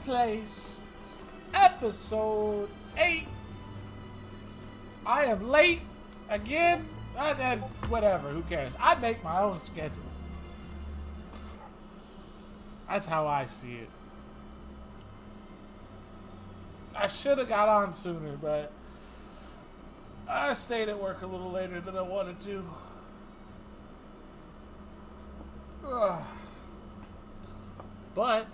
Plays, episode 8. I am late again. Whatever, who cares? I make my own schedule. That's how I see it. I should have got on sooner, but I stayed at work a little later than I wanted to. But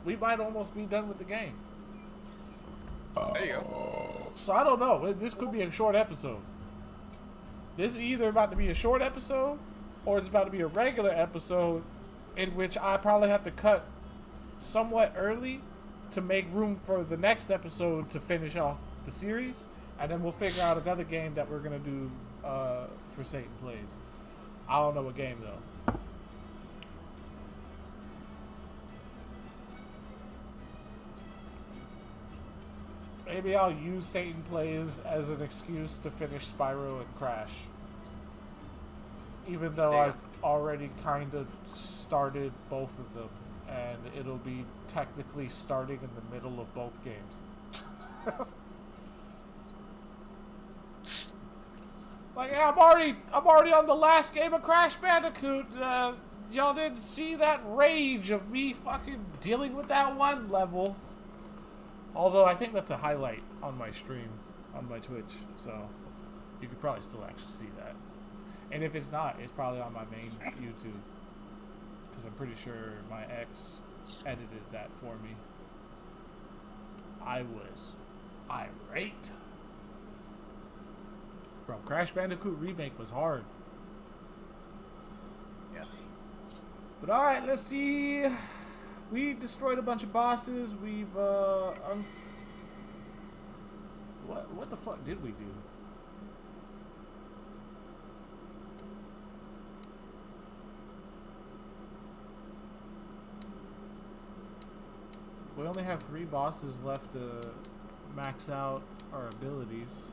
we might almost be done with the game. There you go. So I don't know. This could be a short episode. This is either about to be a short episode or it's about to be a regular episode in which I probably have to cut somewhat early to make room for the next episode to finish off the series. And then we'll figure out another game that we're going to do for Satan Plays. I don't know what game, though. Maybe I'll use Satan Plays as an excuse to finish Spyro and Crash. Even though I've already kind of started both of them. And it'll be technically starting in the middle of both games. Like, yeah, I'm already on the last game of Crash Bandicoot. Y'all didn't see that rage of me fucking dealing with that one level. Although I think that's a highlight on my stream, on my Twitch, so you could probably still actually see that. And if it's not, it's probably on my main YouTube, because I'm pretty sure my ex edited that for me. I was irate. Bro, Crash Bandicoot Remake was hard. Yeah. But alright, let's see. We destroyed a bunch of bosses. We've, what the fuck did we do? We only have 3 bosses left to max out our abilities.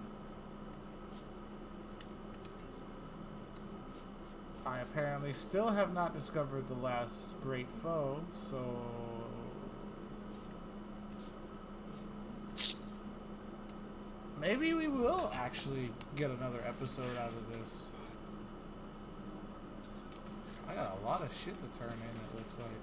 I apparently still have not discovered the last great foe, so maybe we will actually get another episode out of this. I got a lot of shit to turn in, it looks like.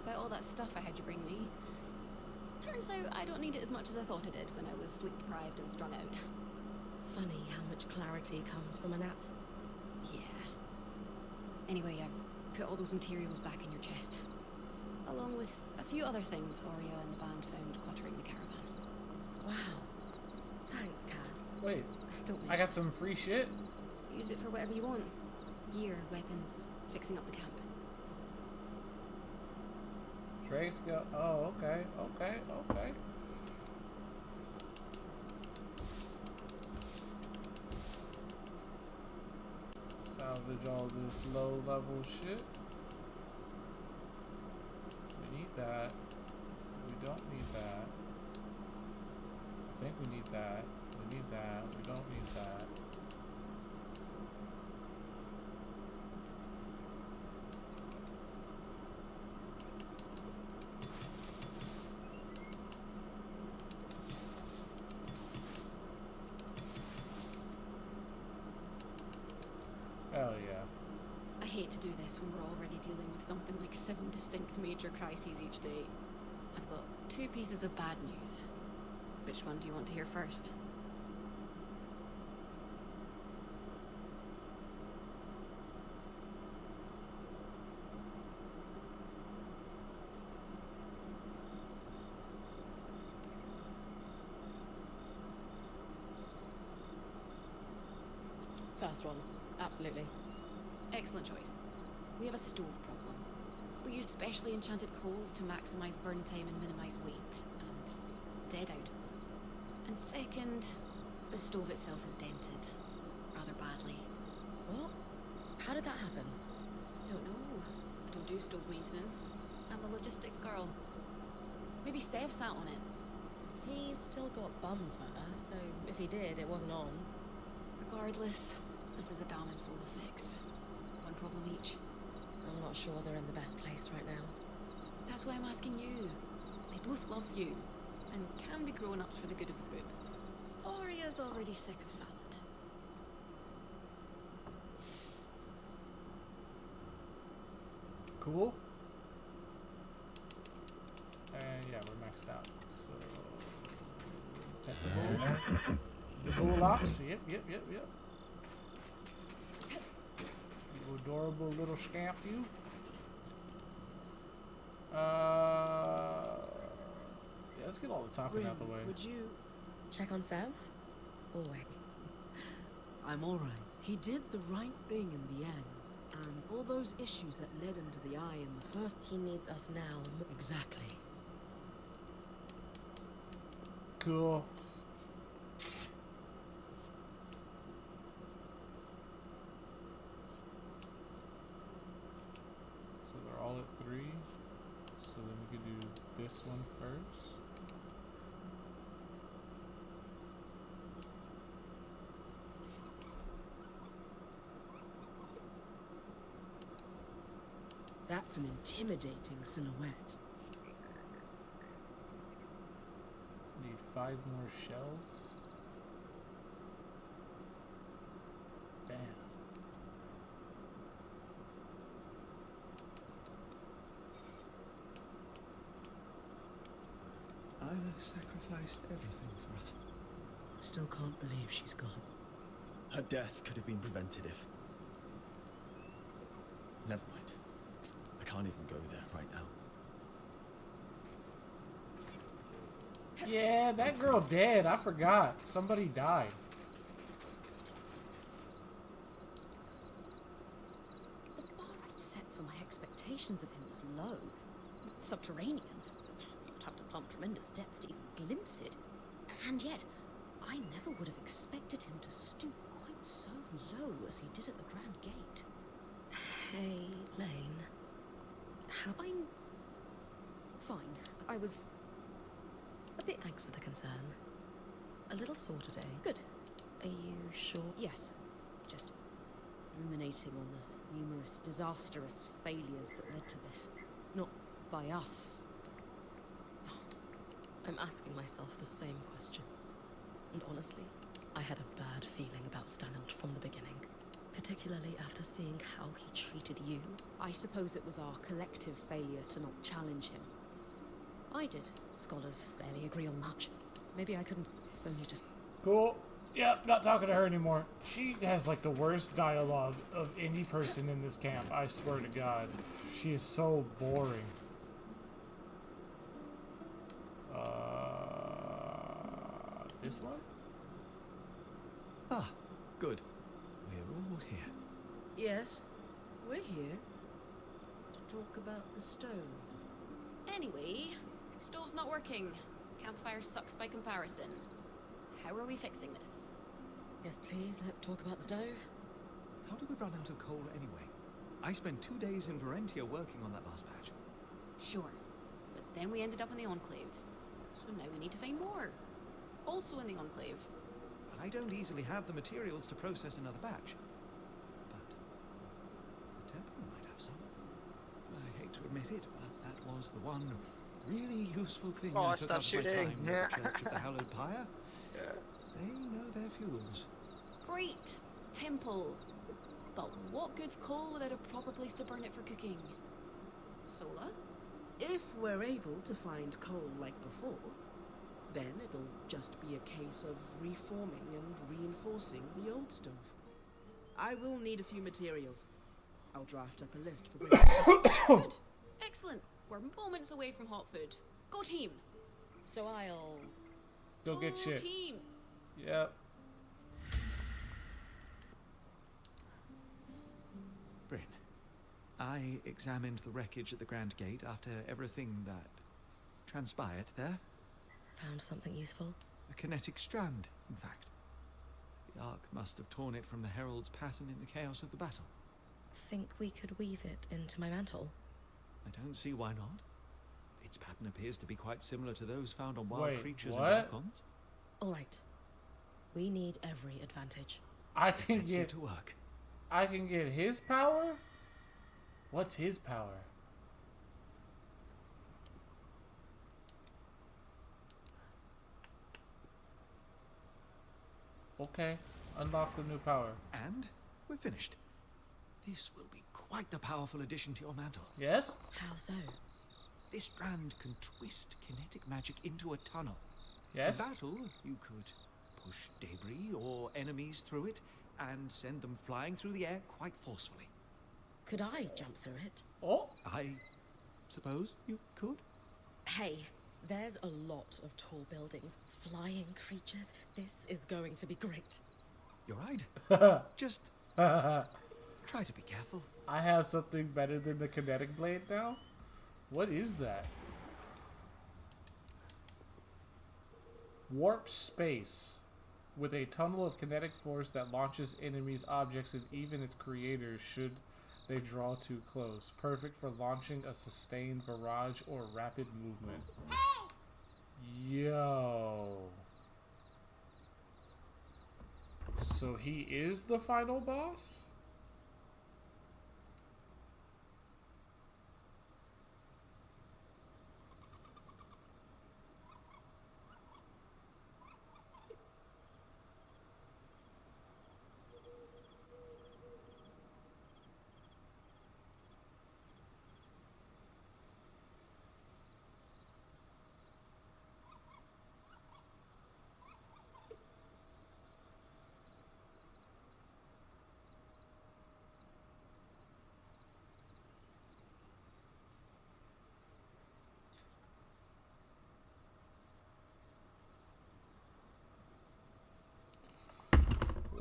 About all that stuff I had you bring me. Turns out I don't need it as much as I thought I did when I was sleep deprived and strung out. Funny how much clarity comes from a nap. Yeah. Anyway, I've put all those materials back in your chest. Along with a few other things Aurea and the band found cluttering the caravan. Wow. Thanks, Kaz. Wait, Don't I got some free shit? Use it for whatever you want. Gear, weapons, fixing up the camp. Drake's go. Oh, okay. Salvage all this low level shit. We need that. We don't need that. I think we need that. We need that. We don't need that. Hell yeah. I hate to do this when we're already dealing with something like 7 distinct major crises each day. I've got 2 pieces of bad news. Which one do you want to hear first? First one. Absolutely. Excellent choice. We have a stove problem. We use specially enchanted coals to maximize burn time and minimize weight, and dead out of them. And second, the stove itself is dented. Rather badly. What? How did that happen? I don't know. I don't do stove maintenance. I'm a logistics girl. Maybe Sev sat on it. He's still got bum fur, so if he did, it wasn't on. Regardless, this is a damn and solar fix. One problem each. I'm not sure they're in the best place right now. That's why I'm asking you. They both love you, and can be grown-ups for the good of the group. Oria's already sick of salad. Cool. And yeah, we're maxed out. So pet the bull. The bull ox. Yep. You adorable little scamp, you. Yeah, let's get all the talking out the way. Would you... Check on Sev? Or wait? I'm alright. He did the right thing in the end. And all those issues that led him to the eye in the first... He needs us now. Exactly. Cool. So they're all at 3. So then we could do this one first. That's an intimidating silhouette. Need 5 more shells. Damn. Isla sacrificed everything for us. Still can't believe she's gone. Her death could have been prevented if... Never mind. I can't even go there right now. Yeah, that girl dead. I forgot. Somebody died. The bar I'd set for my expectations of him was low. Subterranean. You'd have to plumb tremendous depths to even glimpse it. And yet, I never would have expected him to stoop quite so low as he did at the Grand Gate. Hey, Lane. I'm... fine. I was... a bit... Thanks for the concern. A little sore today. Good. Are you sure? Yes. Just ruminating on the numerous disastrous failures that led to this. Not by us. I'm asking myself the same questions. And honestly, I had a bad feeling about Stanild from the beginning. Particularly after seeing how he treated you. I suppose it was our collective failure to not challenge him. I did. Scholars barely agree on much. Maybe I couldn't only just... Cool. Yep, not talking to her anymore. She has like the worst dialogue of any person in this camp, I swear to God. She is so boring. This one? Ah, good. We're all here. Yes, we're here to talk about the stove. Anyway, stove's not working. Campfire sucks by comparison. How are we fixing this? Yes, please, let's talk about the stove. How did we run out of coal anyway? I spent 2 days in Varentia working on that last batch. Sure. But then we ended up in the Enclave. So now we need to find more. Also in the Enclave. I don't easily have the materials to process another batch. But the temple might have some. I hate to admit it, but that was the one really useful thing Oh, I took stop out of my shooting. time with the Church of the Hallowed Pyre. They know their fuels. Great! Temple. But what good's coal without a proper place to burn it for cooking? Solar? If we're able to find coal like before, then it'll just be a case of reforming and reinforcing the old stove. I will need a few materials. I'll draft up a list for Good. Excellent. We're moments away from hot food. Go team! So I'll... Go get Go shit. team! Yep. Bryn, I examined the wreckage at the Grand Gate after everything that transpired there. Found something useful? A kinetic strand, in fact. The Ark must have torn it from the Herald's pattern in the chaos of the battle. Think we could weave it into my mantle? I don't see why not. Its pattern appears to be quite similar to those found on wild Wait, creatures what? and Archons. All right. We need every advantage. I can Let's get get to work. I can get his power? What's his power? Okay, unlock the new power. And we're finished. This will be quite the powerful addition to your mantle. Yes? How so? This strand can twist kinetic magic into a tunnel. Yes? In battle, you could push debris or enemies through it and send them flying through the air quite forcefully. Could I jump through it? Oh, I suppose you could? Hey, there's a lot of tall buildings, flying creatures. This is going to be great. You're right. Just try to be careful. I have something better than the kinetic blade now? What is that? Warp space. With a tunnel of kinetic force that launches enemies, objects, and even its creators should they draw too close. Perfect for launching a sustained barrage or rapid movement. Yo. So he is the final boss?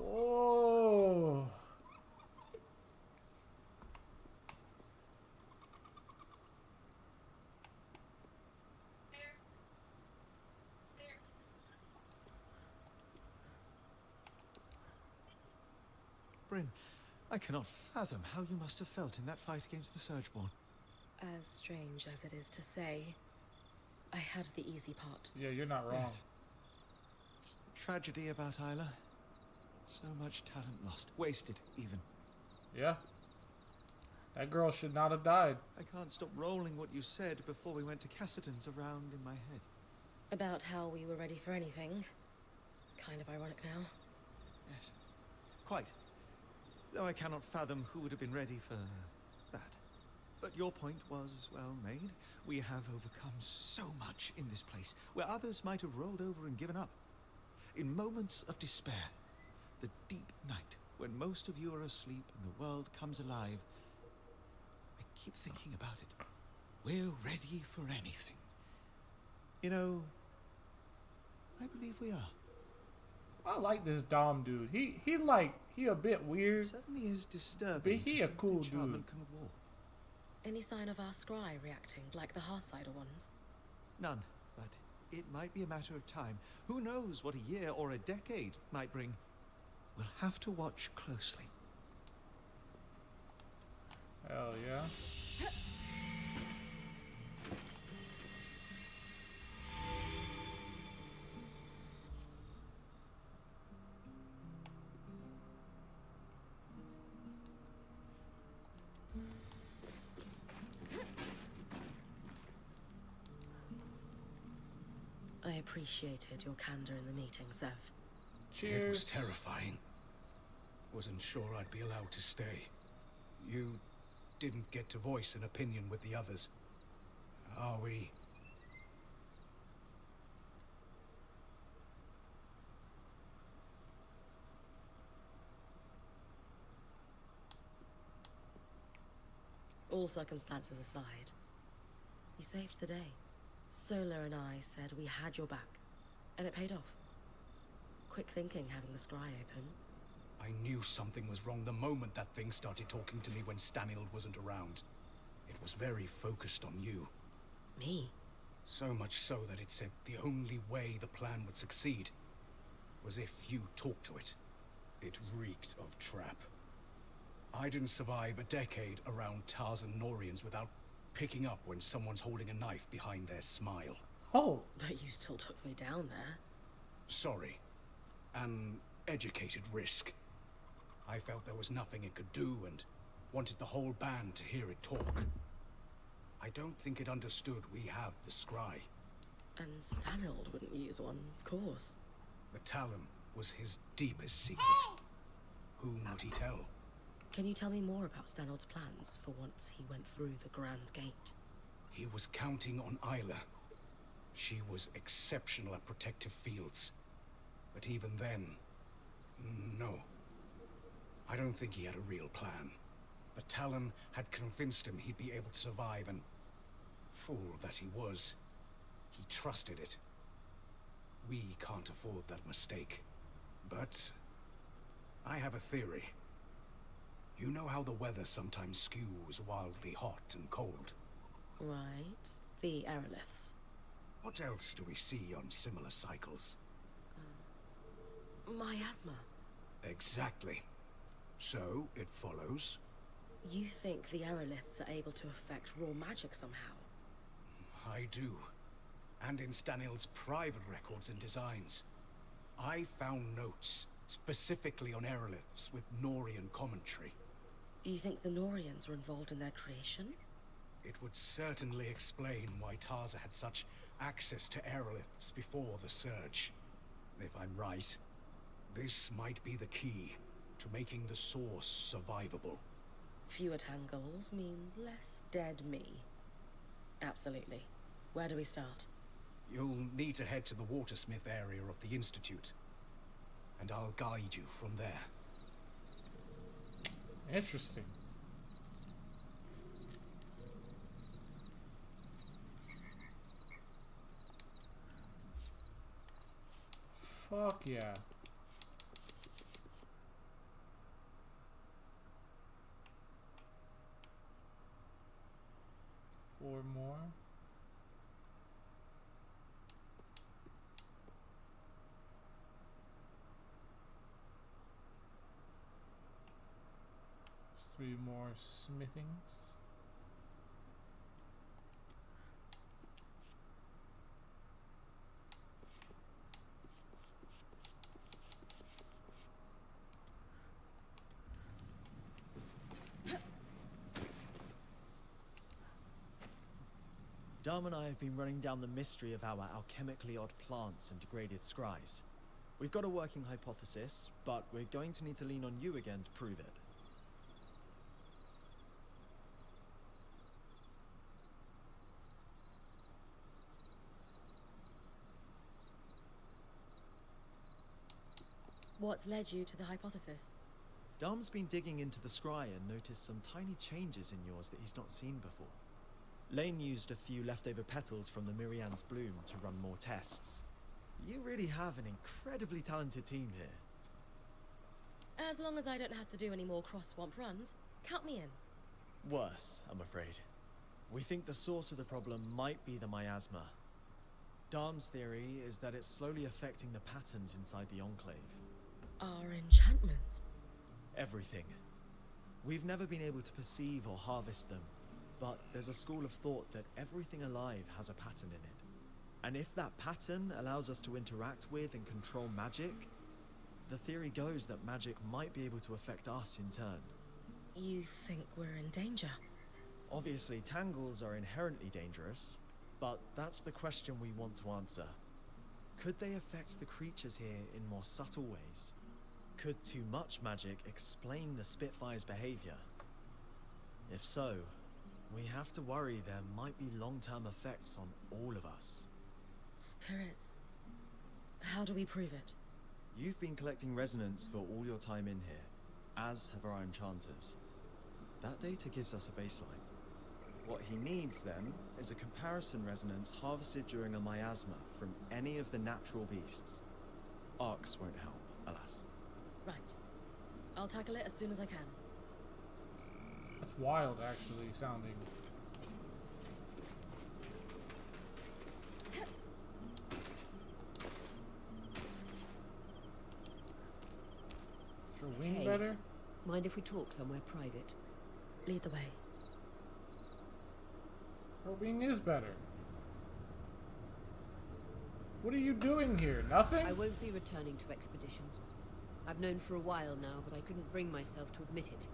Oh. Bryn, I cannot fathom how you must have felt in that fight against the Surgeborn. As strange as it is to say, I had the easy part. Yeah, you're not wrong. Tragedy about Isla. So much talent lost. Wasted, even. Yeah. That girl should not have died. I can't stop rolling what you said before we went to Cassidy's around in my head. About how we were ready for anything. Kind of ironic now. Yes. Quite. Though I cannot fathom who would have been ready for that. But your point was well made. We have overcome so much in this place, where others might have rolled over and given up. In moments of despair, the deep night, when most of you are asleep and the world comes alive, I keep thinking about it. We're ready for anything. You know, I believe we are. I like this Dom dude. He a bit It weird. certainly is disturbing. But he to a think cool that Charmin dude. can walk. Any sign of our scry reacting like the Heartsider ones? None, but it might be a matter of time. Who knows what a year or a decade might bring? We'll have to watch closely. Hell yeah. I appreciated your candor in the meeting, Zev. Cheers. It was terrifying. Wasn't sure I'd be allowed to stay. You didn't get to voice an opinion with the others. Are we? All circumstances aside, you saved the day. Solar and I said we had your back, and it paid off. Quick thinking having the scry open. I knew something was wrong the moment that thing started talking to me when Stanild wasn't around. It was very focused on you. Me? So much so that it said the only way the plan would succeed was if you talked to it. It reeked of trap. I didn't survive a decade around Tarzan Norians without picking up when someone's holding a knife behind their smile. Oh. But you still took me down there. sorry. An educated risk. I felt there was nothing it could do and wanted the whole band to hear it talk. I don't think it understood we have the scry. And Stanold wouldn't use one, of course. The Talon was his deepest secret. Whom would he tell? Can you tell me more about Stanold's plans for once he went through the Grand Gate? He was counting on Isla. She was exceptional at protective fields. But even then, no. I don't think he had a real plan. The Talon had convinced him he'd be able to survive, and fool that he was, he trusted it. We can't afford that mistake. But I have a theory. You know how the weather sometimes skews wildly hot and cold? Right. The aeroliths. What else do we see on similar cycles? Miasma. Exactly. So, it follows. You think the aeroliths are able to affect raw magic somehow? I do. And in Stanil's private records and designs. I found notes, specifically on aeroliths with Norian commentary. Do you think the Norians were involved in their creation? It would certainly explain why Tarza had such access to aeroliths before the Surge. If I'm right, this might be the key to making the source survivable. Fewer tangles means less dead me. Absolutely. Where do we start? You'll need to head to the Watersmith area of the Institute, and I'll guide you from there. Interesting. Fuck yeah. Four more. Three more smithings. Dom and I have been running down the mystery of our alchemically odd plants and degraded scries. We've got a working hypothesis, but we're going to need to lean on you again to prove it. What's led you to the hypothesis? Dom's been digging into the scry and noticed some tiny changes in yours that he's not seen before. Lane used a few leftover petals from the Mirian's bloom to run more tests. You really have an incredibly talented team here. As long as I don't have to do any more cross-swamp runs, count me in. Worse, I'm afraid. We think the source of the problem might be the miasma. Dom's theory is that it's slowly affecting the patterns inside the Enclave. Our enchantments? Everything. We've never been able to perceive or harvest them, but there's a school of thought that everything alive has a pattern in it. And if that pattern allows us to interact with and control magic, the theory goes that magic might be able to affect us in turn. You think we're in danger? Obviously, tangles are inherently dangerous, but that's the question we want to answer. Could they affect the creatures here in more subtle ways? Could too much magic explain the Spitfire's behavior? If so, we have to worry there might be long-term effects on all of us. Spirits. How do we prove it? You've been collecting resonance for all your time in here, as have our enchanters. That data gives us a baseline. What he needs, then, is a comparison resonance harvested during a miasma from any of the natural beasts. Arcs won't help, alas. Right. I'll tackle it as soon as I can. That's wild, actually, sounding. Is your wing Hey. better? Mind if we talk somewhere private? Lead the way. Her wing is better. What are you doing here? Nothing? I won't be returning to expeditions. I've known for a while now, but I couldn't bring myself to admit it.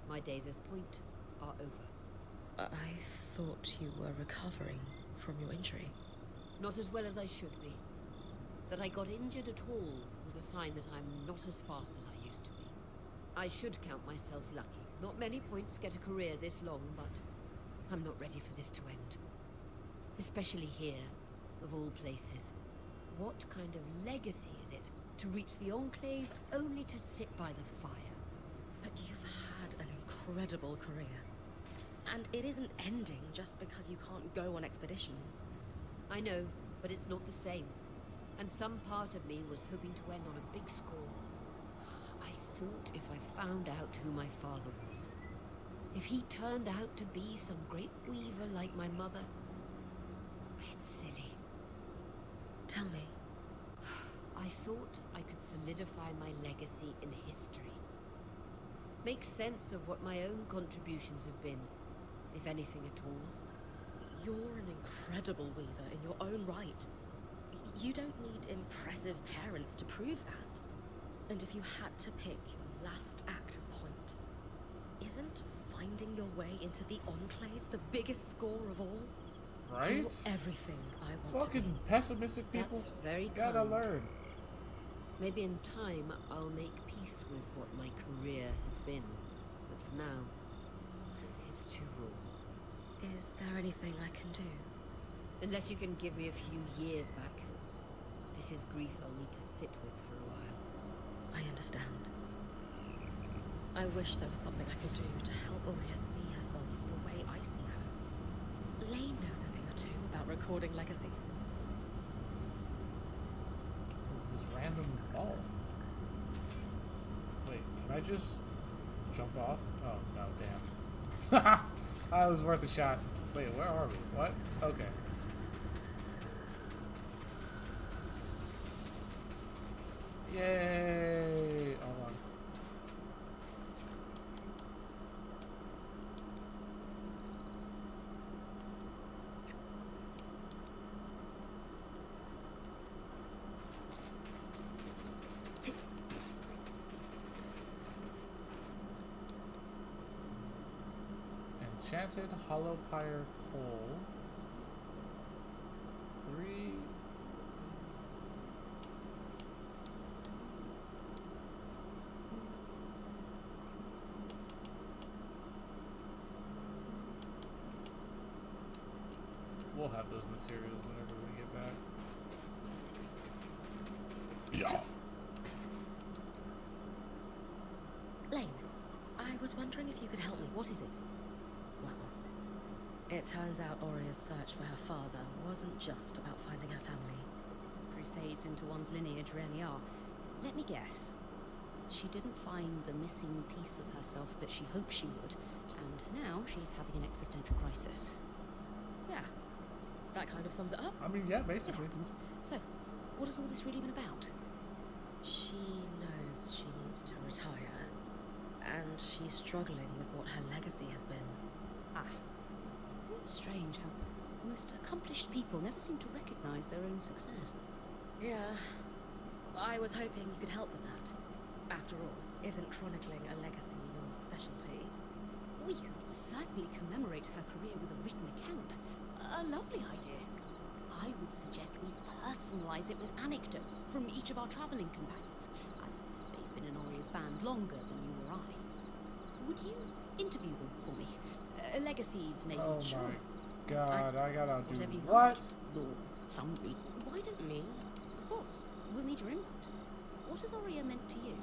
My days as Point are over. I thought you were recovering from your injury. Not as well as I should be. That I got injured at all was a sign that I'm not as fast as I used to be. I should count myself lucky. Not many Points get a career this long, but I'm not ready for this to end. Especially here, of all places. What kind of legacy is it to reach the Enclave only to sit by the fire? But you've had an incredible career. And it isn't ending just because you can't go on expeditions. I know, but it's not the same. And some part of me was hoping to end on a big score. I thought if I found out who my father was, if he turned out to be some great weaver like my mother, it's silly. Tell me. I thought I could solidify my legacy in history. Make sense of what my own contributions have been, if anything at all. You're an incredible weaver in your own right. You don't need impressive parents to prove that. And if you had to pick your last act as Point, isn't finding your way into the Enclave the biggest score of all? Right? You're everything I want Fucking to be. pessimistic people. That's very gotta kind. learn. Maybe in time I'll make peace with what my career has been. But for now, it's too raw. Is there anything I can do? Unless you can give me a few years back. This is grief I'll need to sit with for a while. I understand. I wish there was something I could do to help Aurea see herself the way I see her. Lane knows a thing or two about recording legacies. What's this random ball? Wait, can I just jump off? Oh, no, damn. That was worth a shot. Wait, where are we? What? Okay. Yay! Hold on. Enchanted Hollow Pyre Coal. 3. We'll have those materials whenever we get back. Yeah. Lane, I was wondering if you could help me. What is it? Well, it turns out Aurea's search for her father wasn't just about finding her family. Crusades into one's lineage rarely are. Let me guess. She didn't find the missing piece of herself that she hoped she would, and now she's having an existential crisis. Yeah, that kind of sums it up. I mean, yeah, It basically. happens. So, what has all this really been about? She knows she needs to retire, and she's struggling with what her legacy has been. Ah. Isn't it strange how the most accomplished people never seem to recognize their own success? Yeah, I was hoping you could help with that. After all, isn't chronicling a legacy your specialty? We could certainly commemorate her career with a written account. A lovely idea. I would suggest we personalize it with anecdotes from each of our traveling companions, as they've been in Aurea's band longer than you or I. Would you interview them for me? Legacies, maybe. Oh Sure. my god, I gotta do Whatever you what? like. Or some read. Why don't Me? Of course. We'll need your input. What has Aurea meant to you?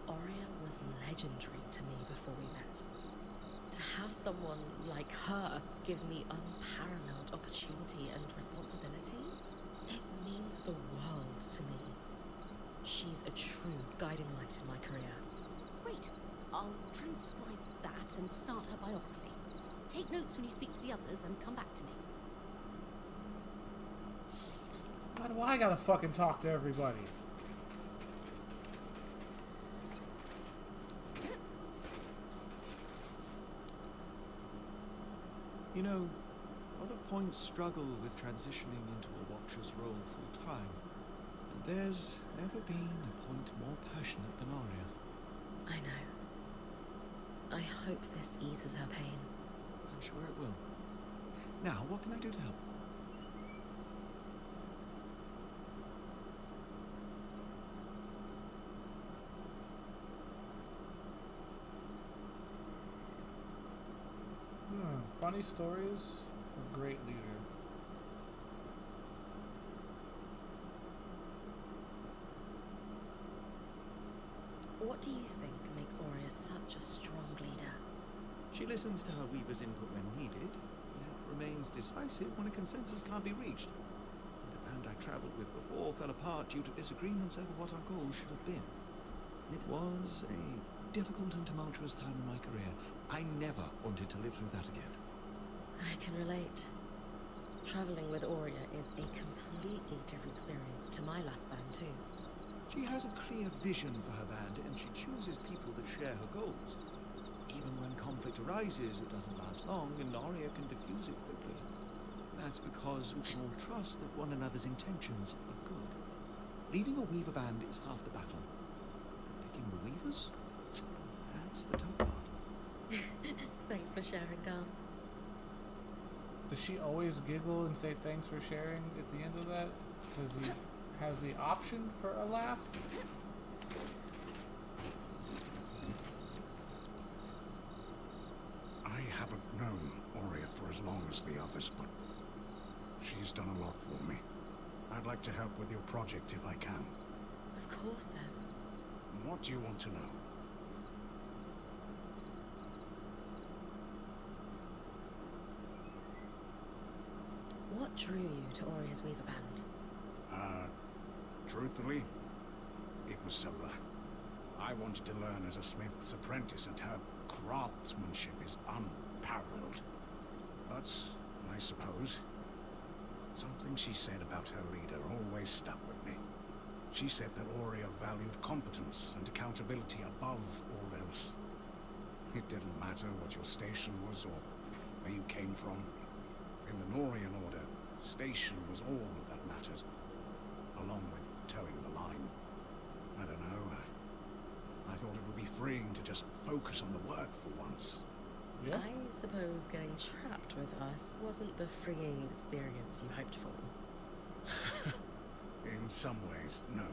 Aurea was legendary to me before we met. To have someone like her give me unparalleled opportunity and responsibility, it means the world to me. She's a true guiding light in my career. Great. I'll transcribe that and start her biography. Take notes when you speak to the others and come back to me. Why do I gotta fucking talk to everybody? You know, a lot of points struggle with transitioning into a Watcher's role full-time. And there's never been a point more passionate than Arya. I know. I hope this eases her pain. I'm sure it will. Now, what can I do to help? Funny stories, a great leader. What do you think makes Aurea such a strong leader? She listens to her weaver's input when needed, yet remains decisive when a consensus can't be reached. The band I travelled with before fell apart due to disagreements over what our goals should have been. It was a difficult and tumultuous time in my career. I never wanted to live through that again. I can relate. Traveling with Aurea is a completely different experience to my last band too. She has a clear vision for her band, and she chooses people that share her goals. Even when conflict arises, it doesn't last long, and Arya can diffuse it quickly. That's because we can all trust that one another's intentions are good. Leading a Weaver band is half the battle. Picking the Weavers? That's the tough part. Thanks for sharing, Garm. Does she always giggle and say thanks for sharing at the end of that? Because he has the option for a laugh? I haven't known Aurea for as long as the others, but she's done a lot for me. I'd like to help with your project if I can. Of course, Sev. What do you want to know? What drew you to Aurea's Weaver band? Truthfully, it was Sola. I wanted to learn as a smith's apprentice, and her craftsmanship is unparalleled. But, I suppose, something she said about her leader always stuck with me. She said that Aurea valued competence and accountability above all else. It didn't matter what your station was or where you came from. In the Norian order, station was all that mattered, along with towing the line. I don't know. I thought it would be freeing to just focus on the work for once. Yeah. I suppose getting trapped with us wasn't the freeing experience you hoped for. In some ways, no.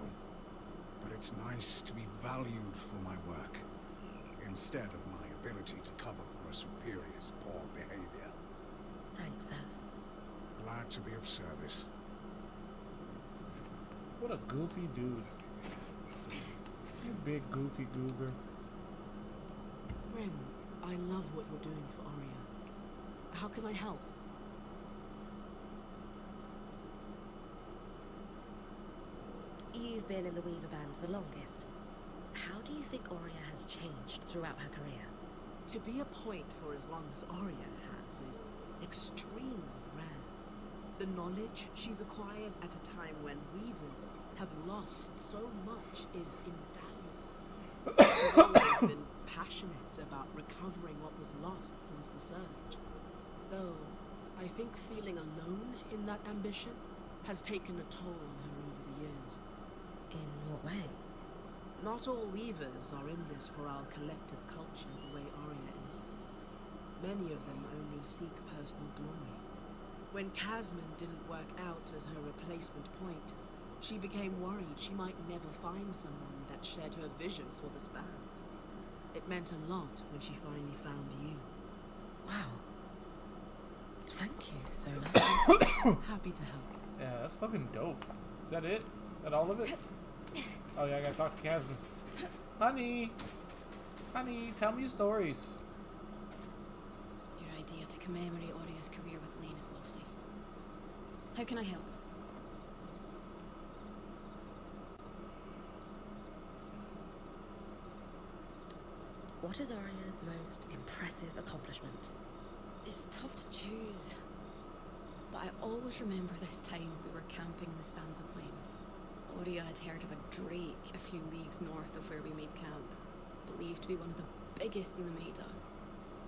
But it's nice to be valued for my work, instead of my ability to cover for a superior's poor behavior. Thanks, Sev. Glad to be of service. What a goofy dude. You big goofy goober. Ren, I love what you're doing for Arya. How can I help? You've been in the Weaver band the longest. How do you think Aurea has changed throughout her career? To be a point for as long as Arya has is extremely rare. The knowledge she's acquired at a time when Weavers have lost so much is invaluable. She's always been passionate about recovering what was lost since the Surge. Though, I think feeling alone in that ambition has taken a toll on her over the years. In what way? Not all Weavers are in this for our collective culture the way Arya is. Many of them only seek personal glory. When Casman didn't work out as her replacement point, she became worried she might never find someone that shared her vision for this band. It meant a lot when she finally found you. Wow. Thank you, Sola. Happy to help. Yeah, that's fucking dope. Is that it? Is that all of it? Oh yeah, I gotta talk to Casman. Honey! Honey, tell me stories. Your idea to commemorate Aurea's career with Lane is lovely. How can I help? What is Aurea's most impressive accomplishment? It's tough to choose. But I always remember this time we were camping in the Sansa Plains. Aurea had heard of a drake a few leagues north of where we made camp, believed to be one of the biggest in the Maida.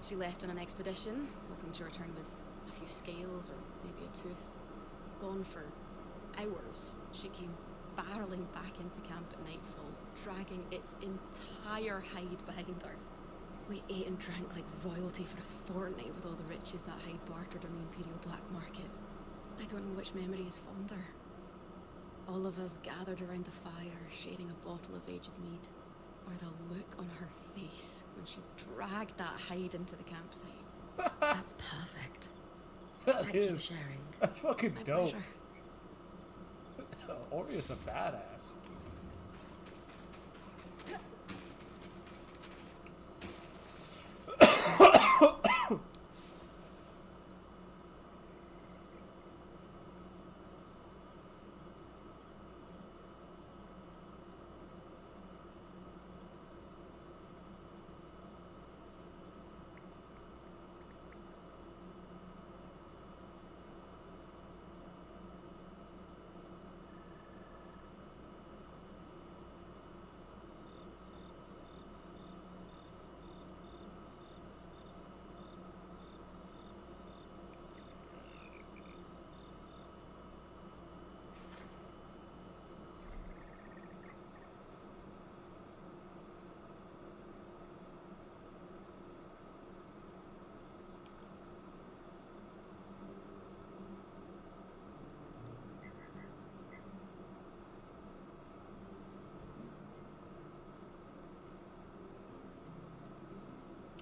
She left on an expedition, hoping to return with a few scales or maybe a tooth. Gone for hours, she came barreling back into camp at nightfall, dragging its entire hide behind her. We ate and drank like royalty for a fortnight with all the riches that hide bartered on the Imperial black market. I don't know which memory is fonder. All of us gathered around the fire, sharing a bottle of aged mead, or the look on her face when she dragged that hide into the campsite. That's perfect. That Thank you for is. sharing. That's fucking My dope. pleasure. Oria's a badass.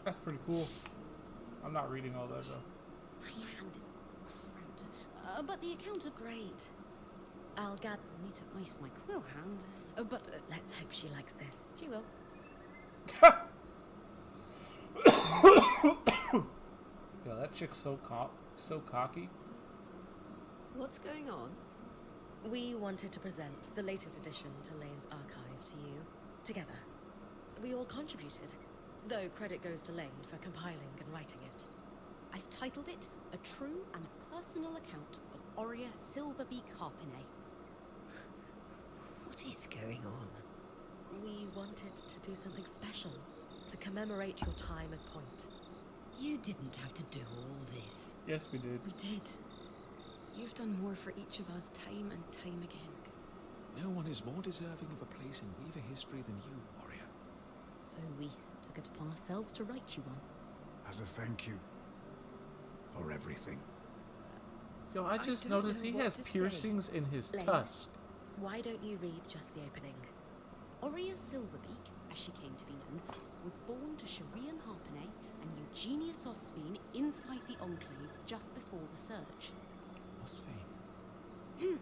That's pretty cool. I'm not reading all that though. My hand is cramped. But the account of Great. I'll gather need to ice my quill hand. But Let's hope she likes this. she will. Yo, that chick's so cocky. What's going on? We wanted to present the latest addition to Lane's archive to you, together. We all contributed, though credit goes to Lane for compiling and writing it. I've titled it A True and Personal Account of Aurea Silverbeak Harpinet. What is going on? We wanted to do something special to commemorate your time as Point. You didn't have to do all this. Yes, we did. We did. You've done more for each of us time and time again. No one is more deserving of a place in Weaver history than you, warrior. So we took it upon ourselves to write you one. As a thank you for everything. Yo, I just don't noticed know he what has to say. piercings in his Lane. tusk. Why don't you read just the opening? Aurea Silverbeak, as she came to be known, was born to Sharian Harpinet and Eugenia Sosphine inside the Enclave just before the Surge. Osphine.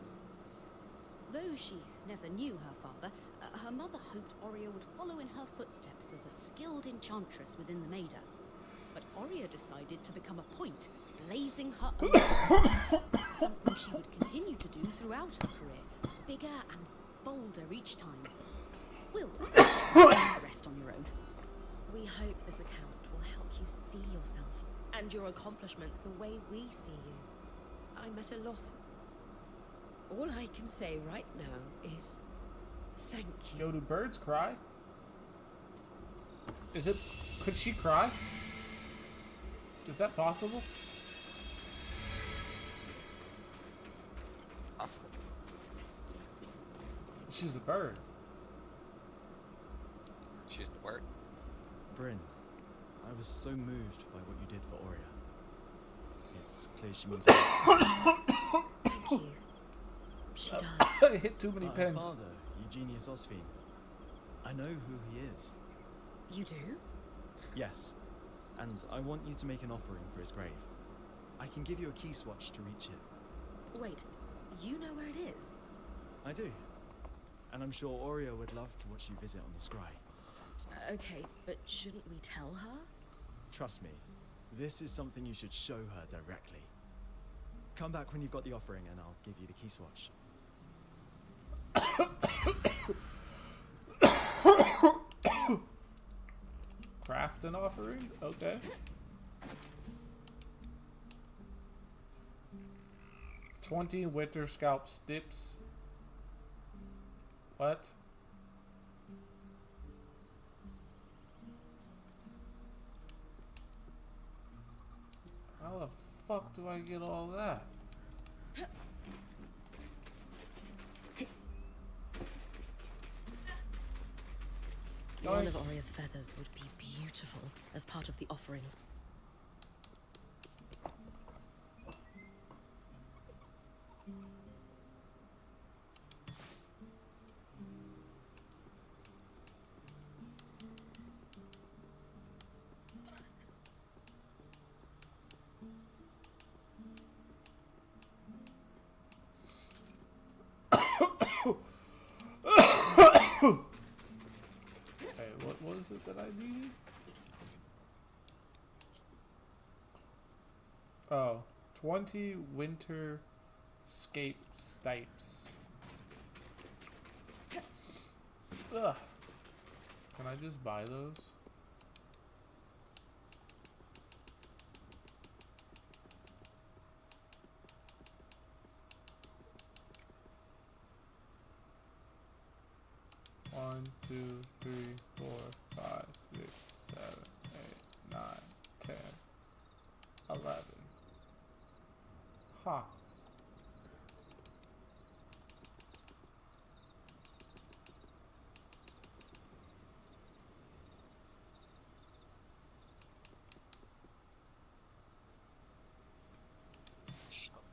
Though she never knew her father, her mother hoped Aurea would follow in her footsteps as a skilled enchantress within the Maida. But Aurea decided to become a point, blazing her own path, something she would continue to do throughout her career, bigger and bolder each time. Will, the rest on your own. We hope this account will help you see yourself and your accomplishments the way we see you. I'm at a loss. All I can say right now is thank you. Yo, do birds cry? Is it... Could she cry? Is that possible? Possible. She's a bird. She's the word. Bryn, I was so moved by what you did for Aurea. It's clear she means well. Thank you. She does. I hit too many But her pens. father, Eugenia Sosphine, I know who he is. You do? Yes, and I want you to make an offering for his grave. I can give you a key swatch to reach it. Wait, you know where it is? I do. And I'm sure Aurea would love to watch you visit on the scry. Okay, but shouldn't we tell her? Trust me, this is something you should show her directly. Come back when you've got the offering and I'll give you the key swatch. Craft an offering? Okay. 20 winter scalp stips. What? fuck do I get all that? One of Oria's feathers would be beautiful as part of the offering. Hey, what was it that I needed? Oh, 20 winter scape stipes. Ugh. Can I just buy those? One, 2, 3, 4, 5, 6, 7, 8, 9, 10, 11. Huh.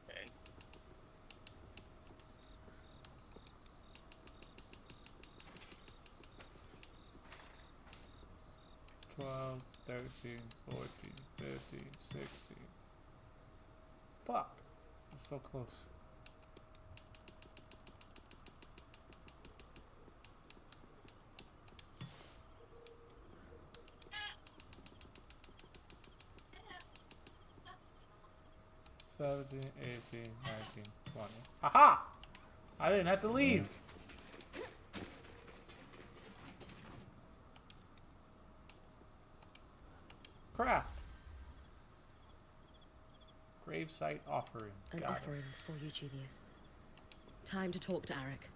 Okay. 12, 13, 14, 15, 16. Fuck. It's so close. Seventeen, 18, 19, 20. Haha! I didn't have to leave. Craft. Gravesite offering. An Got offering for you, Genius. Time to talk to Arik.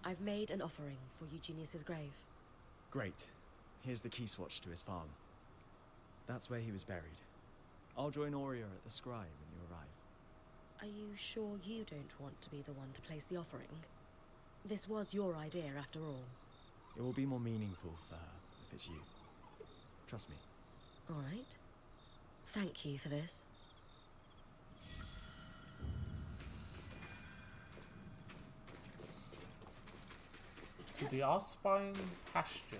I've made an offering for Eugenius's grave. Great. Here's the key swatch to his farm. That's where he was buried. I'll join Aurea at the scry when you arrive. Are you sure you don't want to be the one to place the offering? This was your idea, after all. It will be more meaningful for her if it's you. Trust me. All right. Thank you for this. To the Alpine pastures.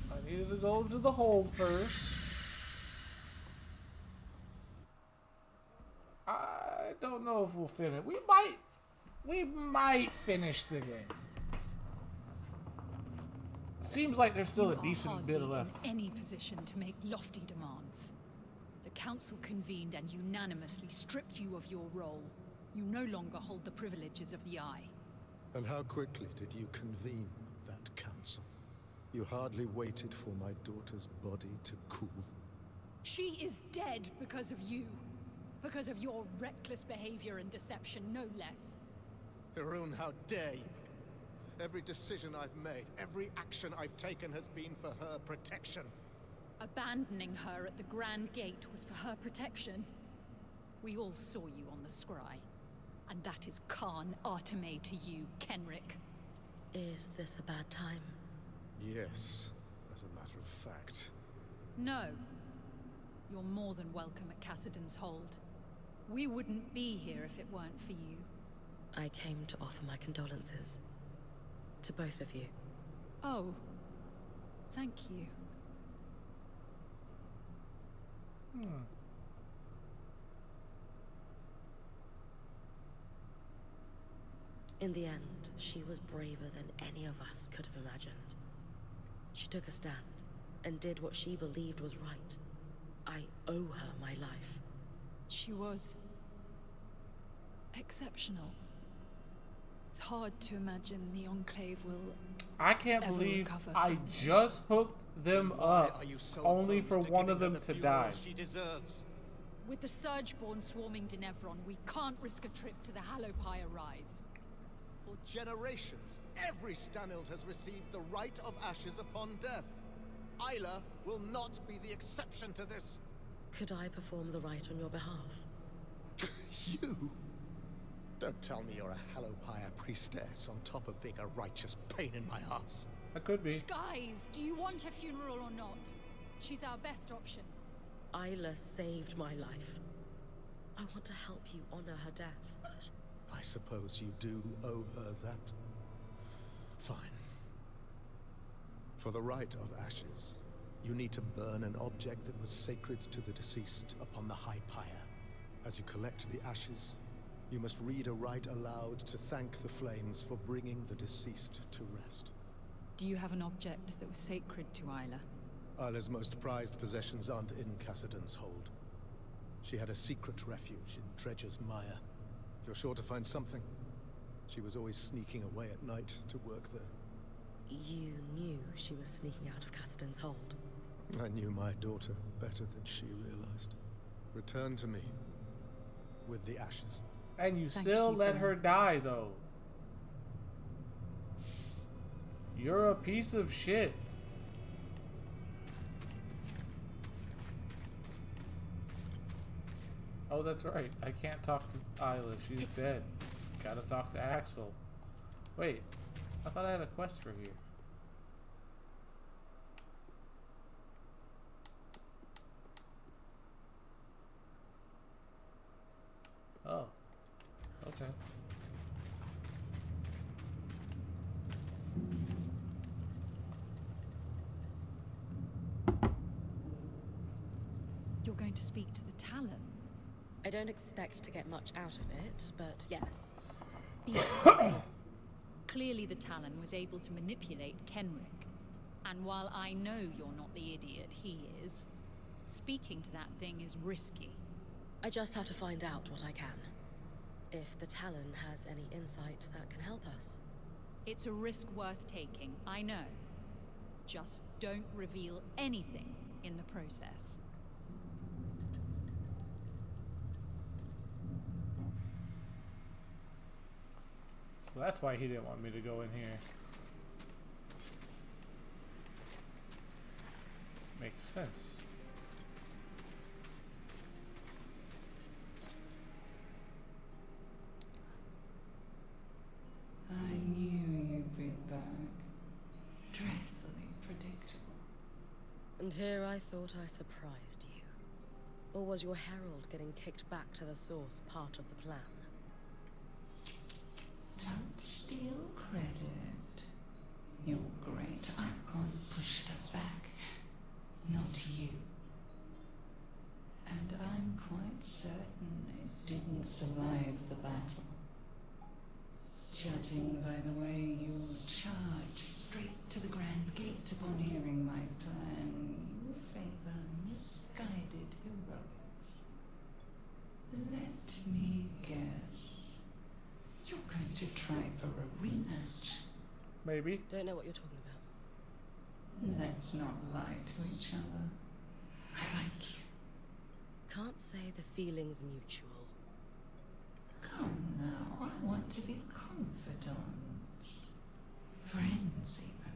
I needed to go to the hold first. I don't know if we'll finish. We might finish the game. Seems like there's still a decent bit left. In any position to make lofty demands. The council convened and unanimously stripped you of your role. You no longer hold the privileges of the Eye. And how quickly did you convene that council? You hardly waited for my daughter's body to cool. She is dead because of you. Because of your reckless behavior and deception, no less. Harun, how dare you? Every decision I've made, every action I've taken has been for her protection. Abandoning her at the Grand Gate was for her protection. We all saw you on the scry. And that is Khan Arteme to you, Kenrick. Is this a bad time? Yes, as a matter of fact. No. You're more than welcome at Cassidon's Hold. We wouldn't be here if it weren't for you. I came to offer my condolences. To both of you. Oh. Thank you. In the end, she was braver than any of us could have imagined. She took a stand and did what she believed was right. I owe her my life. She was. exceptional. It's hard to imagine the Enclave will I can't ever believe recover I from this. just hooked them Why up are you so only for opposed to one giving of her them the to funeral die. she deserves? With the Surgeborn swarming Denevron, we can't risk a trip to the Hallowpire Rise. For generations, every Stanild has received the rite of ashes upon death. Isla will not be the exception to this. Could I perform the rite on your behalf? You? Don't tell me you're a Hallowpire priestess on top of being a righteous pain in my ass. That could be. Skies, do you want a funeral or not? She's our best option. Isla saved my life. I want to help you honor her death. I suppose you do owe her that. Fine. For the rite of ashes, you need to burn an object that was sacred to the deceased upon the High Pyre. As you collect the ashes, you must read a rite aloud to thank the flames for bringing the deceased to rest. Do you have an object that was sacred to Isla? Isla's most prized possessions aren't in Cassidon's hold. She had a secret refuge in Dredger's Mire. You're sure to find something. She was always sneaking away at night to work there. You knew she was sneaking out of Cassidon's hold. I knew my daughter better than she realized. Return to me with the ashes. And you Thank still you, let Ben. her die, though. You're a piece of shit. Oh, that's right. I can't talk to Isla. She's dead. Gotta talk to Axel. Wait. I thought I had a quest for here. Oh. Okay. You're going to speak to the Talon. I don't expect to get much out of it, but yes. Clearly the Talon was able to manipulate Kenrick. And while I know you're not the idiot he is, speaking to that thing is risky. I just have to find out what I can. If the Talon has any insight that can help us. It's a risk worth taking, I know. Just don't reveal anything in the process. So that's why he didn't want me to go in here. Makes sense. I knew you'd be back. Dreadfully predictable. And here I thought I surprised you. Or was your herald getting kicked back to the source part of the plan? Don't steal credit. Your great icon pushed us back, not you. And I'm quite certain it didn't survive the battle. Judging by the way you charged straight to the Grand Gate upon hearing my plan, you favor misguided heroics. Let me guess. You're going to try for a rematch. Maybe. Don't know what you're talking about. Let's not lie to each other. I like you. Can't say the feeling's mutual. Come now, I want to be confidants. Friends, even.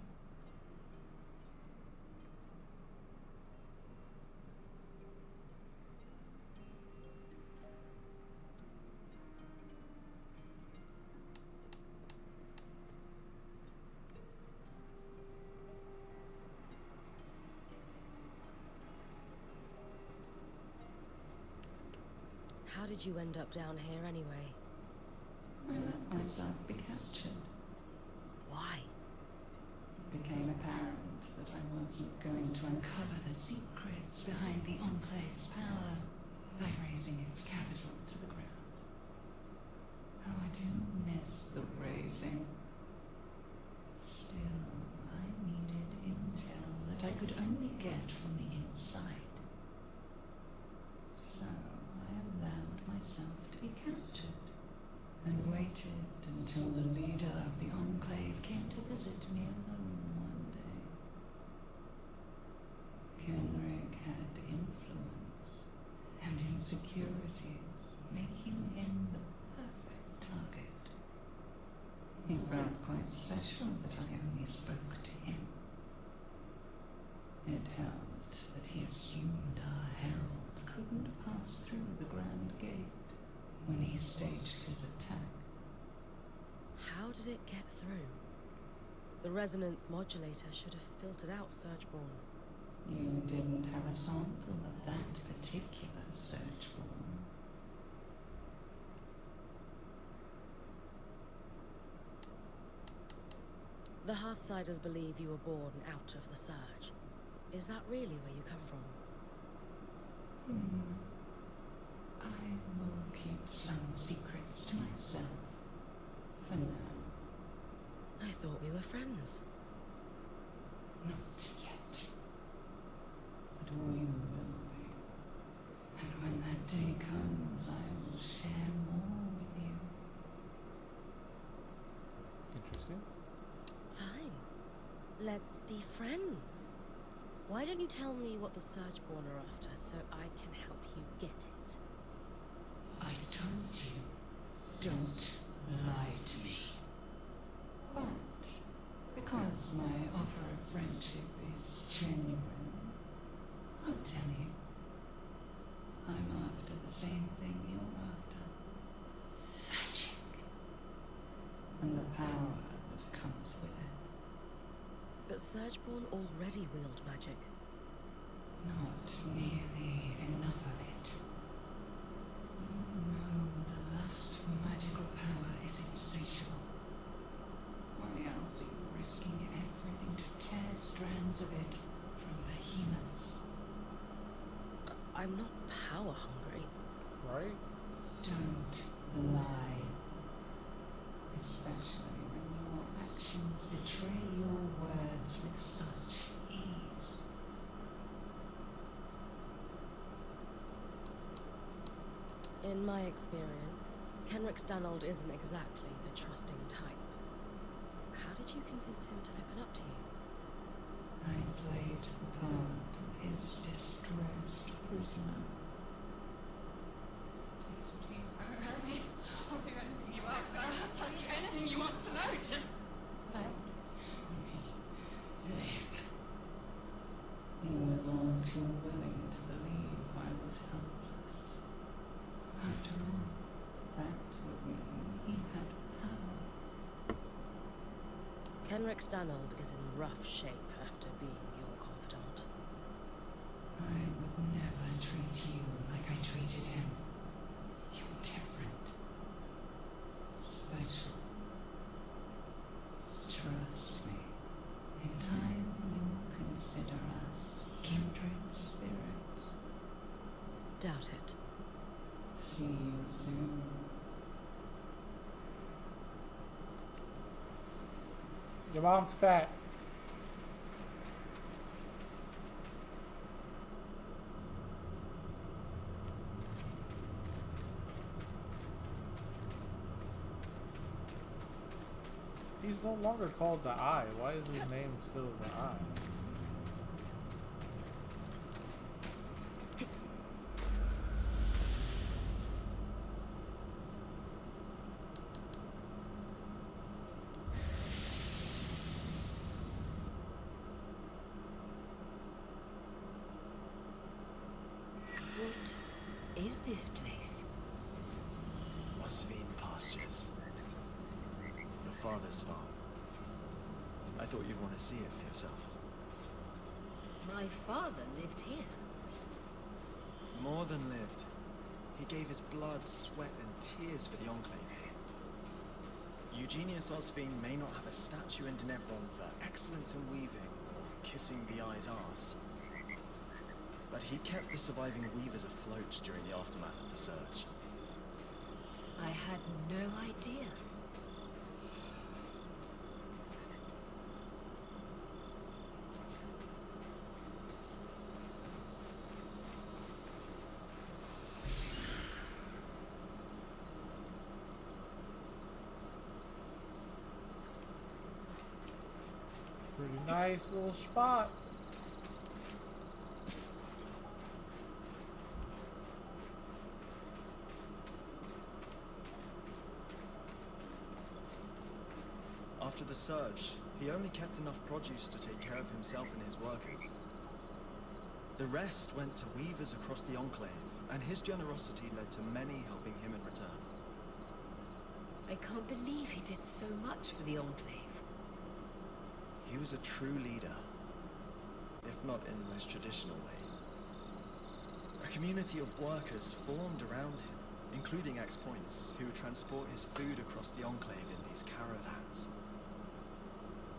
How did you end up down here anyway? I let myself be captured. Why? It became apparent that I wasn't going to uncover the secrets behind the Enclave's power by razing its capital to the ground. Oh, I do miss the razing. Still, I needed intel that I could only get from the inside. So I allowed myself to be captured. waited until the leader of the Enclave came to visit me alone one day. Kenrick had influence and insecurities, making him the perfect target. He felt quite special that I only spoke to him. It helped that he assumed our herald couldn't pass through the Grand Gate when he staged his attack. How did it get through? The resonance modulator should have filtered out Surgeborn. You didn't have a sample of that particular search form. The Hearthsiders believe you were born out of the Surge. Is that really where you come from? I will keep some secrets to myself for now. I thought we were friends. Not yet. But we will be. And when that day comes, I will share more with you. Interesting. Fine. Let's be friends. Why don't you tell me what the Surgeborn are after so I can help you get it? I told you, don't lie to me. But because my offer of friendship is genuine, I'll tell you. I'm after the same thing you're after. Magic. And the power that comes with it. But Surgeborn already wield magic. Not nearly enough of it. You know the lust for magical power is insatiable. Why else are you risking everything to tear strands of it from behemoths? I'm not power hungry. Right? Don't lie. Especially when your actions betray your words with such ease. In my experience, Kenrick Stanold isn't exactly the trusting type. How did you convince him to open up to you? I played the part of his distressed prisoner. Please don't hurt me. I'll do anything you ask. I'll tell you anything you want to know. Just let me live. He was all too willing to believe I was helpless. After all, that would mean he had power. Kenrick Stanold is in rough shape after being your confidant. I would never treat you like I treated him. You're different. Special. Trust me. In time, you'll consider us kindred spirits. Doubt it. See you soon. Your mom's fat. He's no longer called the Eye. Why is his name still the Eye? What is this place? Osvine Pastures. Your father's farm. I thought you'd want to see it for yourself. My father lived here. More than lived. He gave his blood, sweat, and tears for the Enclave here. Eugenius Osvine may not have a statue in Denevron for excellence in weaving or kissing the Eye's arse, but he kept the surviving weavers afloat during the aftermath of the Surge. I had no idea. nice little spot. After the surge, he only kept enough produce to take care of himself and his workers. The rest went to weavers across the Enclave, and his generosity led to many helping him in return. I can't believe he did so much for the Enclave. He was a true leader, if not in the most traditional way. A community of workers formed around him, including ex-points, who would transport his food across the Enclave in these caravans.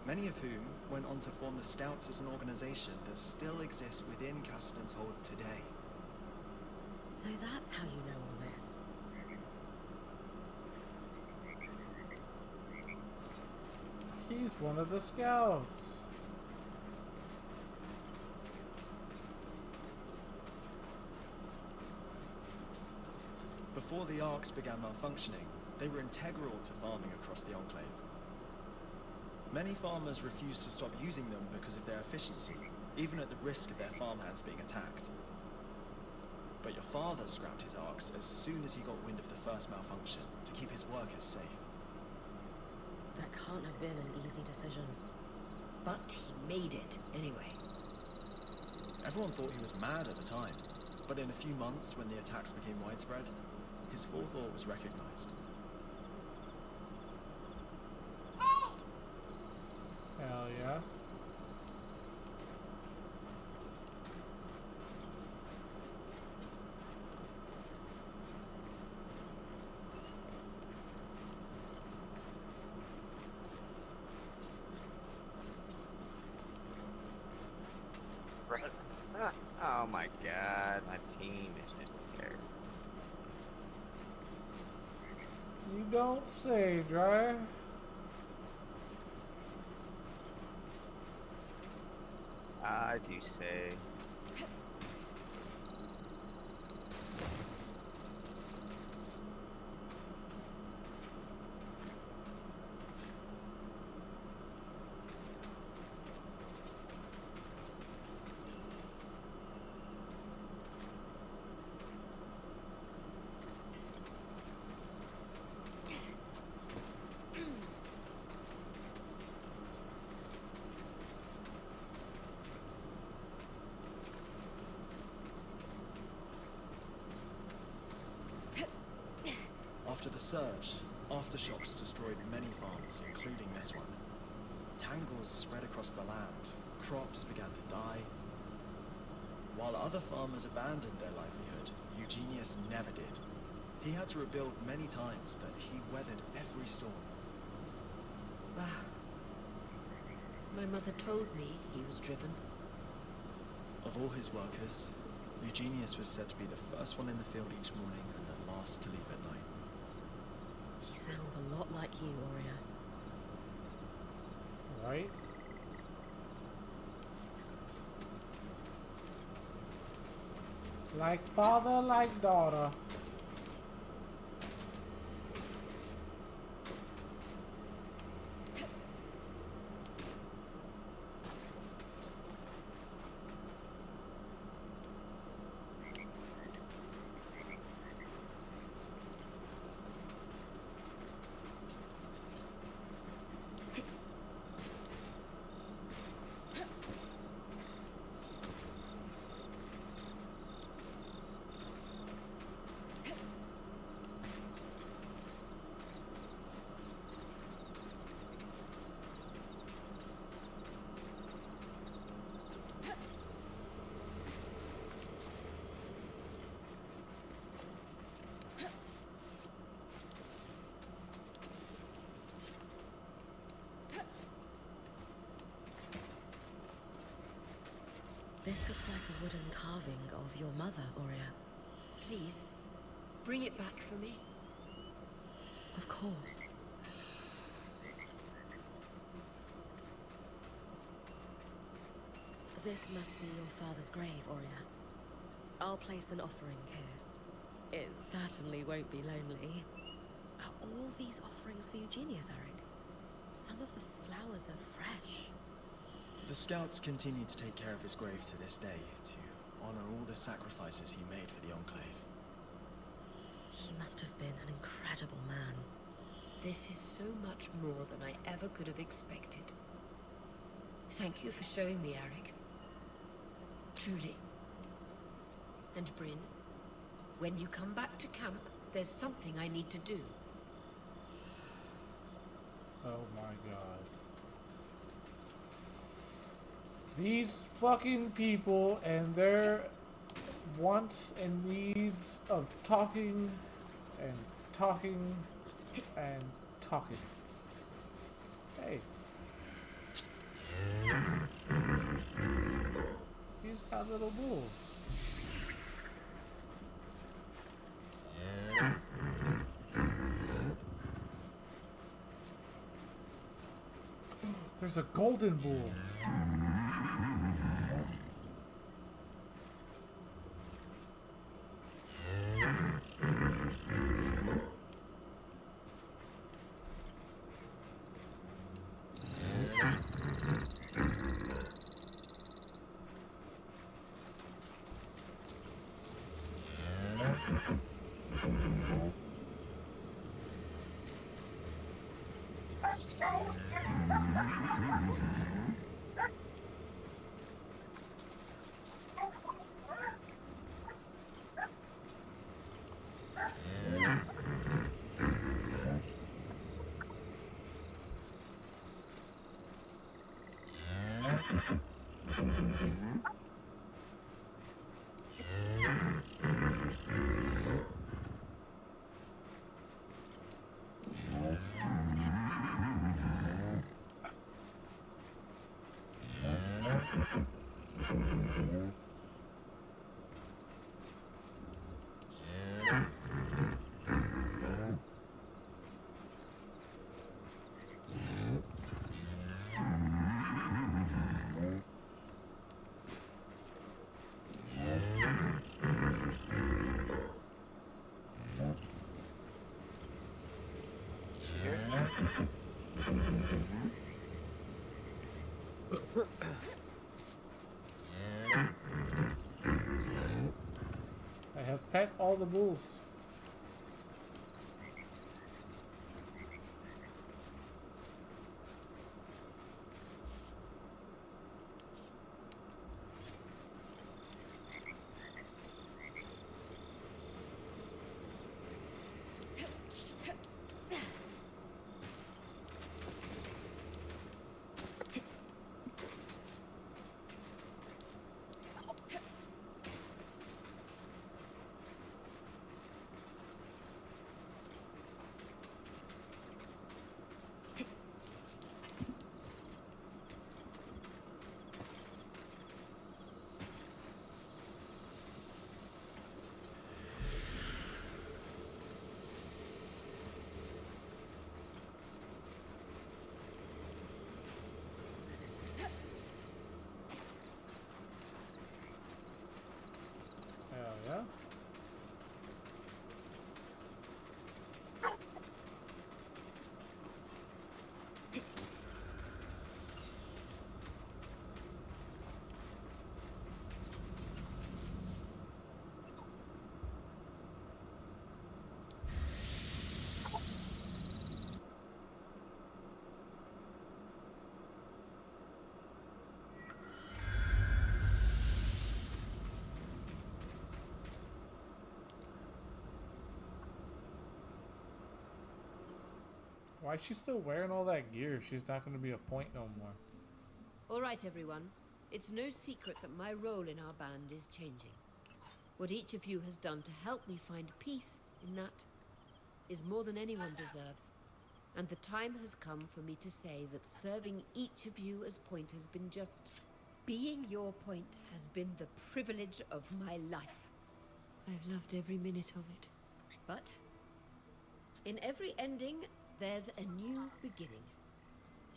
Many of whom went on to form the Scouts as an organization that still exists within Cassidy's Hold today. So that's how you know all this. He's one of the scouts. Before the arcs began malfunctioning, they were integral to farming across the Enclave. Many farmers refused to stop using them because of their efficiency, even at the risk of their farmhands being attacked. But your father scrapped his arcs as soon as he got wind of the first malfunction to keep his workers safe. That can't have been an easy decision. But he made it, anyway. Everyone thought he was mad at the time, but in a few months, when the attacks became widespread, his forethought was recognized. Hell yeah. Oh my god, my team is just terrible. You don't say, Dry. I do say. After the surge, aftershocks destroyed many farms, including this one. Tangles spread across the land, crops began to die. While other farmers abandoned their livelihood, Eugenius never did. He had to rebuild many times, but he weathered every storm. Wow. My mother told me he was driven. Of all his workers, Eugenius was said to be the first one in the field each morning and the last to leave at night. He sounds a lot like you, Aurea. Right? Like father, like daughter. This looks like a wooden carving of your mother, Aurea. Please, bring it back for me. Of course. This must be your father's grave, Aurea. I'll place an offering here. It certainly won't be lonely. Are all these offerings for Eugenius, Eric? Some of the flowers are fresh. The scouts continue to take care of his grave to this day, to honor all the sacrifices he made for the Enclave. He must have been an incredible man. This is so much more than I ever could have expected. Thank you for showing me, Eric. Truly. And Bryn, when you come back to camp, there's something I need to do. Oh my god. These fucking people and their wants and needs of talking and talking and talking. Hey. He's got little bulls. There's a golden bull. I have pet all the bulls. Yeah. Why is she still wearing all that gear if she's not going to be a point no more? All right, everyone. It's no secret that my role in our band is changing. What each of you has done to help me find peace in that is more than anyone deserves. And the time has come for me to say that serving each of you as point has been just... Being your point has been the privilege of my life. I've loved every minute of it. But in every ending, there's a new beginning.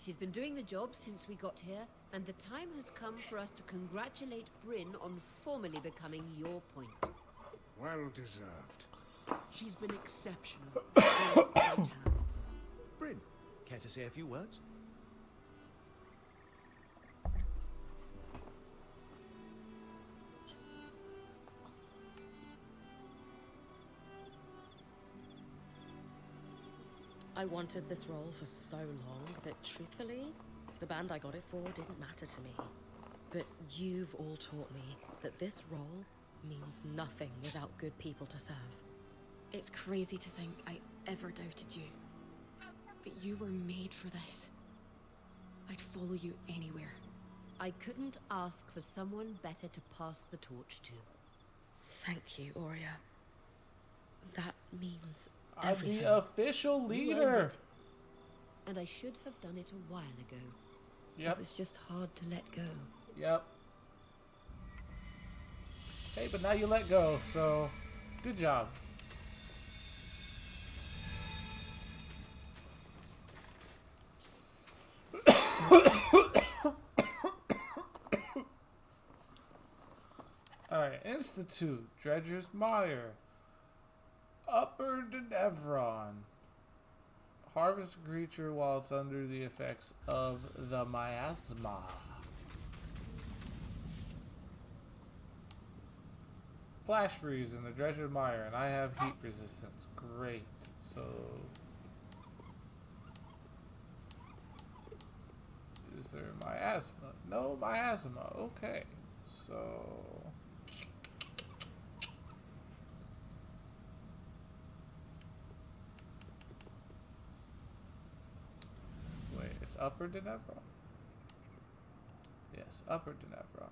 She's been doing the job since we got here, and the time has come for us to congratulate Bryn on formally becoming your point. Well deserved. She's been exceptional. All right hands. Bryn, care to say a few words? I wanted this role for so long that, truthfully, the band I got it for didn't matter to me. But you've all taught me that this role means nothing without good people to serve. It's crazy to think I ever doubted you. But you were made for this. I'd follow you anywhere. I couldn't ask for someone better to pass the torch to. Thank you, Aurea. That means I'm everything. the official You leader. earned it. And I should have done it a while ago. Yep. It was just hard to let go. Yep. Hey, but now you let go, so good job. Alright, Institute, Dredger's Mire, Upper Denevron. Harvest a creature while it's under the effects of the miasma. Flash freeze in the Dredger's Mire, and I have heat resistance. Great. So is there miasma? No miasma. Okay. So wait, it's Upper Denevron? Yes, Upper Denevron.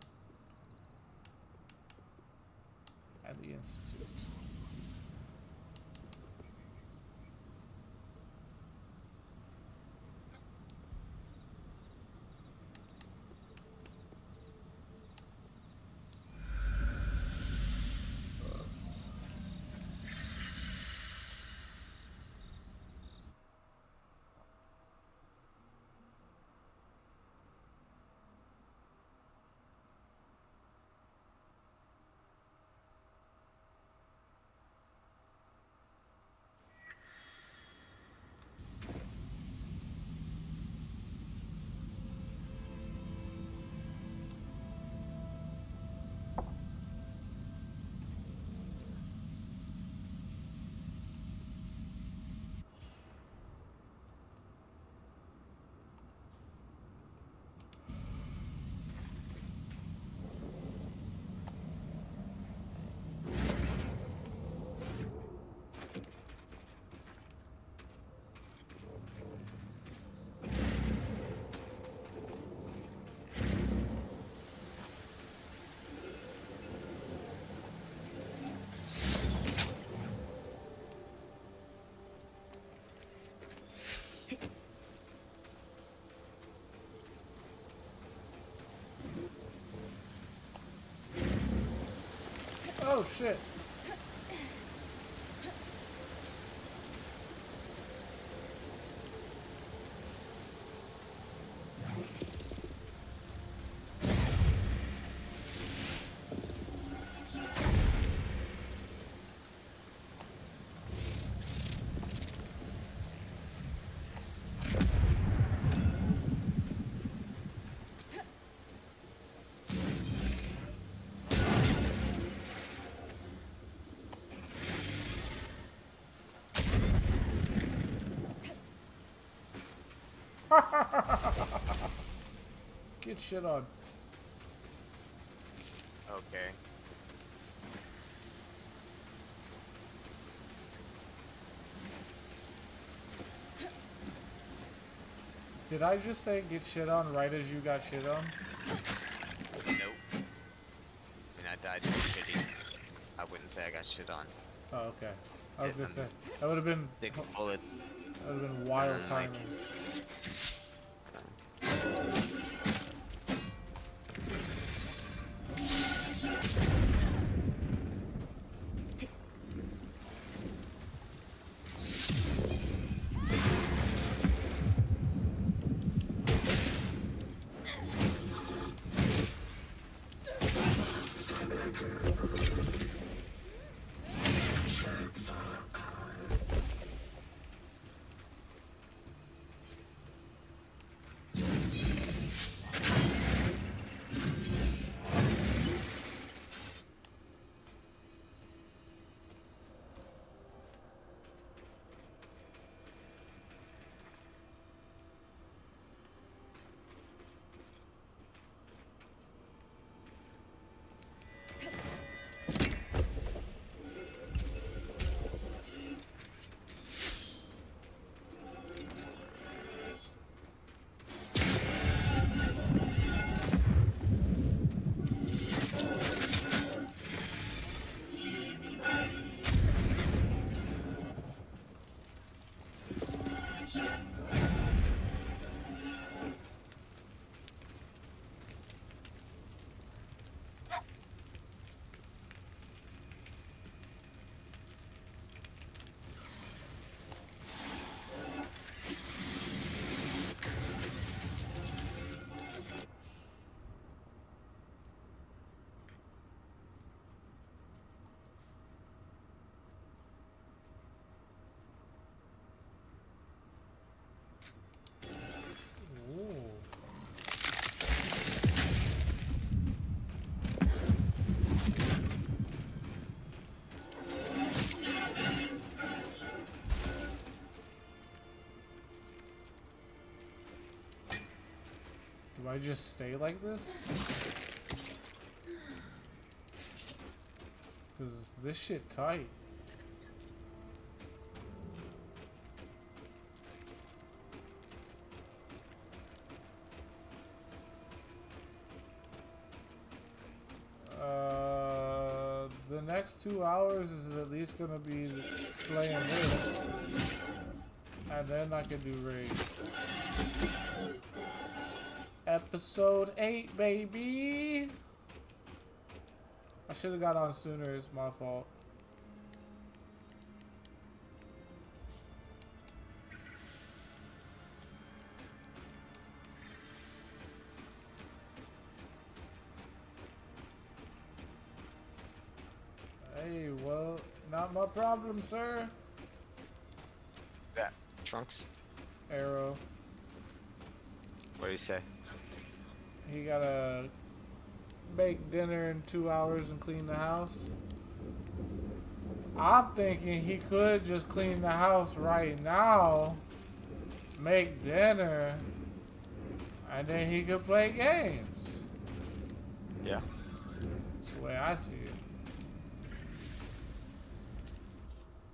And the Institute. Oh shit. Get shit on. Okay. Did I just say get shit on right as you got shit on? Nope. And I died shitty. I wouldn't say I got shit on. Oh, okay. I was gonna say that would have been Thick bullet. That would have been wild timing. Do I just stay like this? Cause this shit tight. The next 2 hours is at least gonna be playing this. And then I can do raids. Episode 8, baby! I should have got on sooner, it's my fault. Hey, well, not my problem, sir. That Trunks? Aero. What do you say? He gotta make dinner in 2 hours and clean the house. I'm thinking he could just clean the house right now, make dinner, and then he could play games. Yeah. That's the way I see it.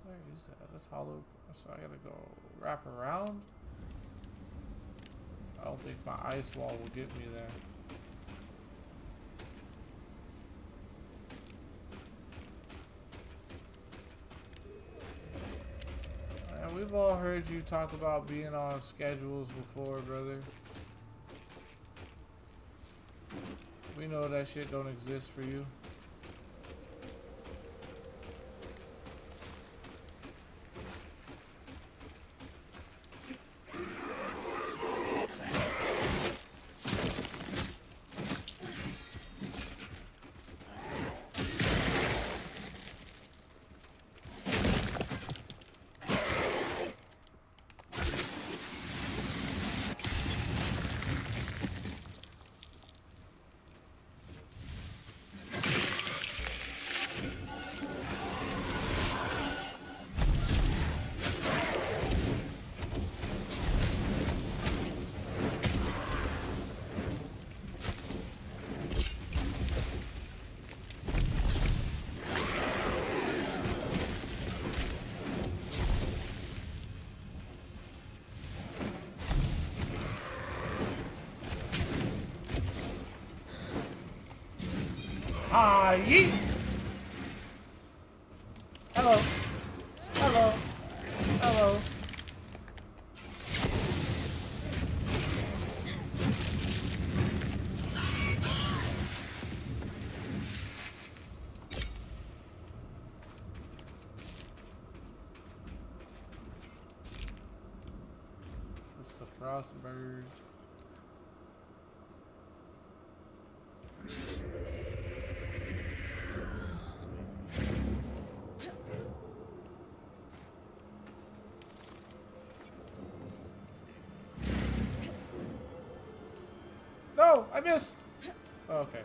Where is that? That's hollow. So I gotta go wrap around. I don't think my ice wall will get me there. Man, we've all heard you talk about being on schedules before, brother. We know that shit don't exist for you. Ah, yeet! Hello. Hello. Hello. It's the Frostbird. No, I missed. Oh, okay.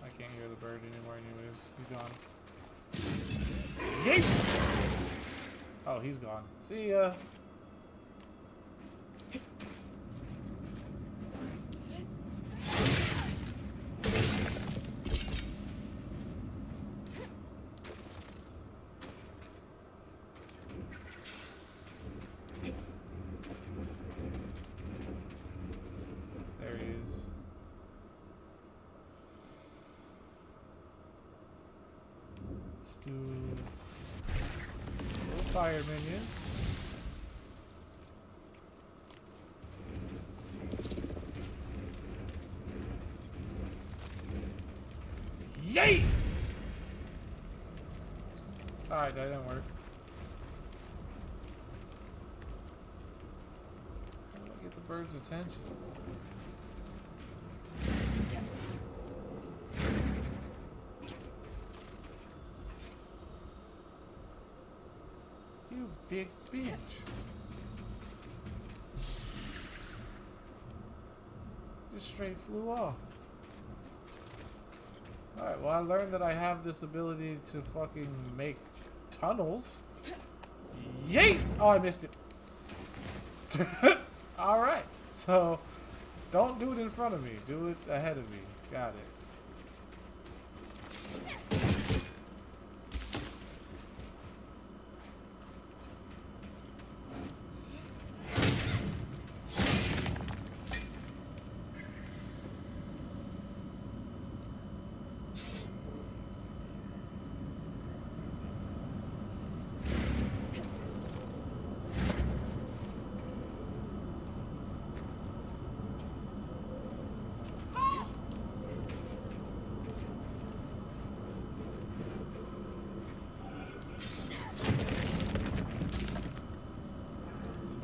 I can't hear the bird anymore anyways. He's gone. Yeet! Oh, he's gone. See ya. Fire minion. Yay! Alright, that didn't work. How do I get the bird's attention? You big bitch. Just straight flew off. Alright, well I learned that I have this ability to fucking make tunnels. Yeet! Oh, I missed it. Alright. So, don't do it in front of me. Do it ahead of me. Got it.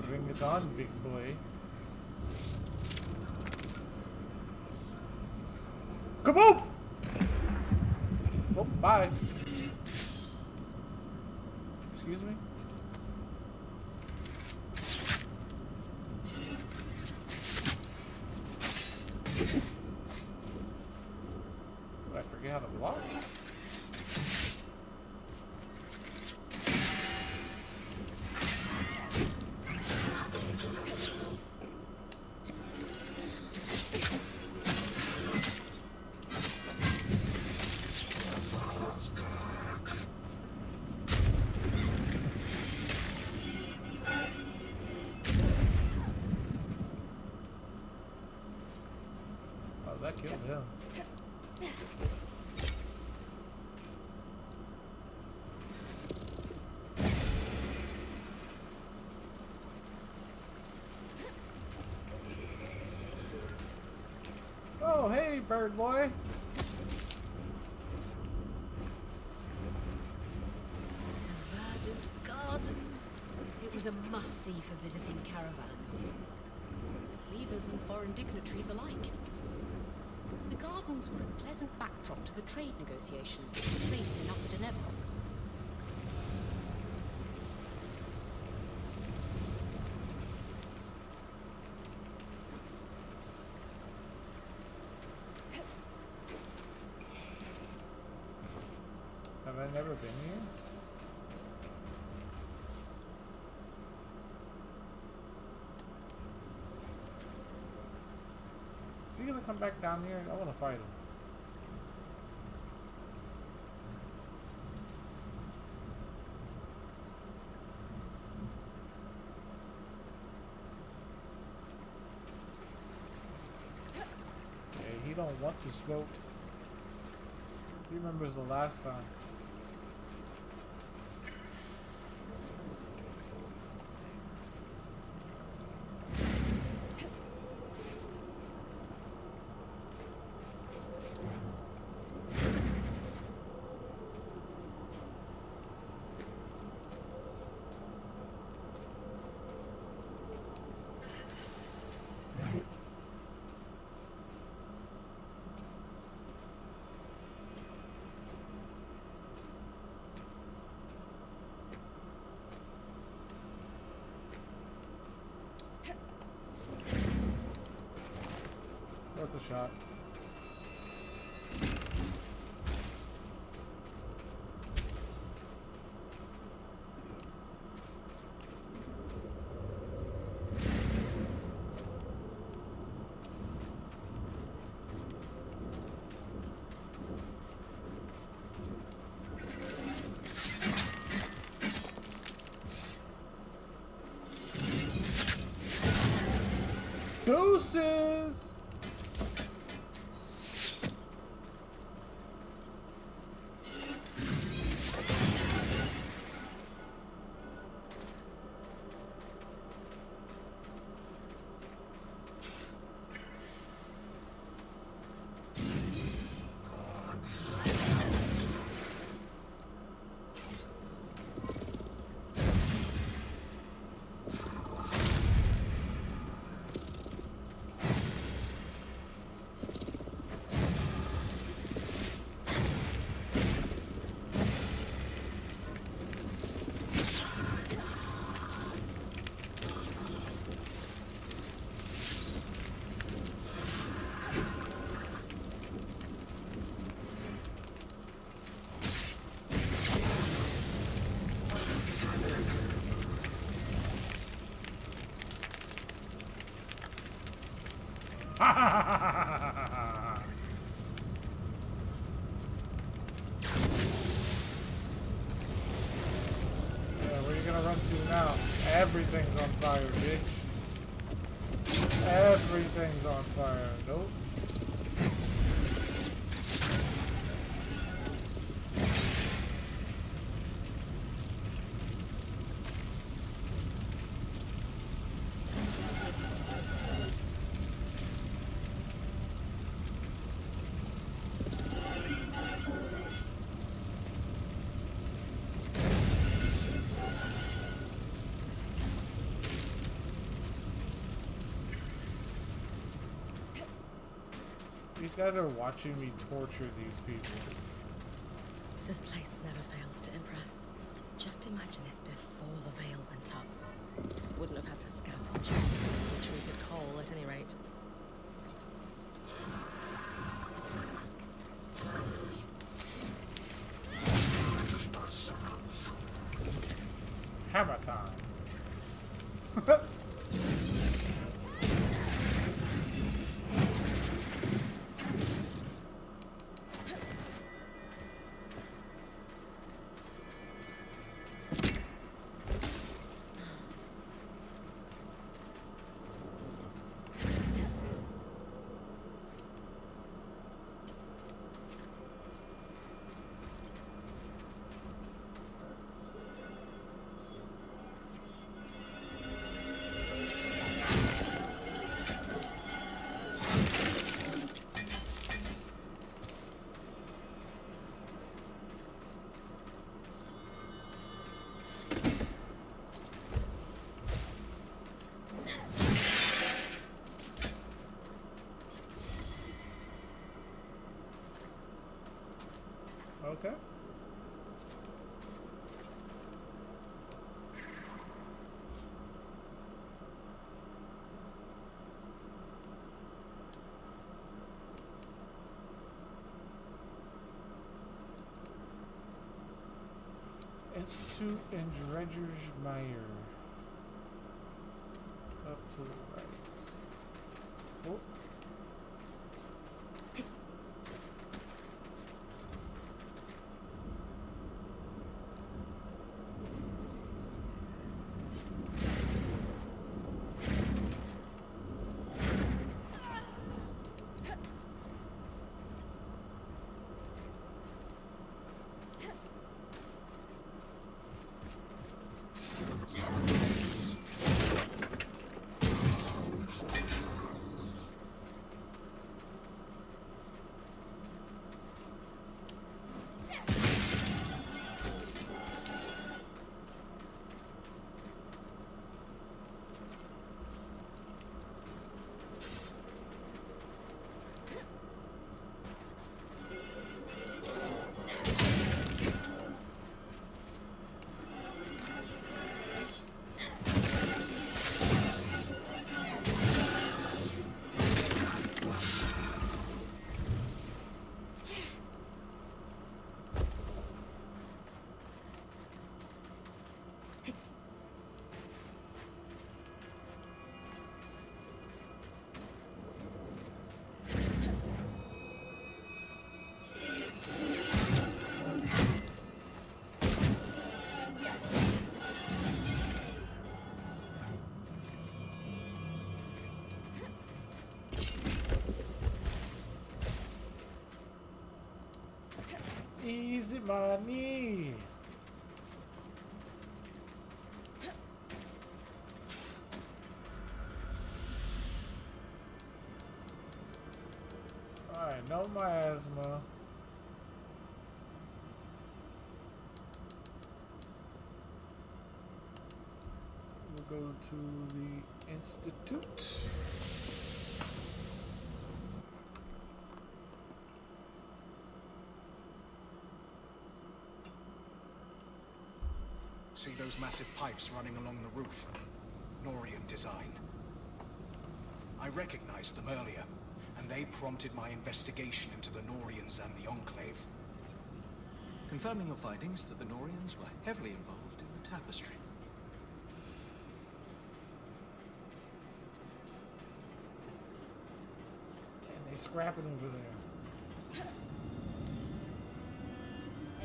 Bring it on, big boy. Kaboom! Oh, bye. Excuse me? Did I forget how to block? That killed him. Oh, hey, bird boy. Verdant gardens. It was a must-see for visiting caravans. Leavers and foreign dignitaries alike. The gardens were a pleasant backdrop to the trade negotiations that took place in Upper Denevron. Have I never been here? Is he gonna come back down here? I wanna fight him. Okay, he don't want to smoke. He remembers the last time. Worth a shot. Deuces! run to now? Everything's on fire, bitch. Everything's on fire. Nope. These guys are watching me torture these people. This place never fails to impress. Just imagine it before the veil went up. Wouldn't have had to scavenge. We treated coal at any rate. Hammer time. Okay. Institute and Dredger's Mire. Up to the right. Oh. Easy money. Alright, no miasma. We'll go to the Institute. See those massive pipes running along the roof? Norian design. I recognized them earlier, and they prompted my investigation into the Norians and the Enclave. Confirming your findings that the Norians were heavily involved in the tapestry. And they scrapping over there.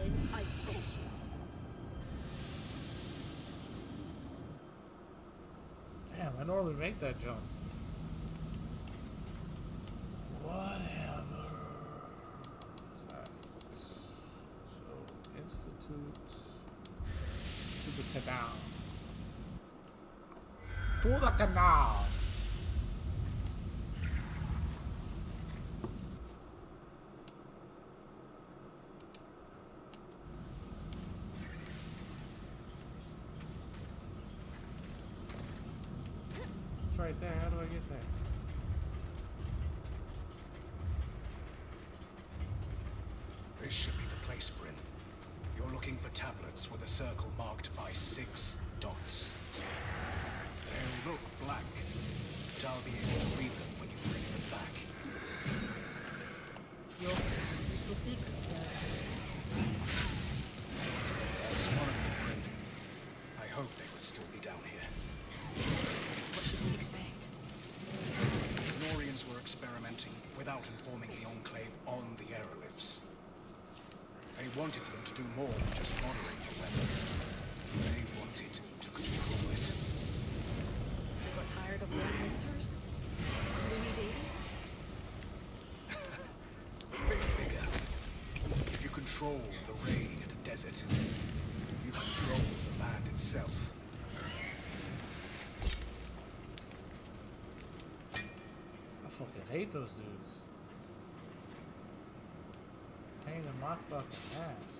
And I got you. normally make that jump. Whatever. So, institute to the canal. To the canal. It's right there. How do I get there? This should be the place, Bryn. You're looking for tablets with a circle marked by 6 dots. They'll look blank, but I'll be able to read them when you bring them back. Your useful secrets, That's one of them, Bryn. I hope they would still be down here. What should we expect? The Norians were experimenting without informing the Enclave on the aerolifts. They wanted them to do more than just moderate the weather. They wanted to control it. They got tired of the Moderators? Gloomy days? Think bigger. If you control the rain in a desert, you control the land itself. I fucking hate those dudes. Pain in my fucking ass.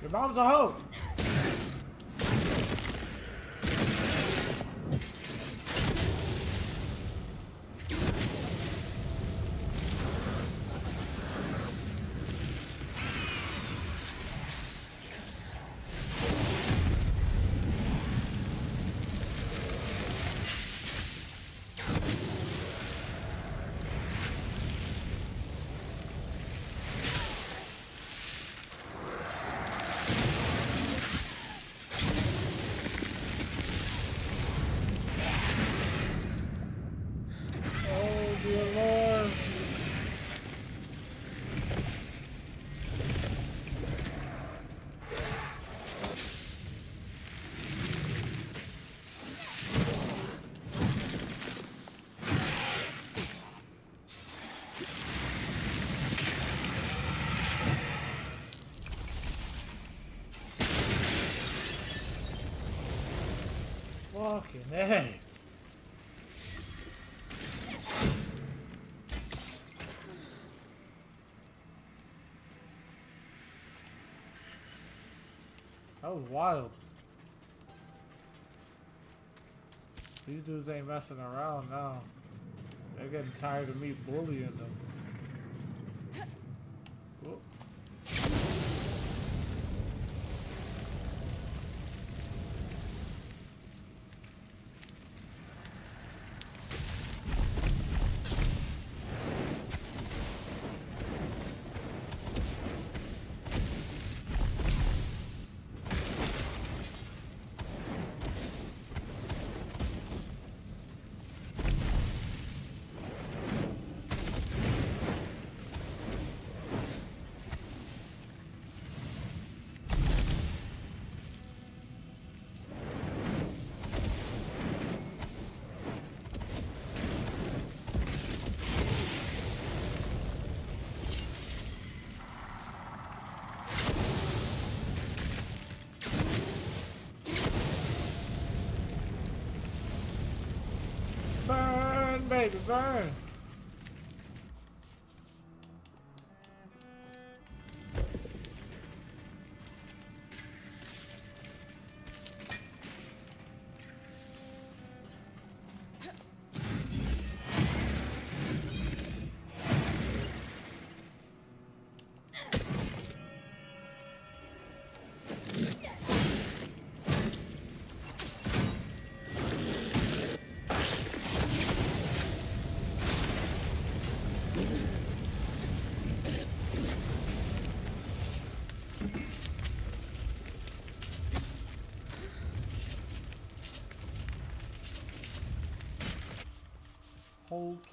Your mom's a hoe. Fucking hey. That was wild. These dudes ain't messing around now. They're getting tired of me bullying them. Whoop. Burn, baby, burn.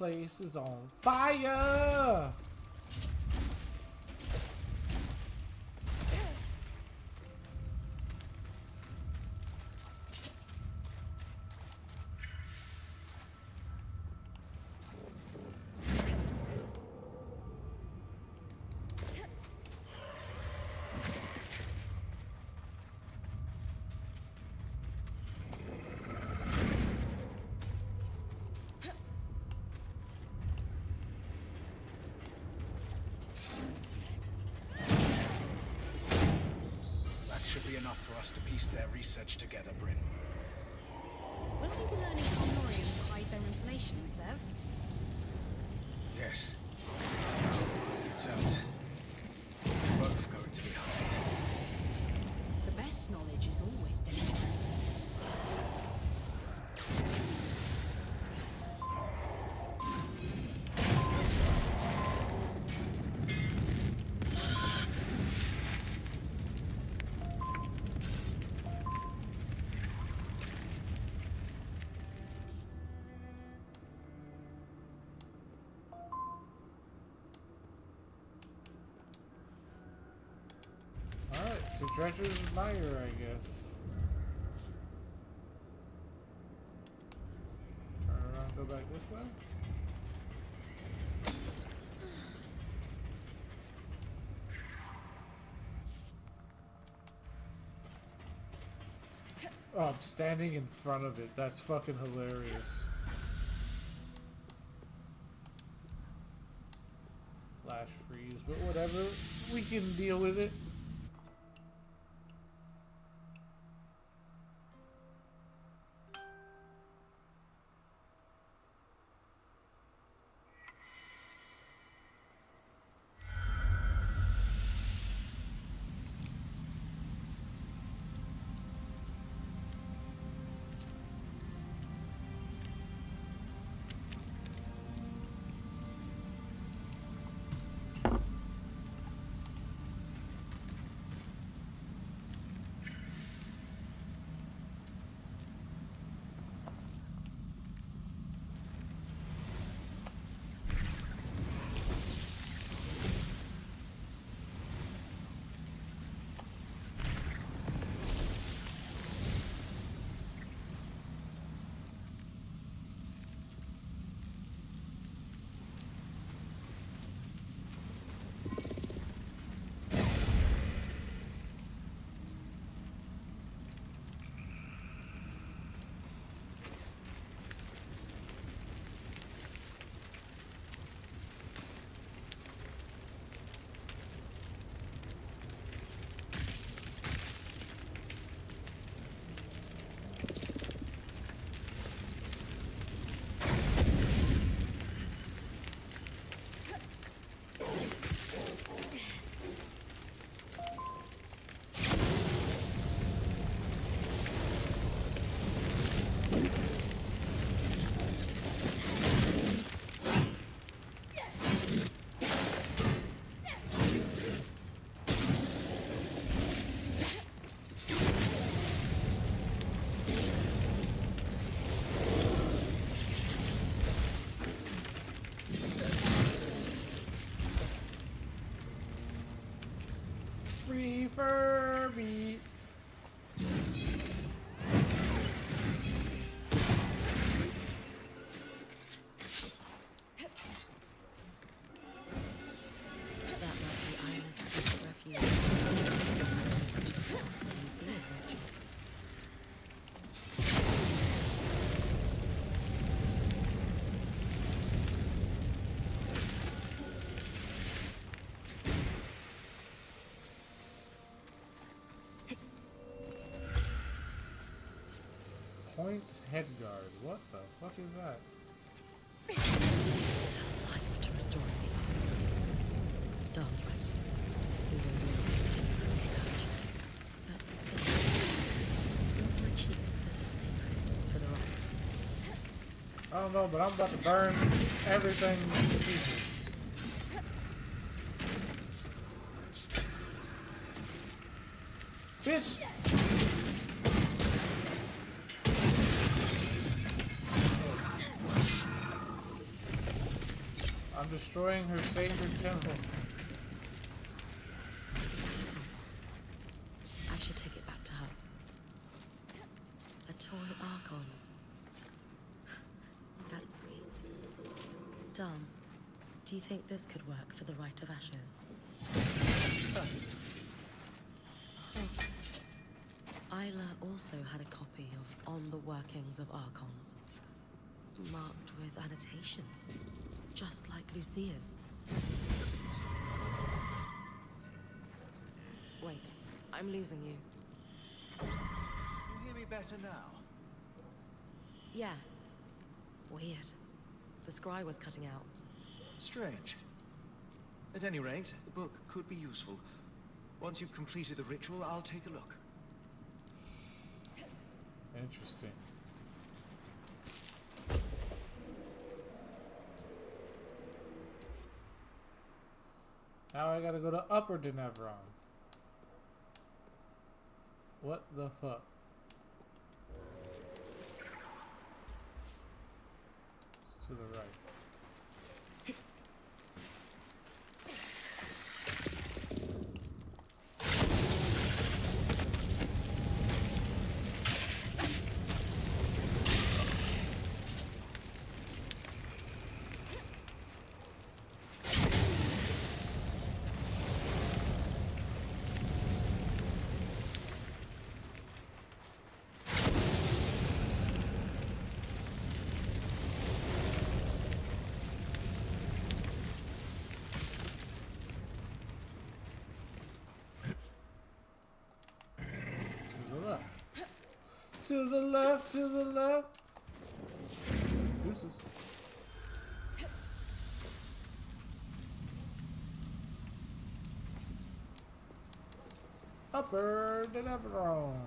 place is on fire! Research together, Bryn. Will we be learning how Norians hide their inflation, Sev? Yes. It's out. We're both going to be hard. The best knowledge is always dangerous. To Dredger's Mire, I guess. Turn around, go back this way. Oh, I'm standing in front of it. That's fucking hilarious. Flash freeze, but whatever. We can deal with it. Free Furby. That might be Isla's secret refuge. You see his virtue. Points headguard. What the fuck is that? Life to restoring the arts. Darn's right. We will need to temporarily search. But what might she consider sacred for the right? I don't know, but I'm about to burn everything to pieces. Bitch! destroying her sacred temple. I should take it back to her. A toy Archon. That's sweet. Dom, do you think this could work for the Rite of Ashes? Thank you. Isla also had a copy of On the Workings of Archons, marked with annotations, just like Lucia's. Wait, I'm losing you. You hear me better now? Yeah. Weird. The scry was cutting out. Strange. At any rate, the book could be useful. Once you've completed the ritual, I'll take a look. Interesting. Now I gotta go to Upper Denevron. What the fuck? It's to the right. To the left, to the left. Deuces. Upper Denevron.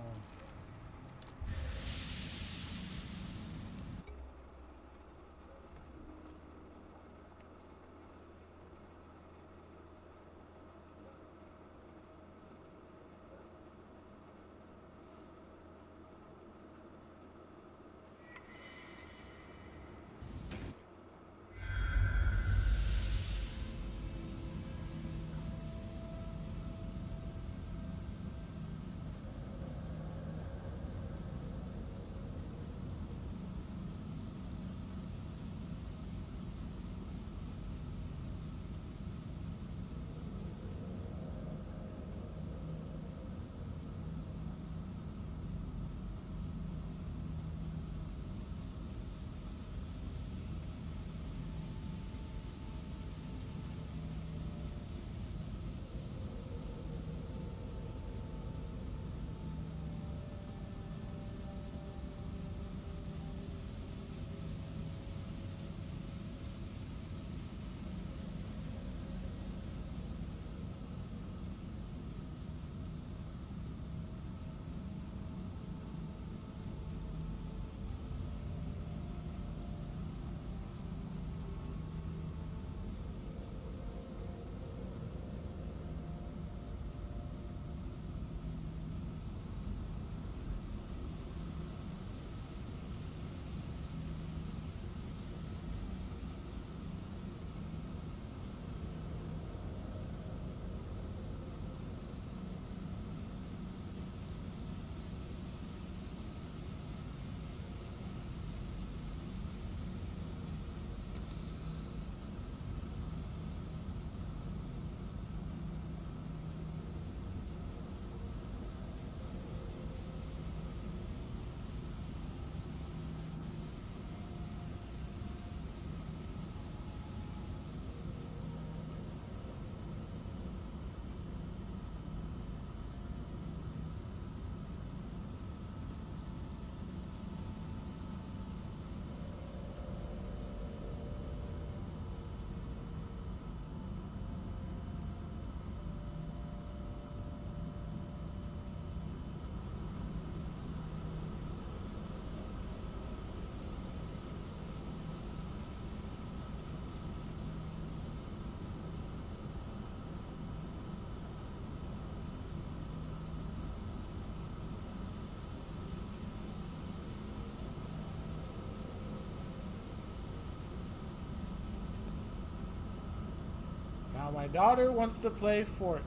Now my daughter wants to play Fortnite.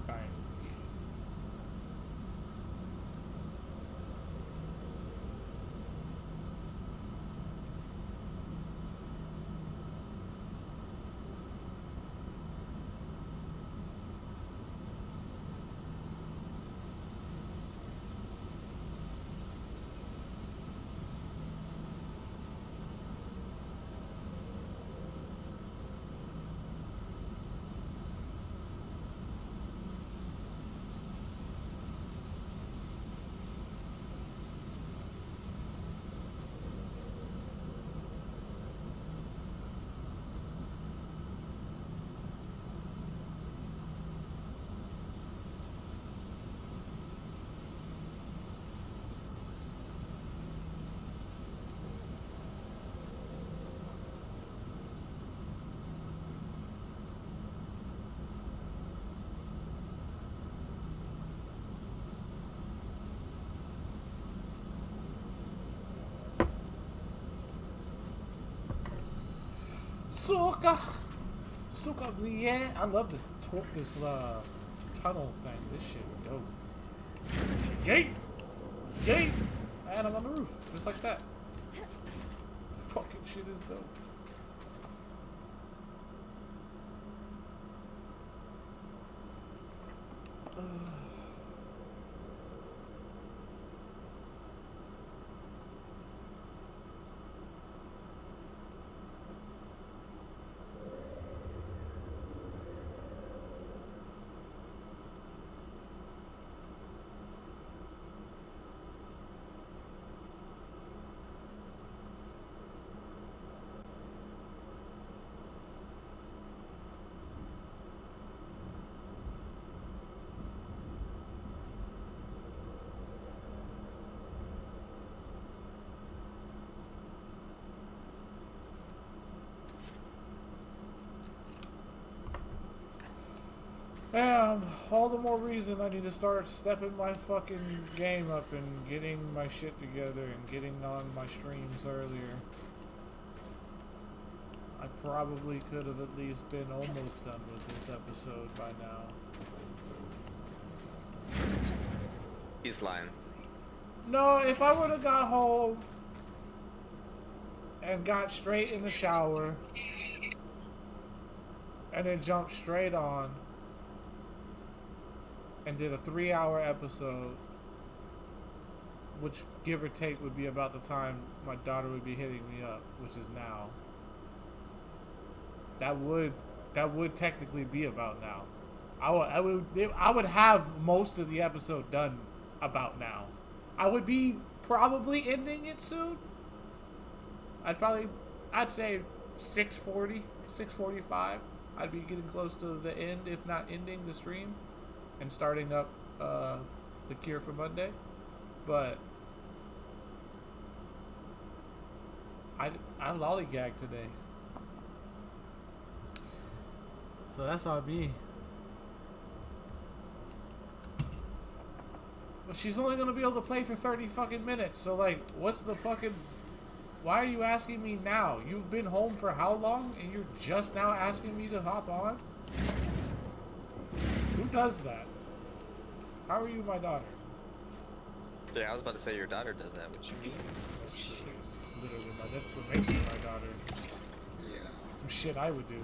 Suka, yeah. I love this tunnel thing. This shit dope. Gate! Gate! And I'm on the roof. Just like that. Fucking shit is dope. Damn, all the more reason I need to start stepping my fucking game up and getting my shit together and getting on my streams earlier. I probably could have at least been almost done with this episode by now. He's lying. No, if I would have got home and got straight in the shower and then jumped straight on and did a 3-hour episode, which give or take would be about the time my daughter would be hitting me up, which is now. That would technically be about now. I would have most of the episode done about now. I would be probably ending it soon. I'd say 6:40, 6:45. I'd be getting close to the end, if not ending the stream and starting up the Cure for Monday. But I lollygagged today. So that's on me. But she's only gonna be able to play for 30 fucking minutes. So like, what's the fucking... Why are you asking me now? You've been home for how long? And you're just now asking me to hop on? Who does that? How are you my daughter? Yeah, I was about to say your daughter does that. What you mean? Literally, that's what makes her my daughter. Yeah. Some shit I would do.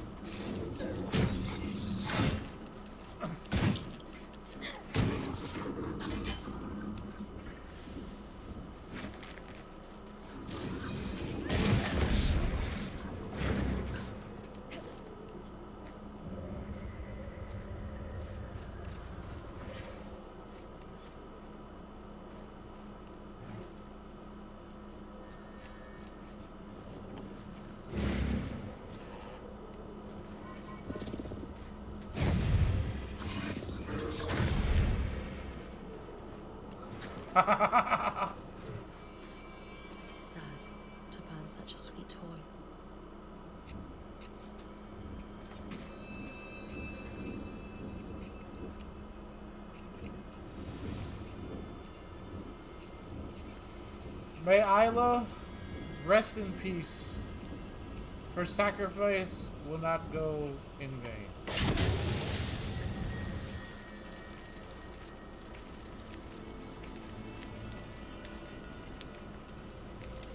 Sad to burn such a sweet toy. May Isla rest in peace. Her sacrifice will not go in vain.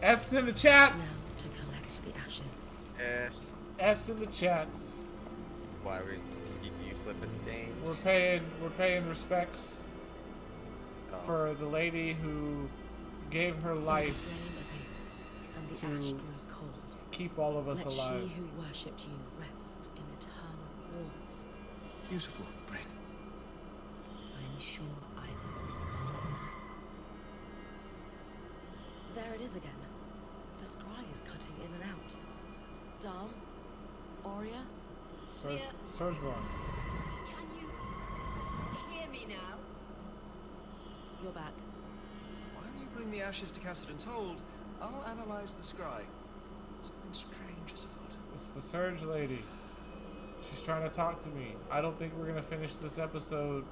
F's in the chats. Now to collect the ashes. F's in the chats. Why were you flipping games? We're paying respects for the lady who gave her life And the to ash grows cold. keep all of us Let alive. she who worshipped you rest in eternal warmth. Beautiful, Brain. I'm sure I was. There it is again. The scry is cutting in and out. Dom? Aurea? Surgeborn. Can you hear me now? You're back. While you bring the ashes to Cassidon's hold, I'll analyze the scry. Something strange is afoot. It's the Surge lady. She's trying to talk to me. I don't think we're gonna finish this episode.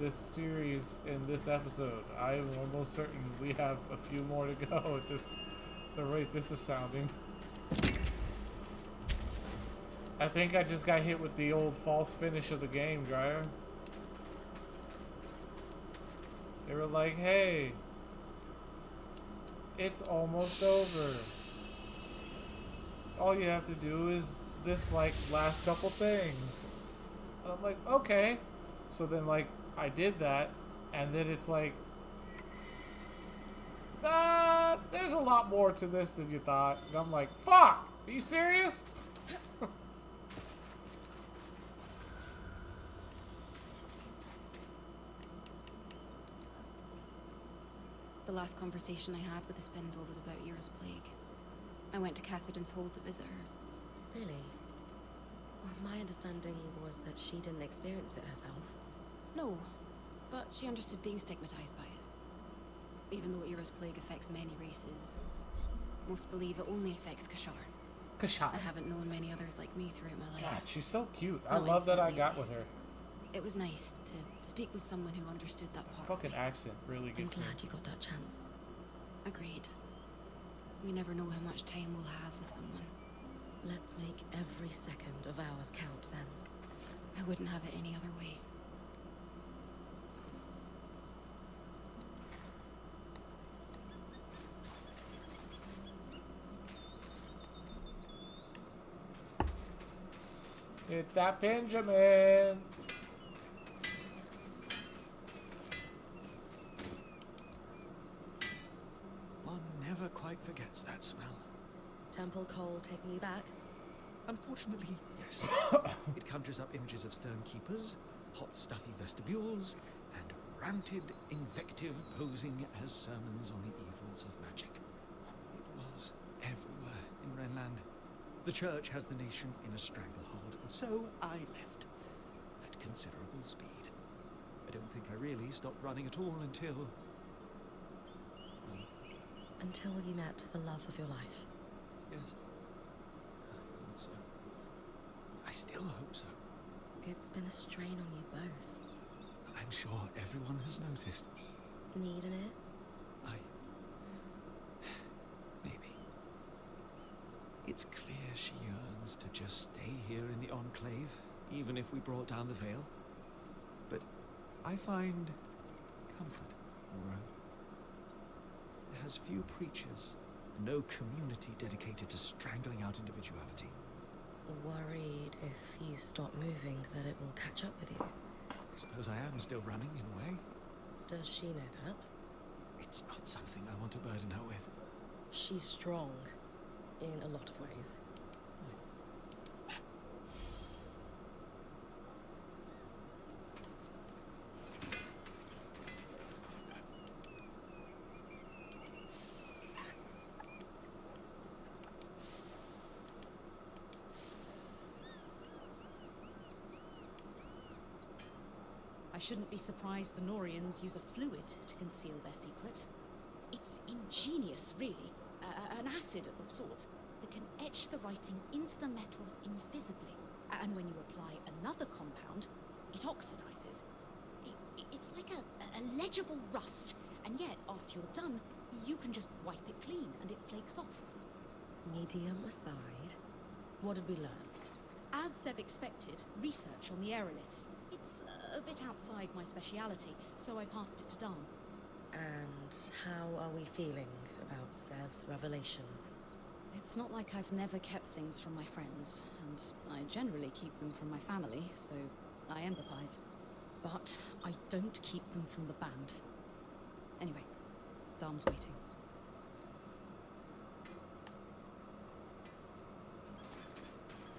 This series in this episode. I am almost certain we have a few more to go at the rate this is sounding. I think I just got hit with the old false finish of the game, Dryer. They were like, hey, it's almost over. All you have to do is this, like, last couple things. And I'm like, okay. So then, like, I did that, and then it's like, there's a lot more to this than you thought. And I'm like, fuck! Are you serious? The last conversation I had with the Spindle was about Yura's plague. I went to Cassidon's Hold to visit her. Really? Well, my understanding was that she didn't experience it herself. No, but she understood being stigmatized by it. Even though Yura's plague affects many races, most believe it only affects Kashar. Kashar. I haven't known many others like me throughout my life. God, she's so cute. I Not love that I intimately, got at with her. least. It was nice to speak with someone who understood that part. Fucking accent really I'm gets me. glad you got that chance. Agreed. We never know how much time we'll have with someone. Let's make every second of ours count then. I wouldn't have it any other way. Hit that Benjamin! One never quite forgets that smell. Temple coal taking you back? Unfortunately, yes. It conjures up images of stern keepers, hot stuffy vestibules, and ranted invective posing as sermons on the evils of magic. It was everywhere in Renland. The church has the nation in a stranglehold, and so I left at considerable speed. I don't think I really stopped running at all until... Until you met the love of your life. Yes. I thought so. I still hope so. It's been a strain on you both. I'm sure everyone has noticed. Need an ear? Maybe. It's clear she yearns to just stay here in the Enclave, even if we brought down the veil. But I find comfort in Rome. It has few preachers, no community dedicated to strangling out individuality. Worried if you stop moving that it will catch up with you? I suppose I am still running, in a way. Does she know that? It's not something I want to burden her with. She's strong, in a lot of ways. I shouldn't be surprised the Norians use a fluid to conceal their secrets. It's ingenious, really. An acid of sorts that can etch the writing into the metal invisibly. And when you apply another compound, it oxidizes. It's like a legible rust. And yet, after you're done, you can just wipe it clean and it flakes off. Medium aside, what did we learn? As Sev expected, research on the aeroliths. It's a bit outside my speciality, so I passed it to Dan. And how are we feeling about Sev's revelations. It's not like I've never kept things from my friends, and I generally keep them from my family, so I empathize. But I don't keep them from the band. Anyway, Dharm's waiting.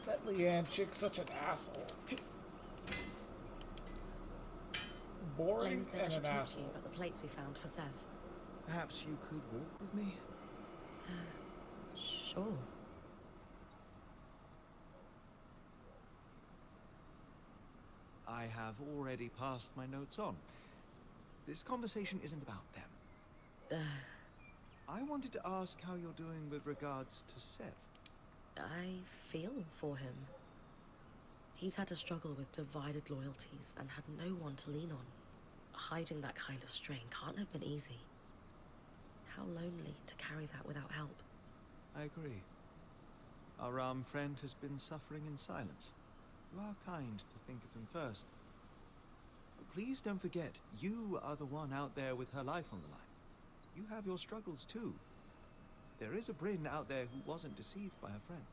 That Leanne chick's such an asshole. Boring Len said I and should an talk to you asshole. about the plates we found for Sev. Perhaps you could walk with me? Sure. I have already passed my notes on. This conversation isn't about them. I wanted to ask how you're doing with regards to Sev. I feel for him. He's had to struggle with divided loyalties and had no one to lean on. Hiding that kind of strain can't have been easy. How lonely to carry that without help. I agree. Our friend has been suffering in silence. You are kind to think of him first. But please don't forget, you are the one out there with her life on the line. You have your struggles too. There is a Bryn out there who wasn't deceived by her friend.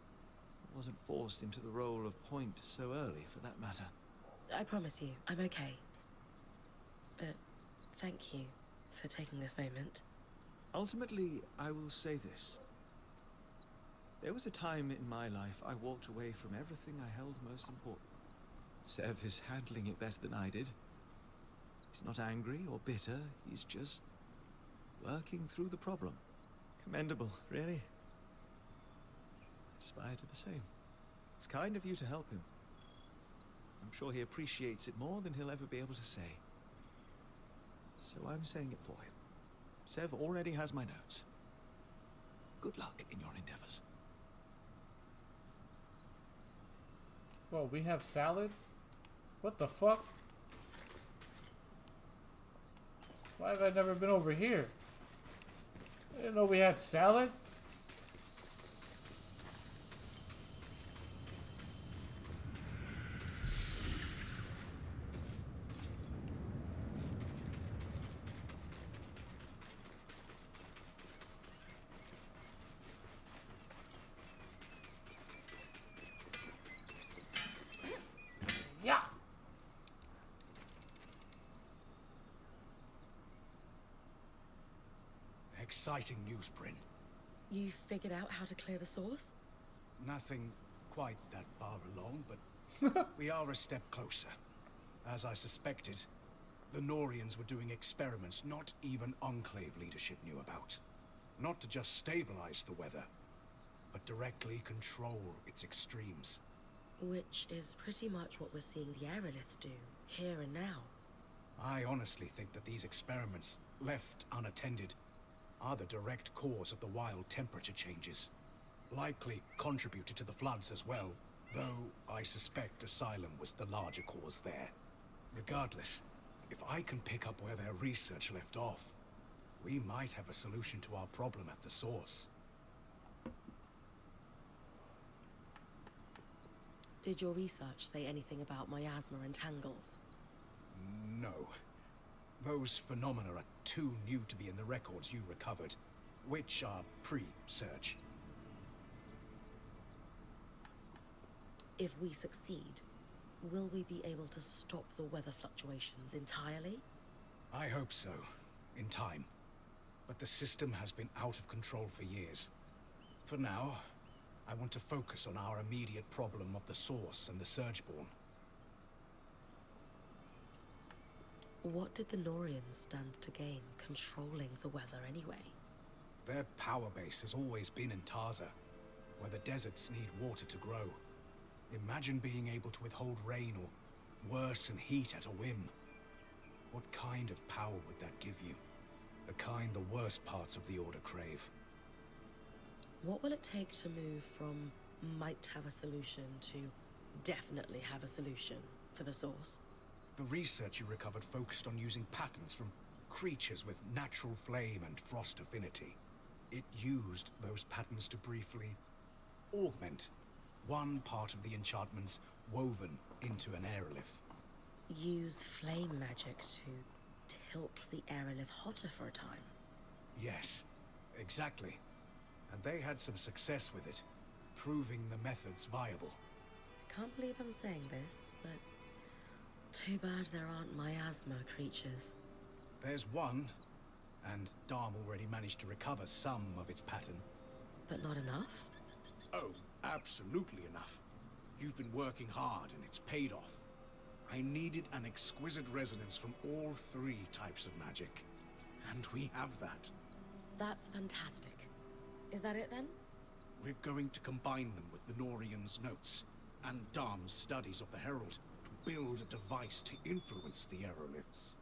Wasn't forced into the role of point so early, for that matter. I promise you, I'm okay. But thank you for taking this moment. Ultimately, I will say this. There was a time in my life I walked away from everything I held most important. Sev is handling it better than I did. He's not angry or bitter, he's just working through the problem. Commendable, really. Aspire to the same. It's kind of you to help him. I'm sure he appreciates it more than he'll ever be able to say. So I'm saying it for him. Sev already has my notes. Good luck in your endeavors. Well, we have salad? What the fuck? Why have I never been over here? I didn't know we had salad. Yeah. Exciting news, Bryn. You figured out how to clear the source? Nothing quite that far along, but we are a step closer. As I suspected, the Norians were doing experiments not even Enclave leadership knew about. Not to just stabilize the weather, but directly control its extremes. Which is pretty much what we're seeing the aeroliths do, here and now. I honestly think that these experiments, left unattended, are the direct cause of the wild temperature changes. Likely contributed to the floods as well, though I suspect Asylum was the larger cause there. Regardless, if I can pick up where their research left off, we might have a solution to our problem at the source. Did your research say anything about miasma and tangles? No. Those phenomena are too new to be in the records you recovered, which are pre-search. If we succeed, will we be able to stop the weather fluctuations entirely? I hope so, in time. But the system has been out of control for years. For now, I want to focus on our immediate problem of the source and the Surgeborn. What did the Norians stand to gain controlling the weather anyway? Their power base has always been in Taza, where the deserts need water to grow. Imagine being able to withhold rain or worsen heat at a whim. What kind of power would that give you? The kind the worst parts of the Order crave. What will it take to move from might have a solution to definitely have a solution for the source? The research you recovered focused on using patterns from creatures with natural flame and frost affinity. It used those patterns to briefly augment one part of the enchantments woven into an aerolith. Use flame magic to tilt the aerolith hotter for a time? Yes. Exactly. And they had some success with it, proving the method's viable. I can't believe I'm saying this, but too bad there aren't miasma creatures. There's one, and Dharm already managed to recover some of its pattern. But not enough? Oh, absolutely enough. You've been working hard, and it's paid off. I needed an exquisite resonance from all 3 types of magic. And we have that. That's fantastic. Is that it then? We're going to combine them with the Norian's notes and Dharm's studies of the Herald to build a device to influence the aeroliths.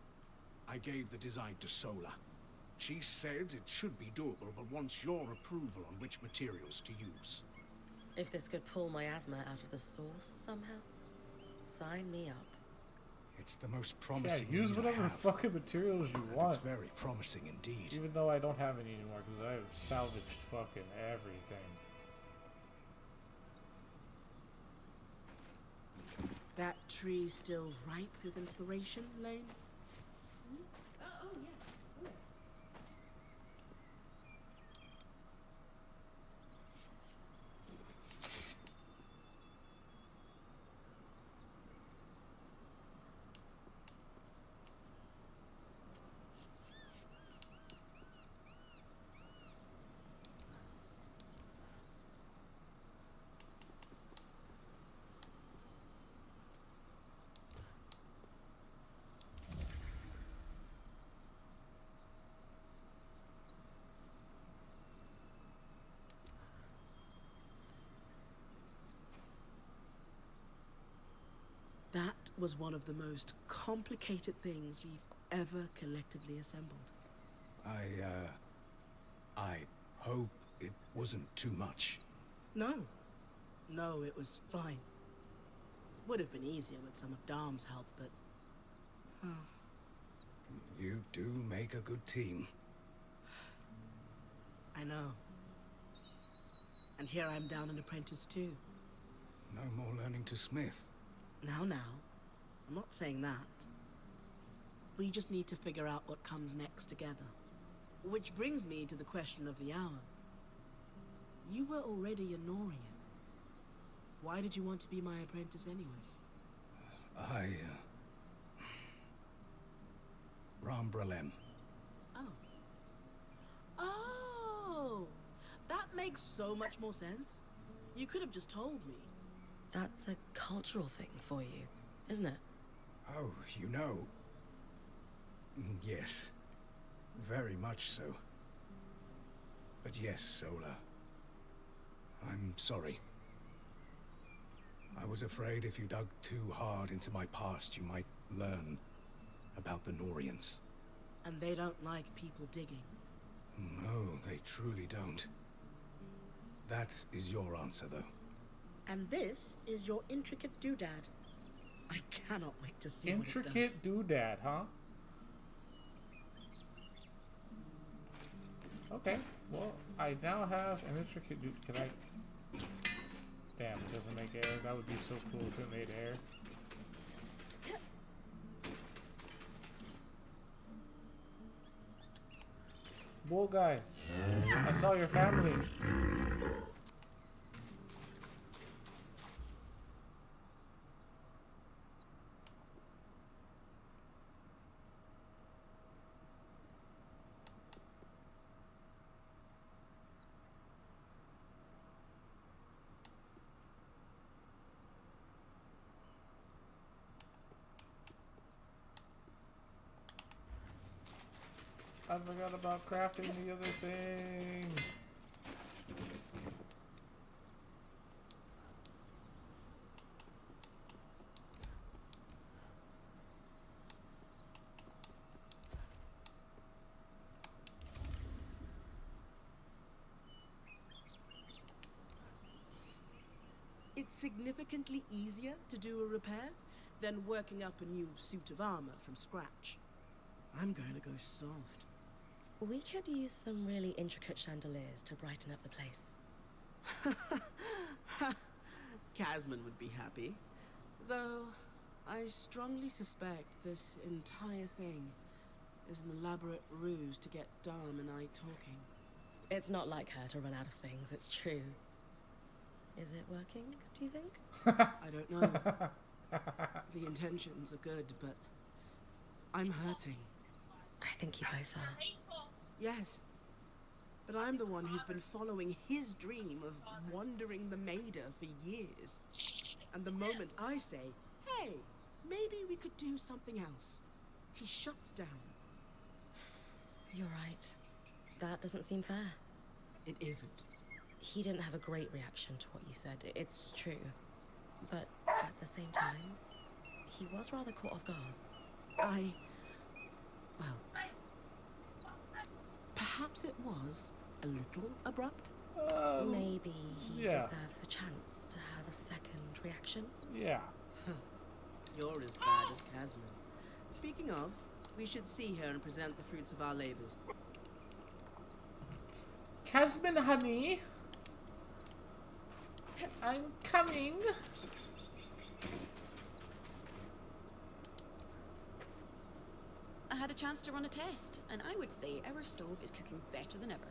I gave the design to Sola. She said it should be doable, but wants your approval on which materials to use. If this could pull miasma out of the source somehow, sign me up. It's the most promising. Yeah, use whatever fucking materials you want. It's very promising indeed. Even though I don't have any anymore, because I've salvaged fucking everything. That tree still ripe with inspiration, Lane? Oh, yes. That was one of the most complicated things we've ever collectively assembled. I hope it wasn't too much. No. No, it was fine. Would have been easier with some of Dharm's help, but... You do make a good team. I know. And here I'm down an apprentice too. No more learning to smith. Now. I'm not saying that. We just need to figure out what comes next together. Which brings me to the question of the hour. You were already a Norian. Why did you want to be my apprentice anyway? Rambralem. Oh! That makes so much more sense. You could have just told me. That's a cultural thing for you, isn't it? Oh, you know. Yes. Very much so. But yes, Sola. I'm sorry. I was afraid if you dug too hard into my past, you might learn about the Norians. And they don't like people digging. No, they truly don't. That is your answer, though. And this is your intricate doodad. I cannot wait to see Intricate what it does. doodad, huh? Okay, well, I now have an intricate doodad. Can I... Damn, it doesn't make air. That would be so cool if it made air. Bull guy, I saw your family. I forgot about crafting the other thing. It's significantly easier to do a repair than working up a new suit of armor from scratch. I'm going to go soft. We could use some really intricate chandeliers to brighten up the place. Casman would be happy. Though, I strongly suspect this entire thing is an elaborate ruse to get Dharm and I talking. It's not like her to run out of things, it's true. Is it working, do you think? I don't know. The intentions are good, but I'm hurting. I think you both are. Yes. But I'm the one who's been following his dream of wandering the Maida for years. And the moment I say, hey, maybe we could do something else, he shuts down. You're right. That doesn't seem fair. It isn't. He didn't have a great reaction to what you said, it's true. But at the same time, he was rather caught off guard. Well, perhaps it was a little abrupt. Maybe he yeah. deserves a chance to have a second reaction. Yeah. You're as bad as Casman. Speaking of, we should see her and present the fruits of our labors. Casman, honey. I'm coming. I had a chance to run a test, and I would say our stove is cooking better than ever.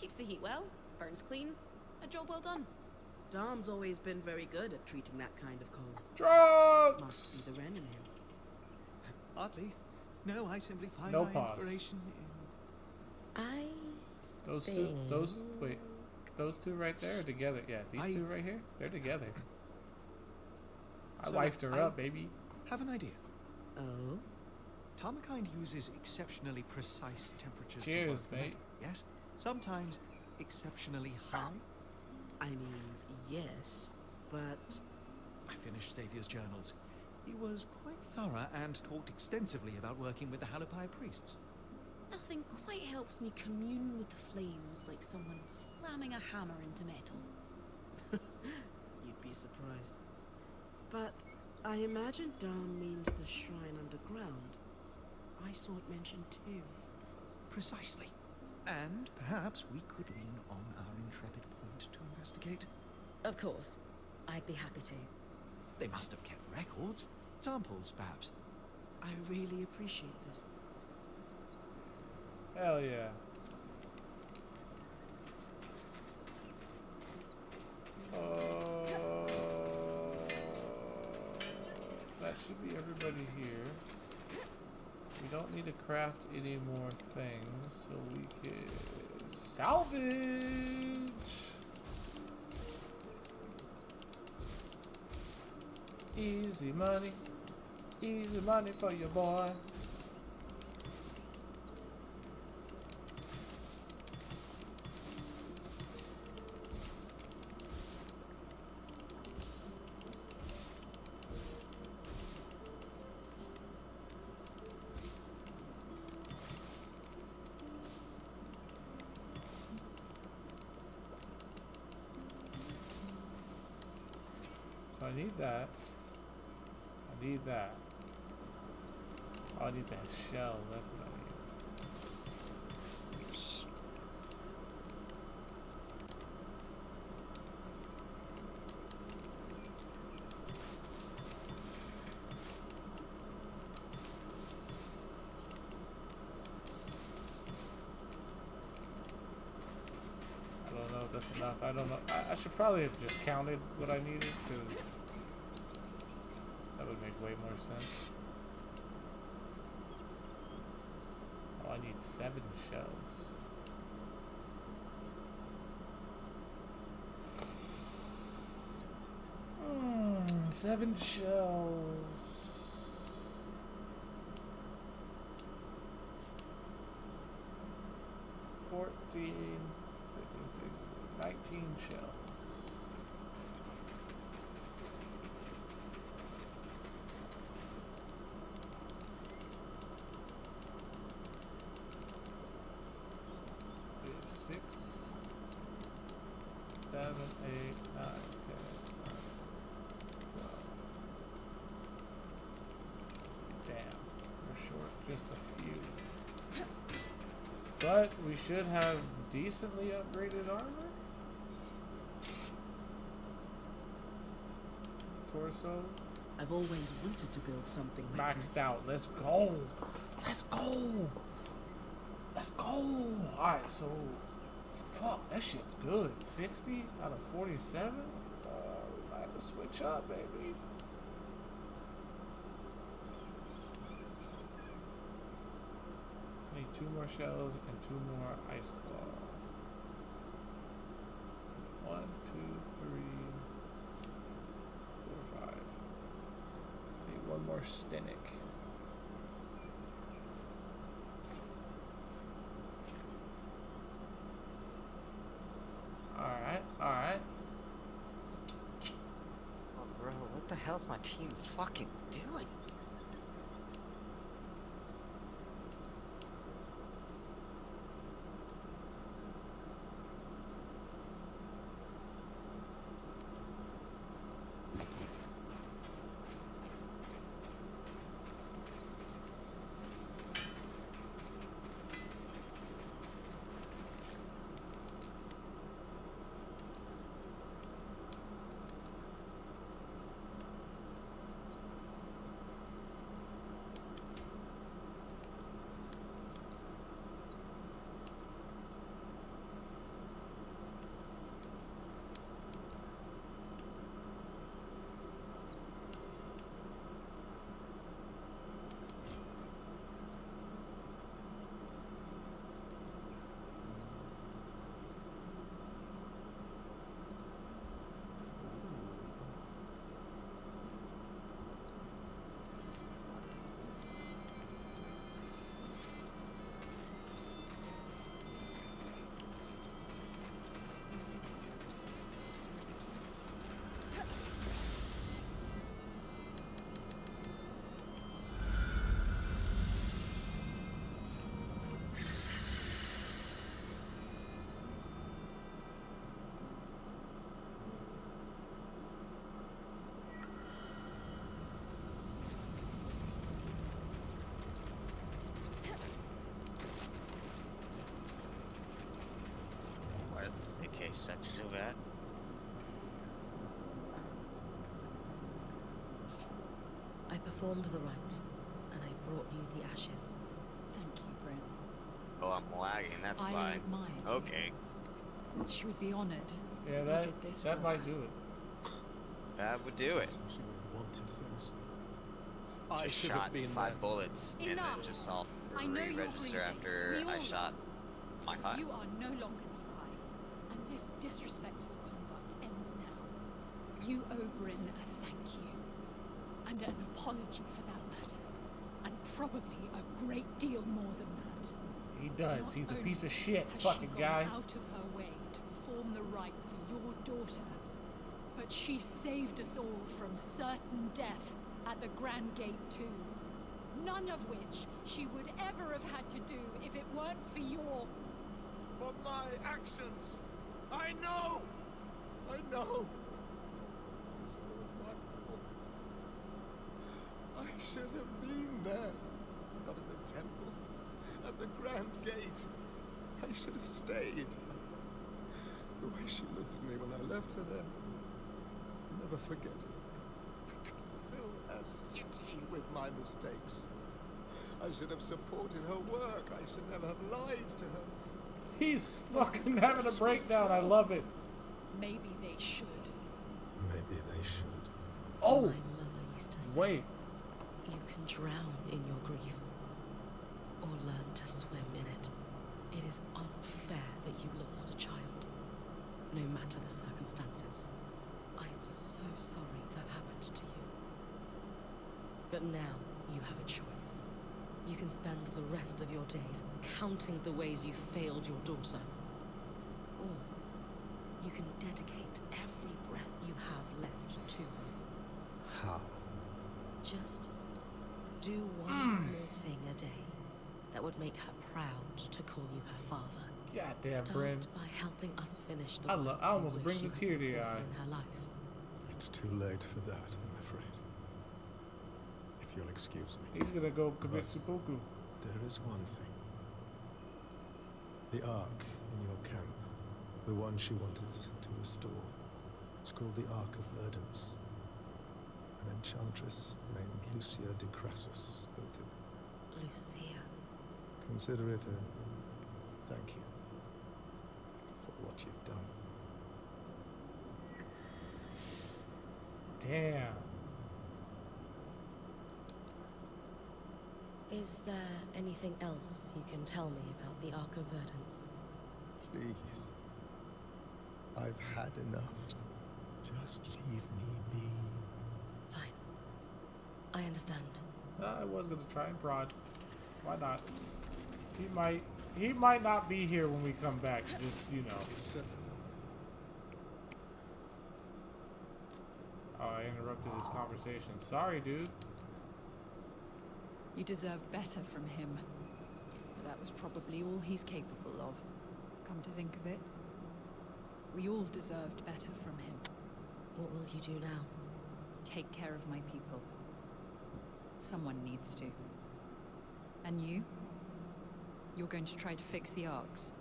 Keeps the heat well, burns clean, a job well done. Dom's always been very good at treating that kind of coal. Drugs! Must be the Wren in him. Hardly. No, I simply find No my pause. inspiration in... Those two right there are together. Yeah, these two right here, they're together. I So, wifed her up, baby. Have an idea. Oh? Tarmakind uses exceptionally precise temperatures Cheers, to work the mate. metal, yes? Sometimes exceptionally high. I mean, yes, but... I finished Xavier's journals. He was quite thorough and talked extensively about working with the Halapai priests. Nothing quite helps me commune with the flames like someone slamming a hammer into metal. You'd be surprised. But I imagine Dom means the shrine underground. I saw it mentioned too. Precisely. And perhaps we could lean on our intrepid point to investigate. Of course. I'd be happy to. They must have kept records. Samples, perhaps. I really appreciate this. Hell yeah. That should be everybody here. We don't need to craft any more things, so we can salvage. Easy money for your boy. So I need that. I need that. Oh, I need that shell. That's what I need. I don't know if that's enough. I don't know. I should probably have just counted what I needed, because that would make way more sense. Oh, I need 7 shells. Hmm, 7 shells. 14, 15, 16, 19 shells. We have 6, 7, 8, 9, 10, 11, 12. Damn, we're short just a few. But we should have decently upgraded armor. Torso. I've always wanted to build something like this. Maxed out. Let's go. Let's go. Let's go. Alright, so Fuck, that shit's good. 60 out of 47? We might have to switch up, baby. Need 2 more shells and 2 more ice claw. 1, 2, 3, 4, 5. Need 1 more Stenic. Alright. Oh, bro, what the hell's my team fucking doing? Sucks so bad. I performed the rite, and I brought you the ashes. Thank you, Bryn. Oh, I'm lagging, that's I fine. admired you. Okay. She would be honored. Yeah, You that did this that for might her. do it. That would do it. Sometimes you wanted things. I Just should shot have been 5 there. bullets and Enough. then just saw I know 3 you're register breathing. after We I all shot my 5. You are no longer the Eye, and this disrespectful conduct ends now. You owe Bryn a thank you, and an apology for that matter, and probably a great deal more than that. He does. Not He's a only piece of shit, has fucking she guy. gone out of her way to perform the rite for your daughter, but she saved us all from certain death at the Grand Gate too. None of which she would ever have had to do if it weren't for your... For my actions! I know! I know! It's all my fault. I should have been there. Not in the temple. At the Grand Gate. I should have stayed. The way she looked at me when I left her there. I'll never forget it. I could fill a city with my mistakes. I should have supported her work. I should never have lied to her. He's fucking having a breakdown. I love it. Maybe they should. Maybe they should. Oh! My mother used to say, Wait. you can drown in your grief, or learn to swim in it. It is unfair that you lost a child, no matter the circumstances. I am so sorry that happened to you. But now you have a choice. You can spend the rest of your days counting the ways you failed your daughter. Or you can dedicate every breath you have left to her. How? Just do one small thing a day that would make her proud to call you her father. Goddamn, Start Bryn. by helping us finish the I work you almost wish brings you a had tear to your supported eye. in her life. It's too late for that, I'm afraid. If you'll excuse me. He's gonna go commit seppuku. There is one thing. The Ark in your camp. The one she wanted to restore. It's called the Ark of Verdance. An enchantress named Lucia de Crassus built it. Lucia. Consider it a thank you for Damn. Is there anything else you can tell me about the Ark of Verdance? Please. I've had enough. Just leave me be. Fine. I understand. I was gonna try and prod. Why not? He might not be here when we come back. Just, you know. Oh, I interrupted his conversation. Sorry, dude. You deserved better from him. But that was probably all he's capable of. Come to think of it, we all deserved better from him. What will you do now? Take care of my people. Someone needs to. And you? You're going to try to fix the arcs.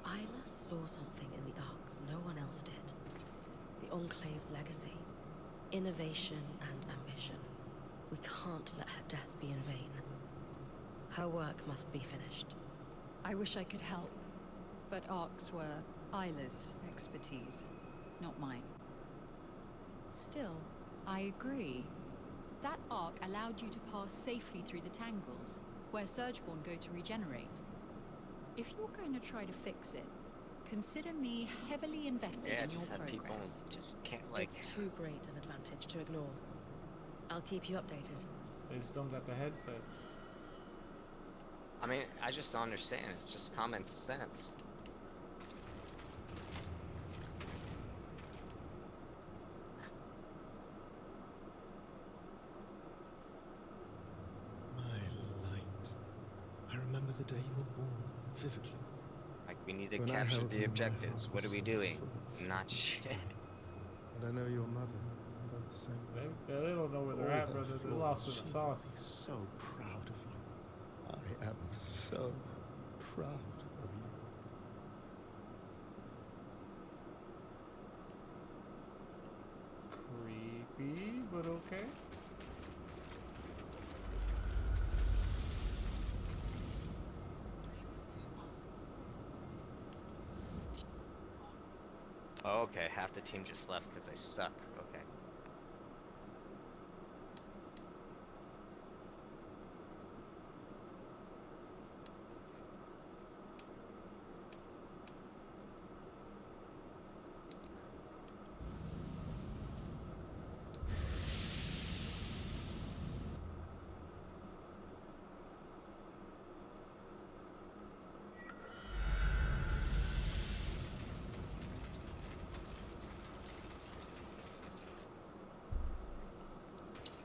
Isla saw something in the arcs no one else did. The Enclave's legacy, innovation and ambition. We can't let her death be in vain. Her work must be finished. I wish I could help, but arcs were Isla's expertise, not mine. Still, I agree. That arc allowed you to pass safely through the tangles, where Surgeborn go to regenerate. If you're going to try to fix it, consider me heavily invested in your progress. People just can't, like... It's too great an advantage to ignore. I'll keep you updated. They just don't got the headsets. I mean, I just don't understand. It's just common sense. My light. I remember the day you were born, vividly. Like, we need to When I capture held you the in my objectives. arms, What are we so doing? full of Not shit. And I know your mother felt the same way. They don't know where they're All at, her brother. They're flaws, lost in the she'd sauce. be so proud of you. I am so proud of you. Creepy, but okay. Oh, okay. Half the team just left because they suck. Okay.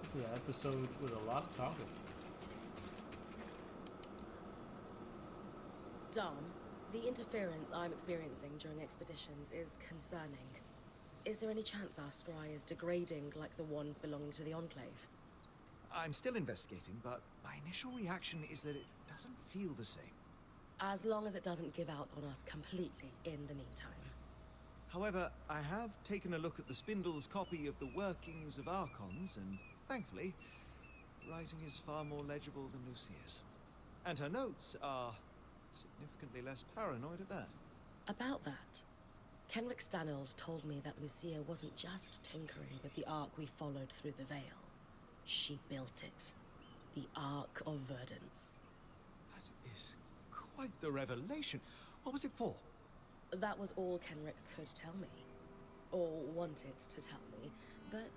This is an episode with a lot of talking. Dom, the interference I'm experiencing during expeditions is concerning. Is there any chance our scry is degrading like the ones belonging to the Enclave? I'm still investigating, but my initial reaction is that it doesn't feel the same. As long as it doesn't give out on us completely in the meantime. However, I have taken a look at the Spindle's copy of the workings of Archons, and thankfully, writing is far more legible than Lucia's. And her notes are significantly less paranoid at that. About that, Kenrick Stanold told me that Lucia wasn't just tinkering with the Ark we followed through the Veil. She built it. The Ark of Verdance. That is quite the revelation. What was it for? That was all Kenrick could tell me. Or wanted to tell me. But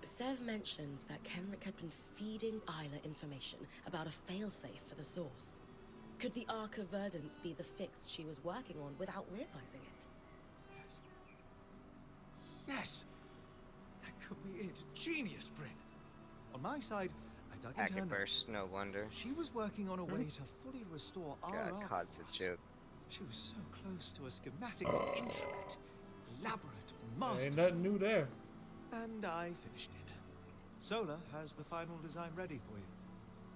Sev mentioned that Kenrick had been feeding Isla information about a failsafe for the Source. Could the Ark of Verdance be the fix she was working on without realizing it? Yes. Yes! That could be it. Genius, Bryn. On my side, I dug into her Packet notes. burst, no wonder. She was working on a way to fully restore our God, Ark COD's for a us. joke. She was so close to a schematic, intricate, elaborate master. Ain't nothing new there. And I finished it. Solar has the final design ready for you.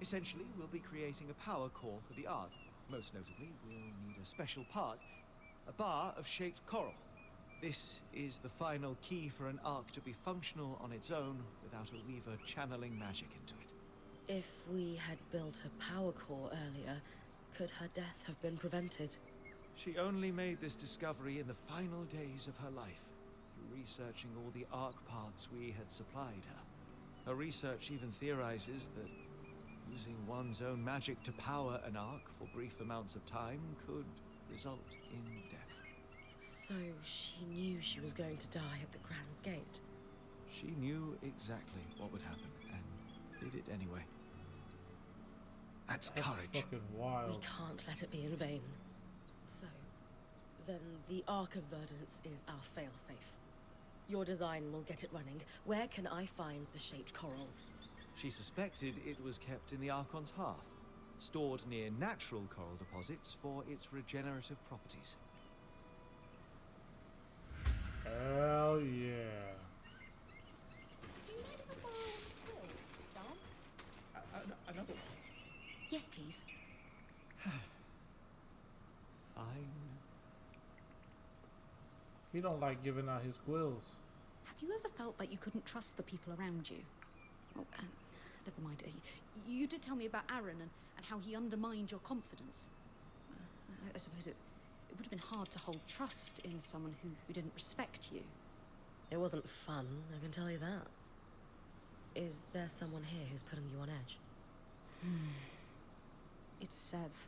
Essentially, we'll be creating a power core for the Ark. Most notably, we'll need a special part, a bar of shaped coral. This is the final key for an Ark to be functional on its own without a Weaver channeling magic into it. If we had built a power core earlier, could her death have been prevented? She only made this discovery in the final days of her life, researching all the arc parts we had supplied her. Her research even theorizes that using one's own magic to power an arc for brief amounts of time could result in death. So she knew she was going to die at the Grand Gate? She knew exactly what would happen, and did it anyway. That's That's courage. fucking wild. We can't let it be in vain. So, then the Ark of Verdance is our failsafe. Your design will get it running. Where can I find the shaped coral? She suspected it was kept in the Archon's hearth, stored near natural coral deposits for its regenerative properties. Hell yeah. Another one. Yes, please. Fine. He don't like giving out his quills. Have you ever felt like you couldn't trust the people around you? Well, never mind. You did tell me about Aaron and how he undermined your confidence. I suppose it would have been hard to hold trust in someone who didn't respect you. It wasn't fun, I can tell you that. Is there someone here who's putting you on edge? It's Sev,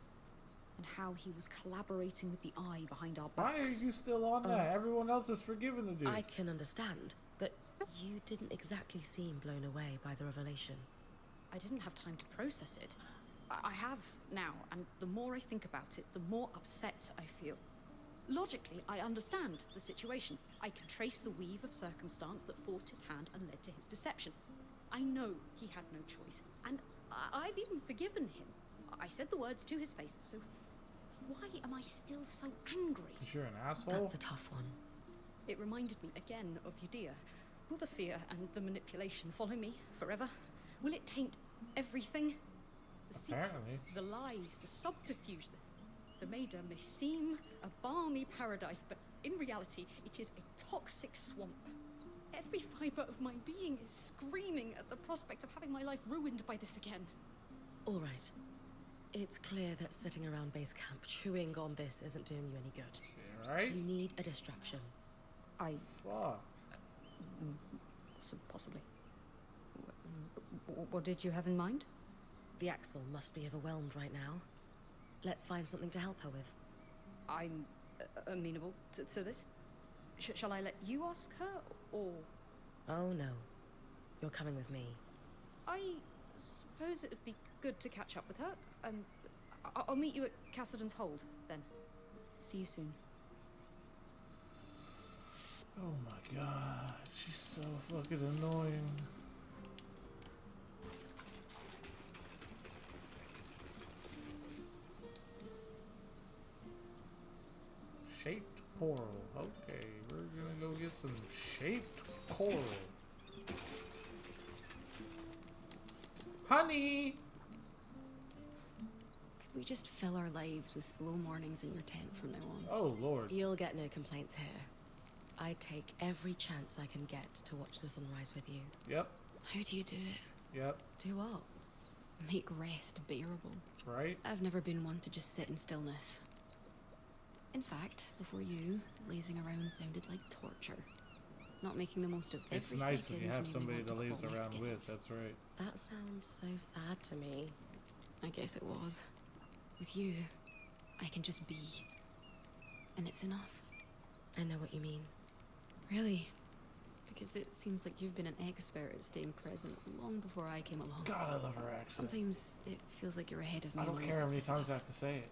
and how he was collaborating with the Eye behind our Why backs. are you still on that? Everyone else is forgiven the dude. I can understand, but you didn't exactly seem blown away by the revelation. I didn't have time to process it. I have now, and the more I think about it, the more upset I feel. Logically, I understand the situation. I can trace the weave of circumstance that forced his hand and led to his deception. I know he had no choice, and I've even forgiven him. I said the words to his face, so why am I still so angry? Because you're an asshole? That's a tough one. It reminded me again of Udea. Will the fear and the manipulation follow me forever? Will it taint everything? The Apparently. secrets, the lies, the subterfuge. The Maida may seem a balmy paradise, but in reality, it is a toxic swamp. Every fiber of my being is screaming at the prospect of having my life ruined by this again. All right. It's clear that sitting around base camp chewing on this isn't doing you any good. Yeah, right? You need a distraction. Fuck. Possibly. What did you have in mind? The Axel must be overwhelmed right now. Let's find something to help her with. I'm amenable to this. Shall I let you ask her, or...? Oh no. You're coming with me. I suppose it'd be good to catch up with her, and I'll meet you at Cassidy's Hold, then. See you soon. Oh my god. She's so fucking annoying. Shaped coral. Okay, we're gonna go get some shaped coral. Honey! Could we just fill our lives with slow mornings in your tent from now on? Oh, Lord. You'll get no complaints here. I take every chance I can get to watch the sunrise with you. Yep. How do you do it? Yep. Do what? Make rest bearable. Right? I've never been one to just sit in stillness. In fact, before you, lazing around sounded like torture. Not making the most of every It's nice second when you have made me somebody want to crawl laze my around skin with, off. that's right. That sounds so sad to me. I guess it was. With you, I can just be. And it's enough. I know what you mean. Really? Because it seems like you've been an expert at staying present long before I came along. God, I love her accent. Sometimes it feels like you're ahead of me. I don't on care how many stuff. times I have to say it.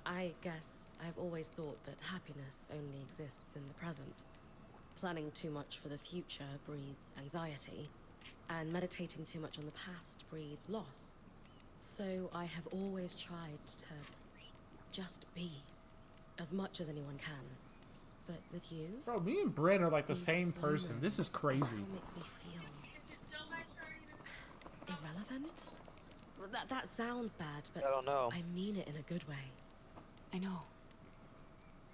I guess I've always thought that happiness only exists in the present. Planning too much for the future breeds anxiety, and meditating too much on the past breeds loss. So I have always tried to just be, as much as anyone can. But with you... Bro, me and Bryn are like the these same slow person. This is moments crazy. somehow make me feel irrelevant? Well, that sounds bad, but I don't know. I mean it in a good way. I know.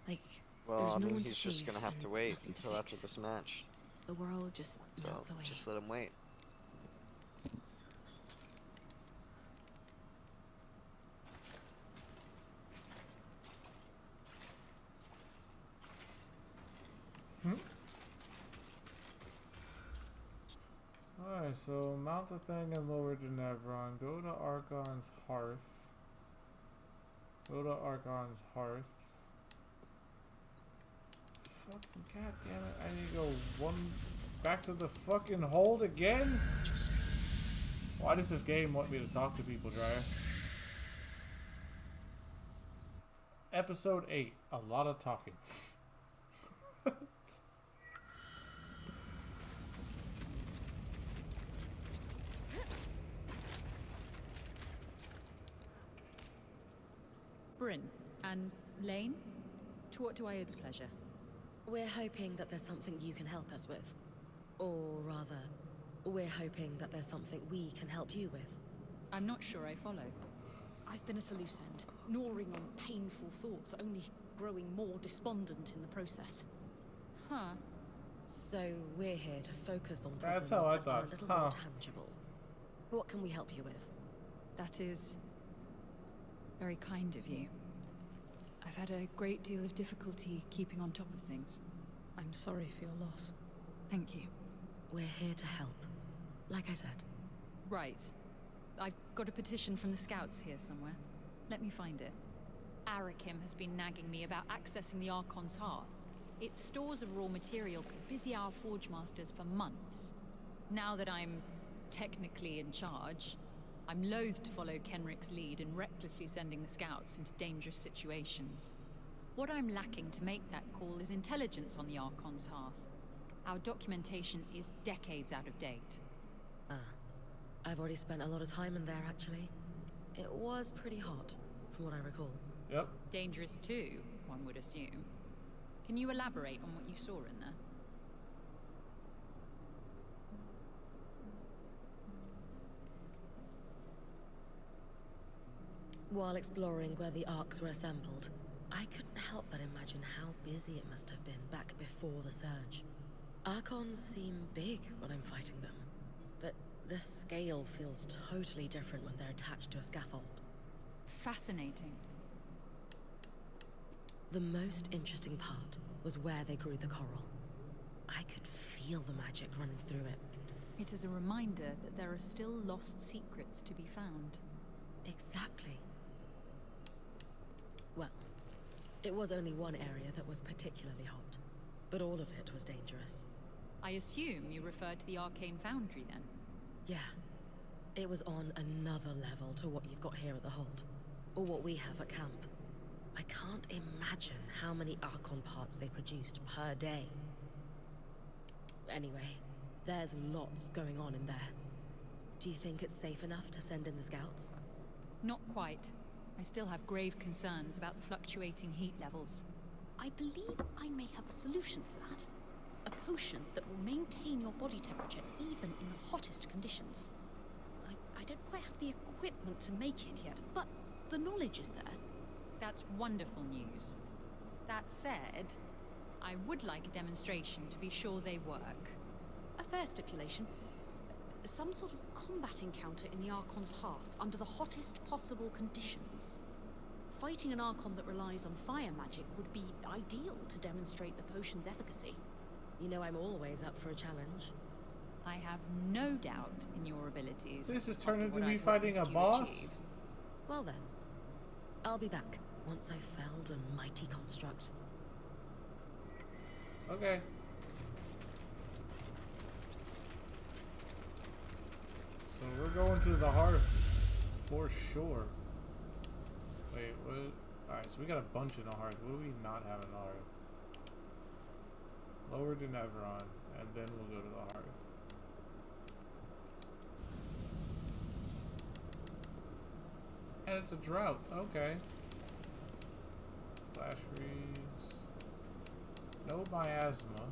Like, Well, there's I no mean, one he's to just save gonna have and to wait nothing to until after fix. this match. The world just So melts away. just let him wait. Alright, so mount the thing and lower to Nevron. Go to Argon's Hearth. Go to Argon's Hearth. Fucking goddammit, I need to go back to the fucking hold again? Why does this game want me to talk to people, Dryer? Episode 8, a lot of talking. Bryn and Lane, to what do I owe the pleasure? We're hoping that there's something you can help us with. Or rather, we're hoping that there's something we can help you with. I'm not sure I follow. I've been at a loose end, gnawing on painful thoughts, only growing more despondent in the process. Huh. So we're here to focus on That's problems how I that thought. are a little more tangible. What can we help you with? That is very kind of you. I've had a great deal of difficulty keeping on top of things. I'm sorry for your loss. Thank you. We're here to help. Like I said. Right. I've got a petition from the scouts here somewhere. Let me find it. Arakim has been nagging me about accessing the Archon's Hearth. Its stores of raw material could busy our Forge Masters for months. Now that I'm technically in charge, I'm loath to follow Kenrick's lead in recklessly sending the scouts into dangerous situations. What I'm lacking to make that call is intelligence on the Archon's Hearth. Our documentation is decades out of date. I've already spent a lot of time in there, actually. It was pretty hot, from what I recall. Yep. Dangerous too, one would assume. Can you elaborate on what you saw in there? While exploring where the arcs were assembled, I couldn't help but imagine how busy it must have been back before the surge. Archons seem big when I'm fighting them, but the scale feels totally different when they're attached to a scaffold. Fascinating. The most interesting part was where they grew the coral. I could feel the magic running through it. It is a reminder that there are still lost secrets to be found. Exactly. Well, it was only one area that was particularly hot, but all of it was dangerous. I assume you refer to the Arcane Foundry, then? Yeah. It was on another level to what you've got here at the Hold, or what we have at camp. I can't imagine how many Archon parts they produced per day. Anyway, there's lots going on in there. Do you think it's safe enough to send in the scouts? Not quite. I still have grave concerns about the fluctuating heat levels. I believe I may have a solution for that. A potion that will maintain your body temperature even in the hottest conditions. I don't quite have the equipment to make it yet, but the knowledge is there. That's wonderful news. That said, I would like a demonstration to be sure they work. A fair stipulation. Some sort of combat encounter in the Archon's Hearth under the hottest possible conditions. Fighting an Archon that relies on fire magic would be ideal to demonstrate the potion's efficacy. You know I'm always up for a challenge. I have no doubt in your abilities. This has turned into what me I've fighting a witnessed you boss? achieve. Well then, I'll be back once I've felled a mighty construct. Okay. So we're going to the Hearth for sure. Wait, what? Alright, so we got a bunch in the Hearth. What do we not have in the Hearth? Lower to Nevron, and then we'll go to the Hearth. And it's a drought. Okay. Flash freeze. No miasma.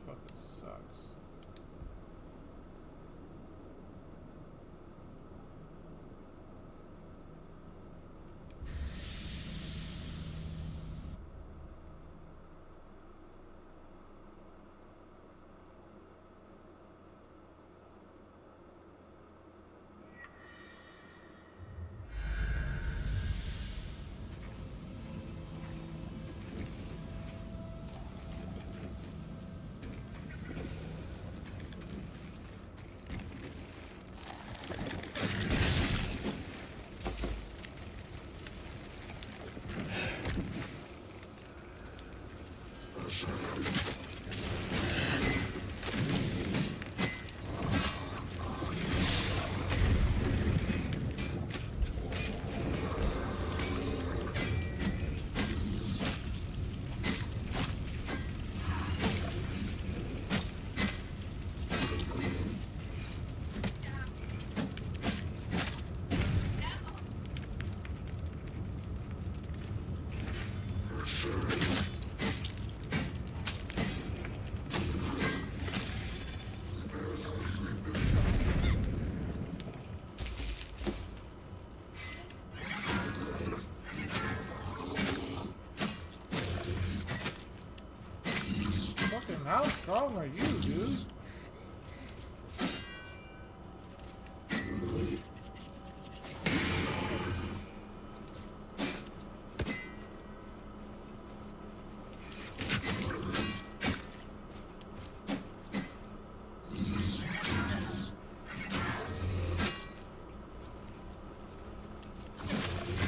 Which fucking sucks. How strong are you, dude?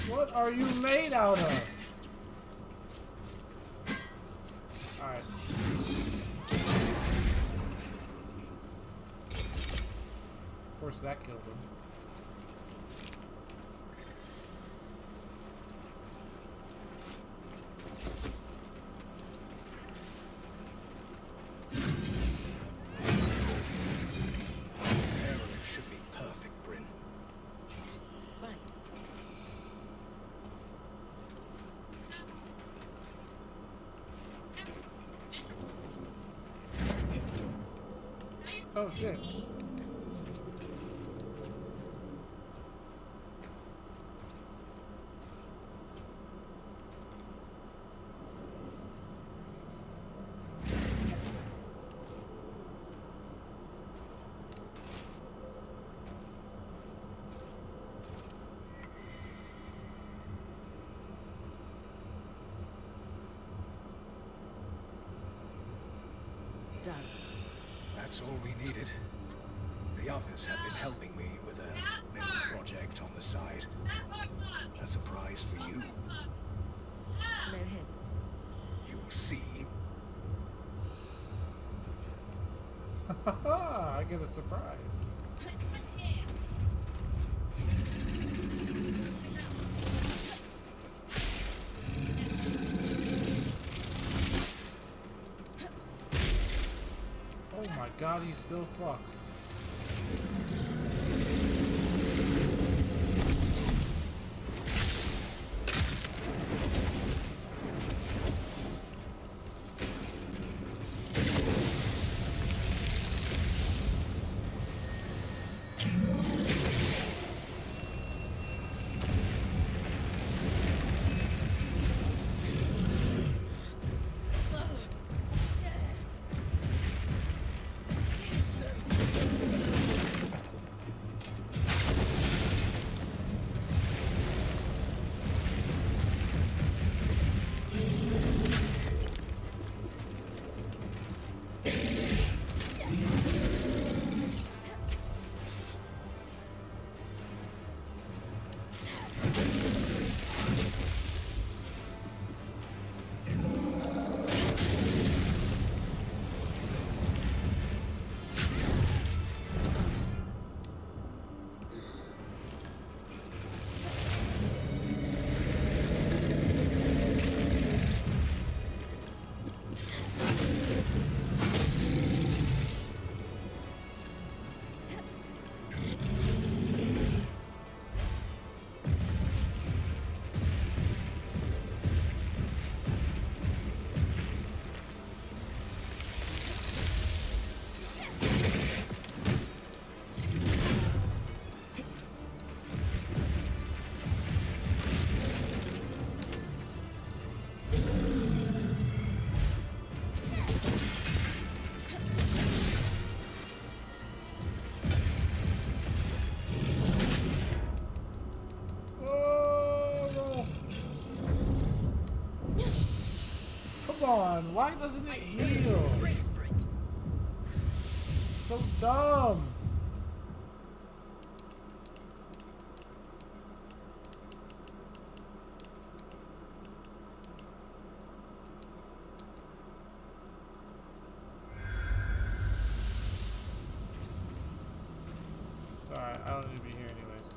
What are you made out of? Alright. Of course that killed him. Aero should be perfect, Bryn. Right. Oh shit. Done. That's all we needed. The others have been helping me with a little project on the side. A surprise for you. No hints. You'll see. I get a surprise. Oh my god, he still fucks. Why doesn't it heal? So dumb. It's alright, I don't need to be here anyways.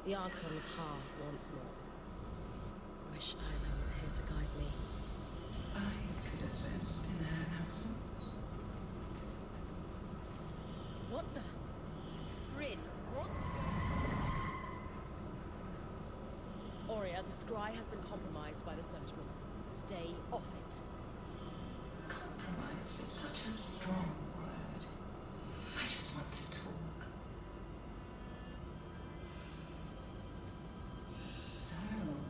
The Archon's hearth once more. Wish Isla was here to guide me. I could assist in her absence. What the? Bryn, what's that the scry has been compromised by the Surgeman. Stay off it. Compromised is such a strong word. I just want to talk. So,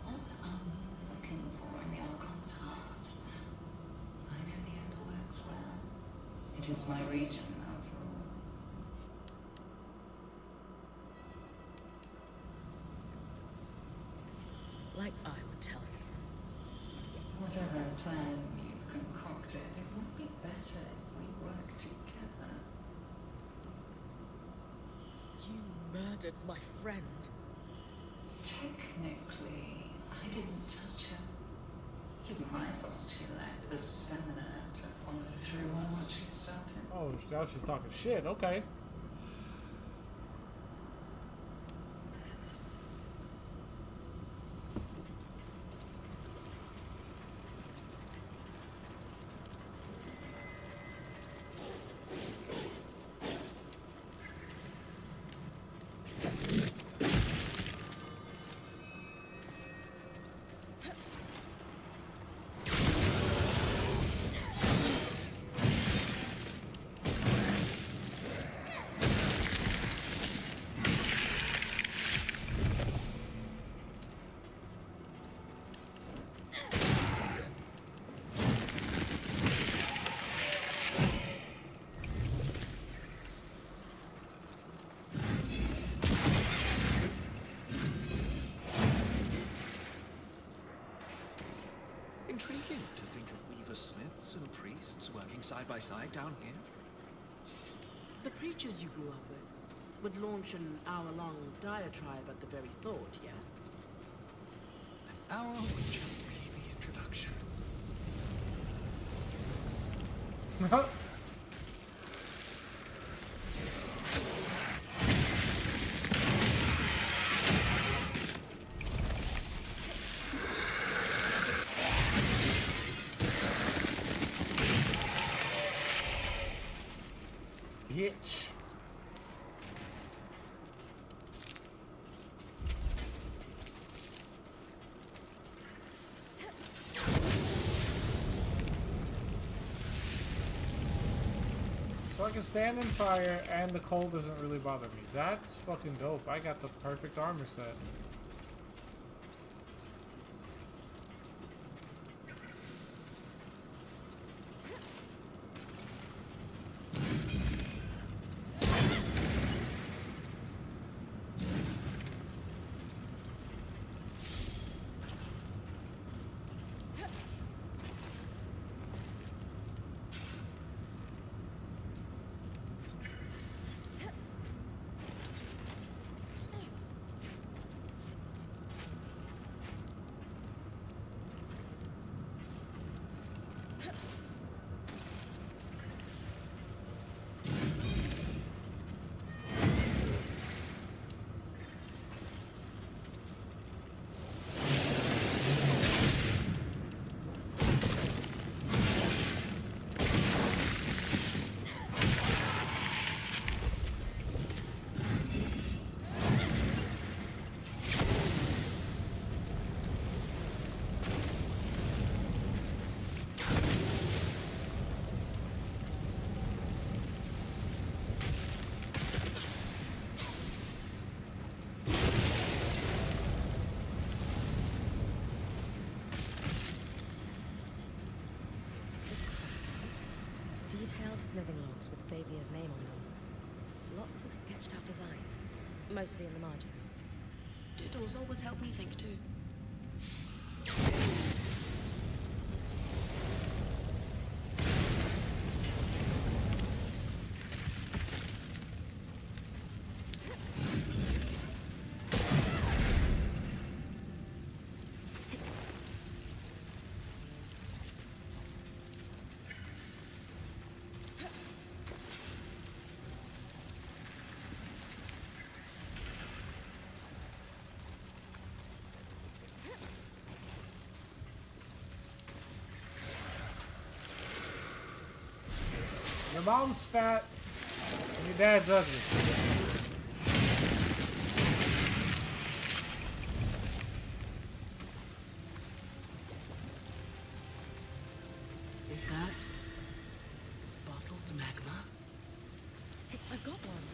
what are you looking for in the Archon's heart? I know the Ender works well. It is my region, after all. Like I would tell you. Whatever plan you've concocted, it would be better if we work together. You murdered my friend. Technically, I didn't touch her. It isn't my fault she lacked the stamina to follow through on what she started. Oh, now she's talking shit. Okay. Intriguing to think of Weaver Smiths and priests working side by side down here. The preachers you grew up with would launch an hour-long diatribe at the very thought, yeah? An hour would just be the introduction. Bitch. So I can stand in fire and the cold doesn't really bother me. That's fucking dope. I got the perfect armor set. Detailed smithing logs with Saviour's name on them. Lots of sketched out designs, mostly in the margins. Doodles always help me think too. Your mom's fat and your dad's ugly. I've got one.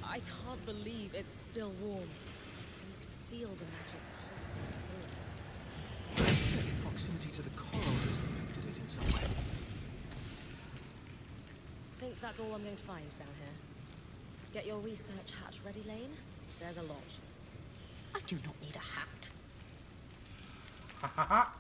I can't believe it's still warm. You can feel the magic pulsing through it. Proximity to the coral has affected it in some way. I think that's all I'm going to find down here. Get your research hat ready, Lane. There's a lot. I do not need a hat. Ha ha ha.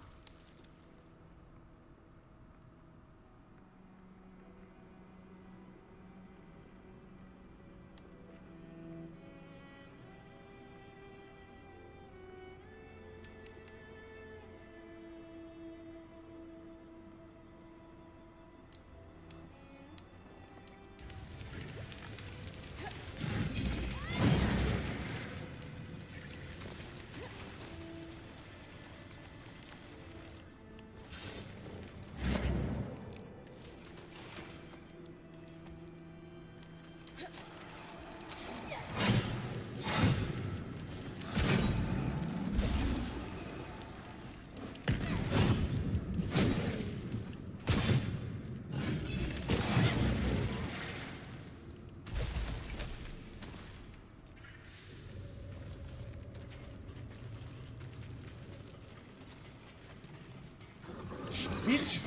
Bitch.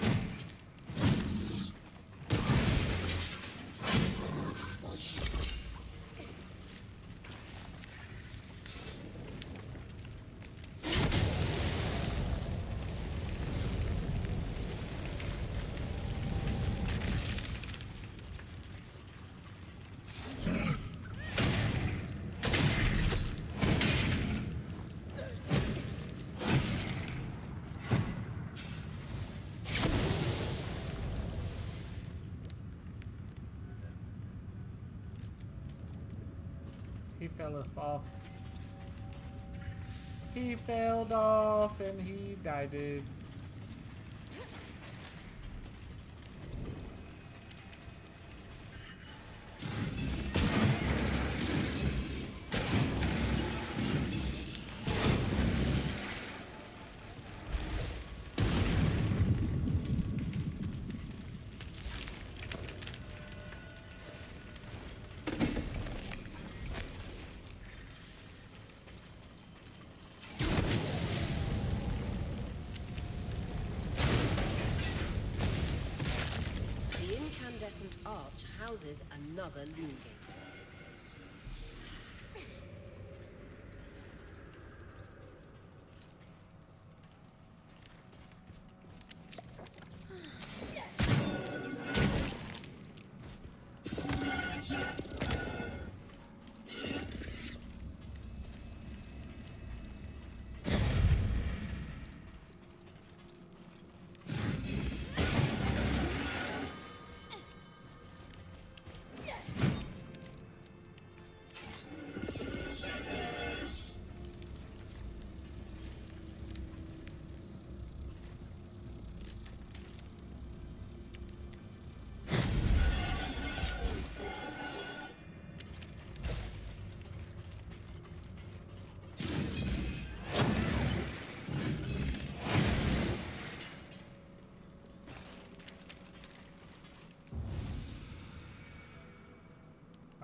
He fell off. He fell off and he died. Arch houses another loom gate.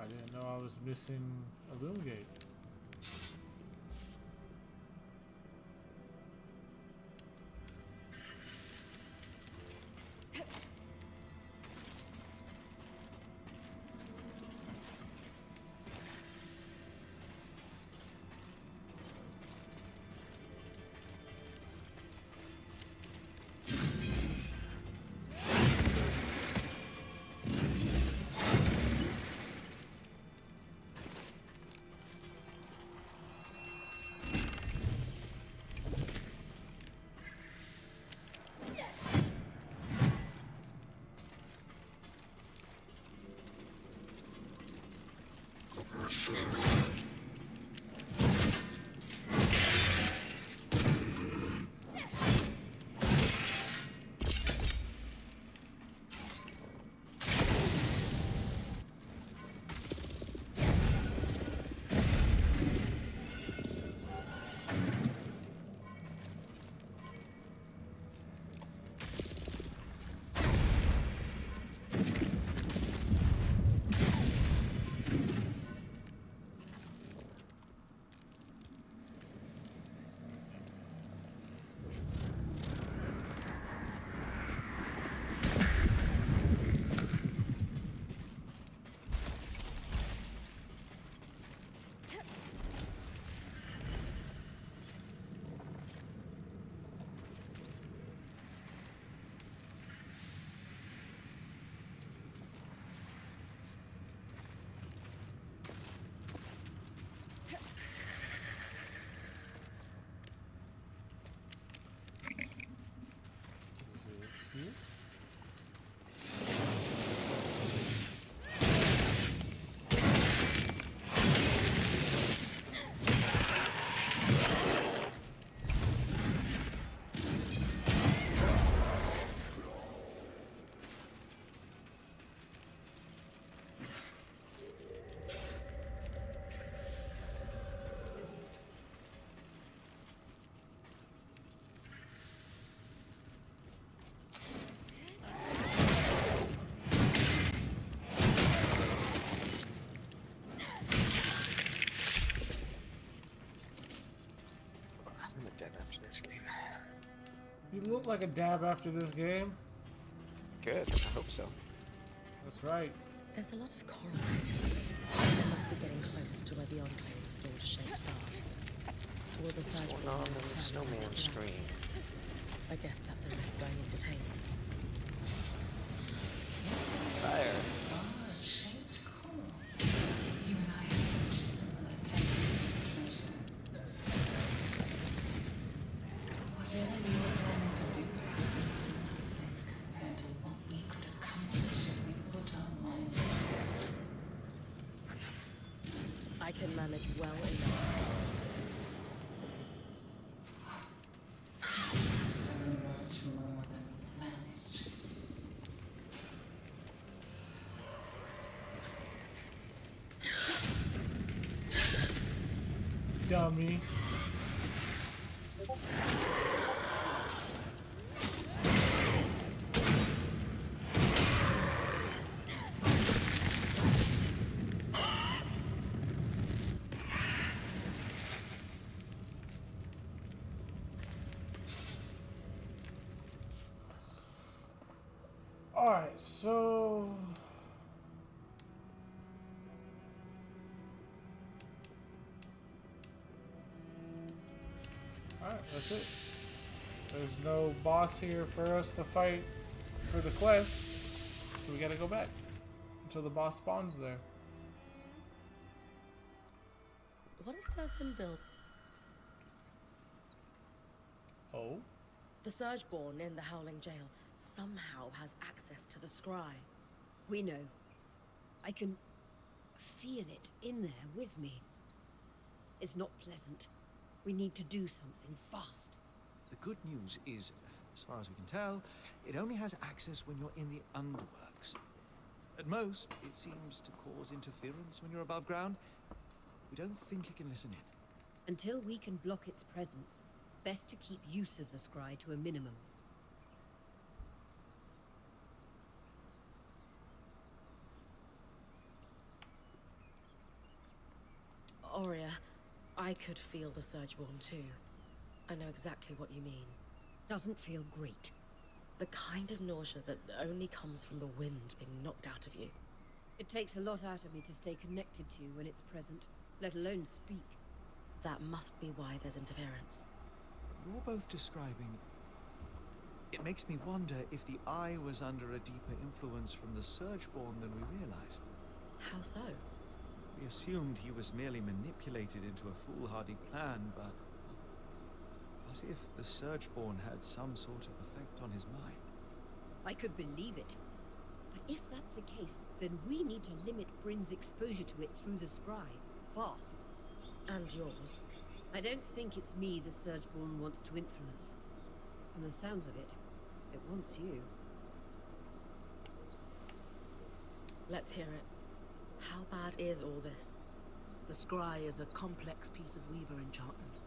I didn't know I was missing a loom gate. You look like a dab after this game. Good, I hope so. That's right. There's a lot of coral. They must be getting close to where the Enclave stores shaped bars. Will the What's Surge going Ball on know in the how to snowman make it up? stream? I guess that's a risk I need to take. Fire. Shaped coral. You and I have such similar techniques. Whatever you were planning to do compared to what we could accomplish if we put our minds to it. I can manage well enough. So much more than manage. Dummy. Alright, so... Alright, that's it. There's no boss here for us to fight for the quest, so we gotta go back until the boss spawns there. What has Surf been built? Oh? The Surgeborn in the Howling Jail somehow has access to the scry. We know. I can feel it in there with me. It's not pleasant. We need to do something fast. The good news is, as far as we can tell, it only has access when you're in the underworks. At most, it seems to cause interference when you're above ground. We don't think it can listen in. Until we can block its presence, best to keep use of the scry to a minimum. Aurea, I could feel the Surgeborn too. I know exactly what you mean. Doesn't feel great. The kind of nausea that only comes from the wind being knocked out of you. It takes a lot out of me to stay connected to you when it's present, let alone speak. That must be why there's interference. You're both describing... It makes me wonder if the Eye was under a deeper influence from the Surgeborn than we realized. How so? We assumed he was merely manipulated into a foolhardy plan, but... What if the Surgeborn had some sort of effect on his mind? I could believe it. But if that's the case, then we need to limit Bryn's exposure to it through the scry. Fast. And yours. I don't think it's me the Surgeborn wants to influence. From the sounds of it, it wants you. Let's hear it. How bad is all this? The scry is a complex piece of Weaver enchantment.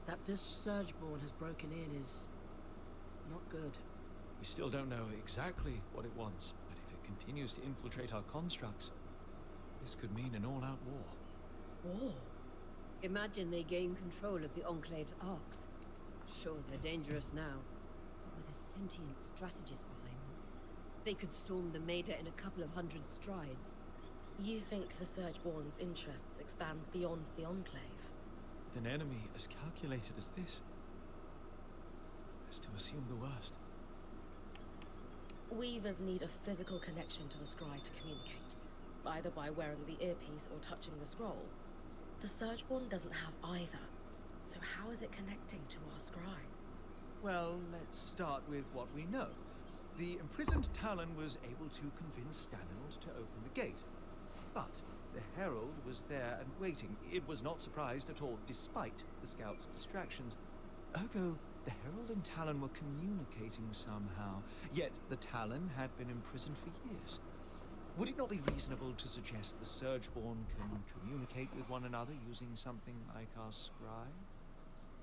That this Surgeborn has broken in is... not good. We still don't know exactly what it wants, but if it continues to infiltrate our constructs, this could mean an all-out war. War? Imagine they gain control of the Enclave's arcs. Sure, they're dangerous now, but with a sentient strategist behind them, they could storm the Maida in a couple of hundred strides. You think the Surgeborn's interests expand beyond the Enclave? With an enemy as calculated as this, is to assume the worst. Weavers need a physical connection to the scry to communicate, either by wearing the earpiece or touching the scroll. The Surgeborn doesn't have either, so how is it connecting to our scry? Well, let's start with what we know. The imprisoned Talon was able to convince Stanild to open the gate. But the Herald was there and waiting. It was not surprised at all, despite the Scout's distractions. Ergo, the Herald and Talon were communicating somehow, yet the Talon had been imprisoned for years. Would it not be reasonable to suggest the Surgeborn can communicate with one another using something like our scry?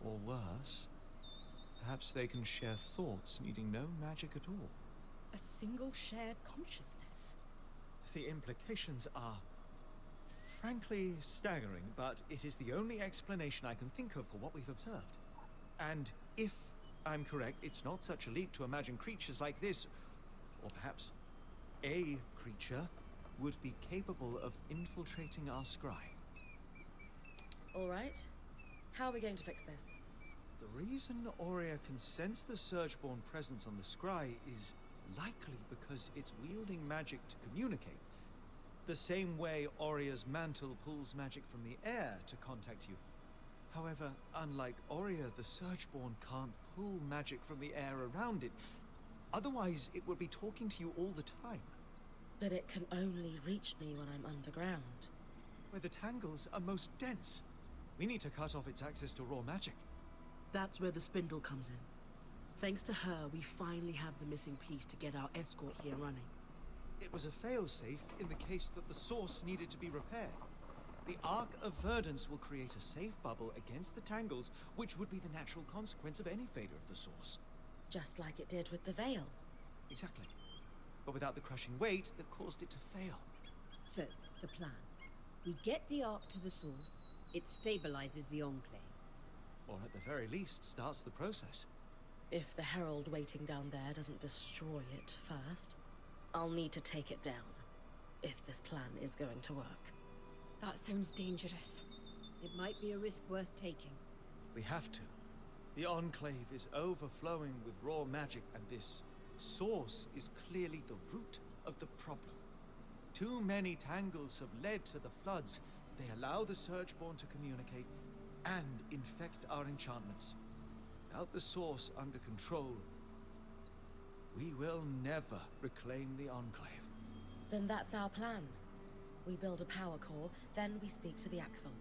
Or worse, perhaps they can share thoughts needing no magic at all. A single shared consciousness. The implications are frankly staggering, but it is the only explanation I can think of for what we've observed. And if I'm correct, it's not such a leap to imagine creatures like this, or perhaps a creature, would be capable of infiltrating our scry. All right. How are we going to fix this? The reason Aurea can sense the Surgeborn presence on the scry is likely because it's wielding magic to communicate. The same way Aurea's mantle pulls magic from the air to contact you. However, unlike Aurea, the Surgeborn can't pull magic from the air around it. Otherwise, it would be talking to you all the time. But it can only reach me when I'm underground. Where the tangles are most dense. We need to cut off its access to raw magic. That's where the spindle comes in. Thanks to her, we finally have the missing piece to get our escort here running. It was a failsafe in the case that the source needed to be repaired. The Ark of Verdance will create a safe bubble against the tangles, which would be the natural consequence of any failure of the source. Just like it did with the Veil. Exactly. But without the crushing weight that caused it to fail. So, the plan. We get the Ark to the source, it stabilizes the Enclave. Or at the very least, starts the process. If the Herald waiting down there doesn't destroy it first, I'll need to take it down. If this plan is going to work. That sounds dangerous. It might be a risk worth taking. We have to. The Enclave is overflowing with raw magic, and this source is clearly the root of the problem. Too many tangles have led to the floods. They allow the Surgeborn to communicate and infect our enchantments. Without the source under control, we will never reclaim the Enclave. Then that's our plan. We build a power core, then we speak to the Axle.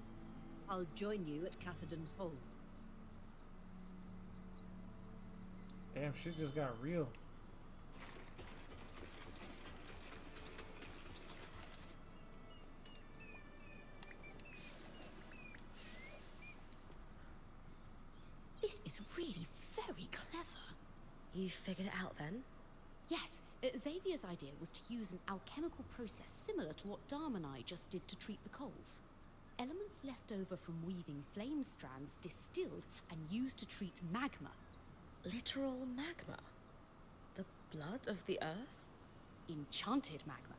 I'll join you at Cassidon's Hole. Damn, shit just got real. This is really very clever. You figured it out then? Yes, Xavier's idea was to use an alchemical process similar to what Dharma and I just did to treat the coals. Elements left over from weaving flame strands distilled and used to treat magma. Literal magma? The blood of the earth? Enchanted magma.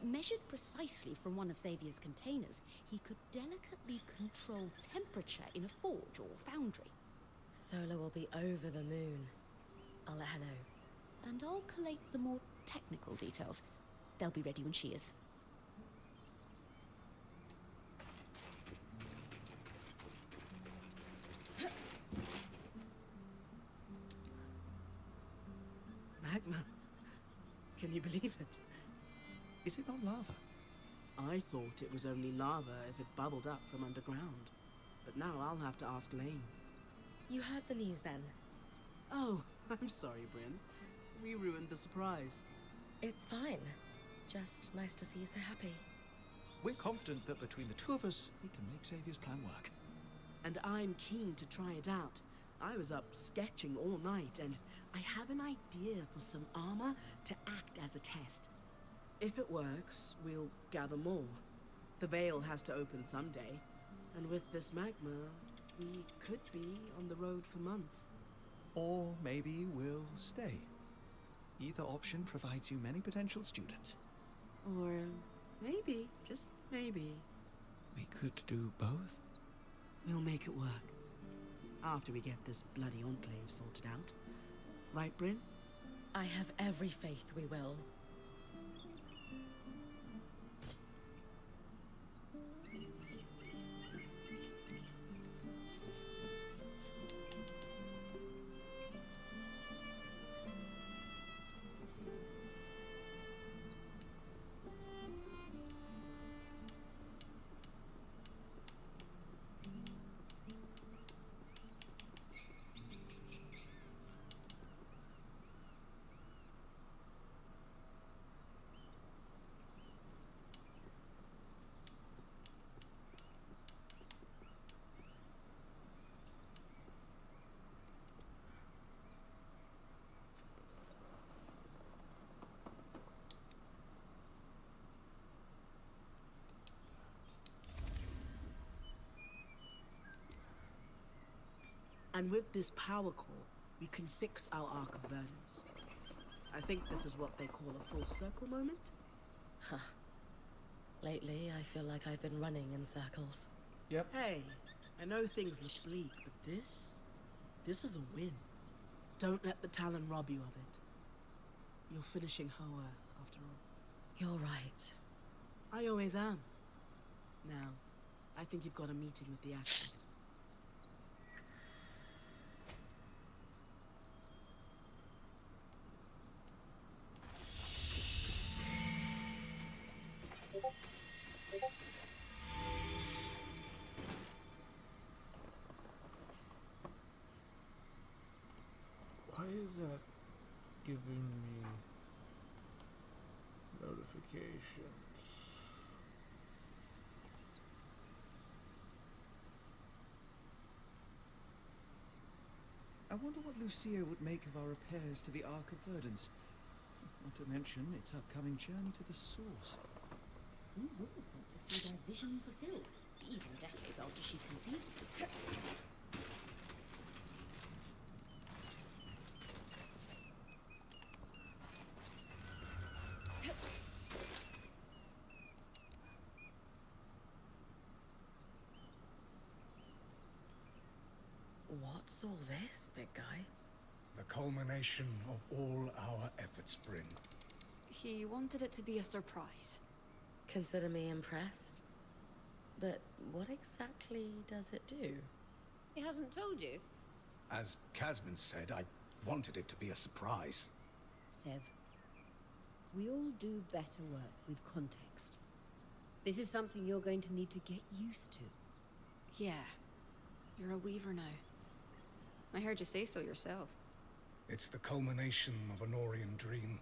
Measured precisely from one of Xavier's containers, he could delicately control temperature in a forge or foundry. Sola will be over the moon. I'll let her know. And I'll collate the more technical details. They'll be ready when she is. Magma? Can you believe it? Is it not lava? I thought it was only lava if it bubbled up from underground. But now I'll have to ask Lane. You heard the news then? Oh, I'm sorry, Bryn. We ruined the surprise. It's fine. Just nice to see you so happy. We're confident that between the two of us, we can make Xavier's plan work. And I'm keen to try it out. I was up sketching all night, and I have an idea for some armor to act as a test. If it works, we'll gather more. The Veil has to open someday, and with this magma, we could be on the road for months. Or maybe we'll stay. Either option provides you many potential students. Or maybe, just maybe, We could do both. we'll make it work. After we get this bloody Enclave sorted out. Right, Bryn? I have every faith we will. And with this power core, we can fix our Ark of Verdance. I think this is what they call a full circle moment. Huh. Lately, I feel like I've been running in circles. Yep. Hey, I know things look bleak, but this is a win. Don't let the Talon rob you of it. You're finishing her work, after all. You're right. I always am. Now, I think you've got a meeting with the Action. Why is that giving me notifications? I wonder what Lucia would make of our repairs to the Ark of Verdance. Not to mention its upcoming journey to the Source. Who wouldn't want to see their vision fulfilled, even decades after she conceived it? What's all this, big guy? The culmination of all our efforts, Bryn. He wanted it to be a surprise. Consider me impressed. But what exactly does it do? He hasn't told you? As Casman said, I wanted it to be a surprise. Sev, we all do better work with context. This is something you're going to need to get used to. Yeah. You're a weaver now. I heard you say so yourself. It's the culmination of an Orion dream.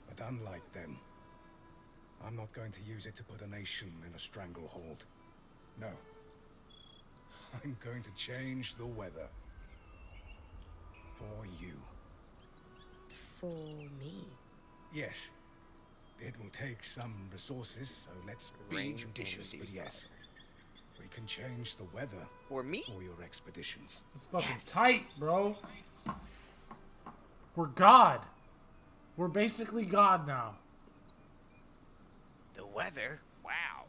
But unlike them, I'm not going to use it to put a nation in a stranglehold. No. I'm going to change the weather. For you. For me? Yes. It will take some resources, so let's be judicious, but yes. We can change the weather for me? For your expeditions. It's fucking tight, bro. We're God. We're basically God now. The weather? Wow.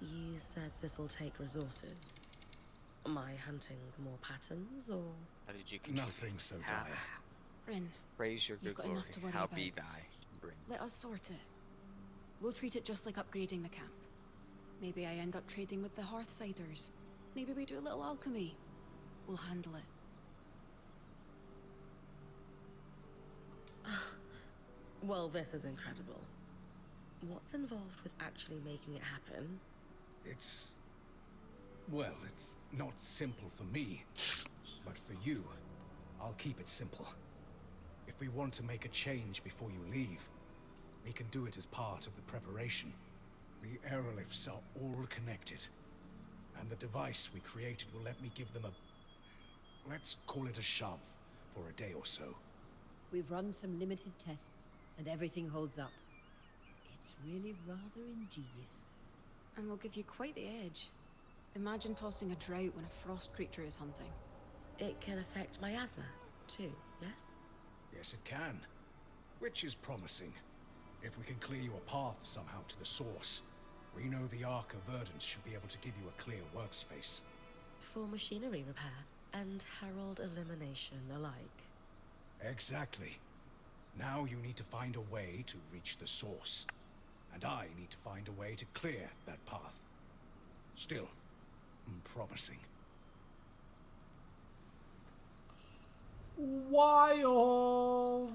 You said this will take resources. Am I hunting more patterns, or...? How did you contribute? Nothing so dire. Bryn, Praise your you've good got glory. enough to worry How about. be thy, Bryn. Let us sort it. We'll treat it just like upgrading the camp. Maybe I end up trading with the Hearthsiders. Maybe we do a little alchemy. We'll handle it. Well, this is incredible. What's involved with actually making it happen? It's... well, it's not simple for me. But for you, I'll keep it simple. If we want to make a change before you leave, we can do it as part of the preparation. The aerolifts are all connected. And the device we created will let me give them a... let's call it a shove for a day or so. We've run some limited tests, and everything holds up. It's really rather ingenious. And we'll give you quite the edge. Imagine tossing a drought when a frost creature is hunting. It can affect my asthma, too, yes? Yes, it can. Which is promising. If we can clear you a path somehow to the source, we know the Ark of Verdance should be able to give you a clear workspace. For machinery repair and herald elimination alike. Exactly. Now you need to find a way to reach the source. And I need to find a way to clear that path. Still, promising. Wild.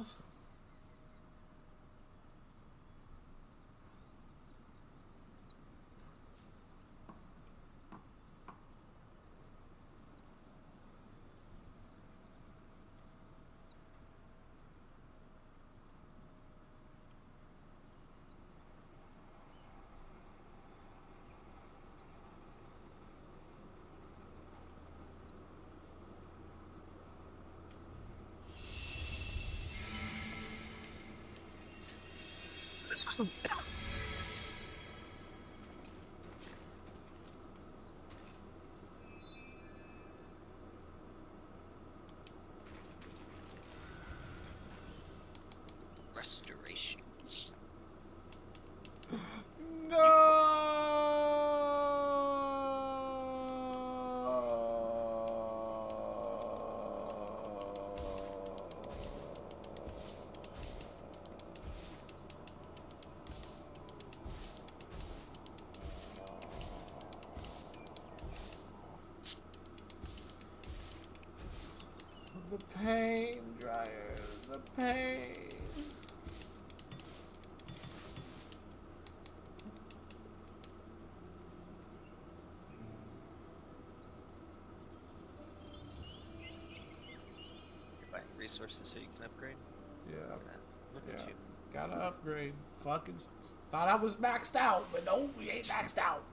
pain, Dryer. The pain. You're buying resources so you can upgrade? Yeah. Look Yeah. at you. Gotta upgrade. Fucking thought I was maxed out, but no, we ain't maxed out.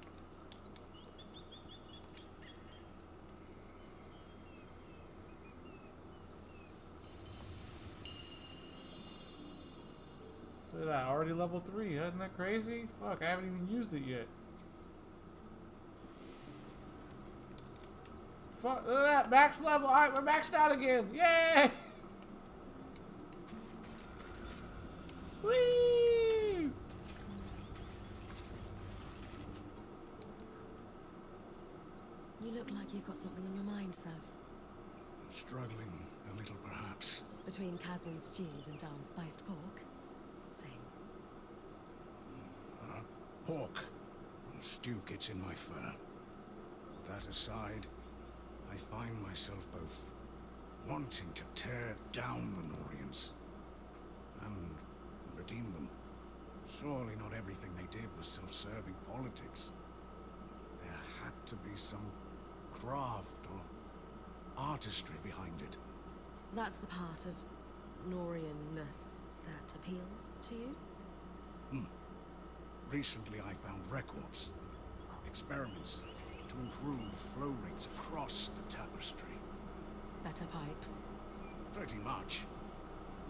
Look at that, already level 3. Isn't that crazy? Fuck, I haven't even used it yet. Fuck, look at that, max level. Alright, we're maxed out again. Yay! Whee! You look like you've got something on your mind, Sev. Struggling a little, perhaps. Between Casman's stews and down spiced pork? Same. Pork. Stew gets in my fur. That aside, I find myself both wanting to tear down the Norians and redeem them. Surely not everything they did was self-serving politics. There had to be some craft or artistry behind it. That's the part of Norian-ness that appeals to you? Recently I found records, experiments to improve flow rates across the tapestry. Better pipes? Pretty much.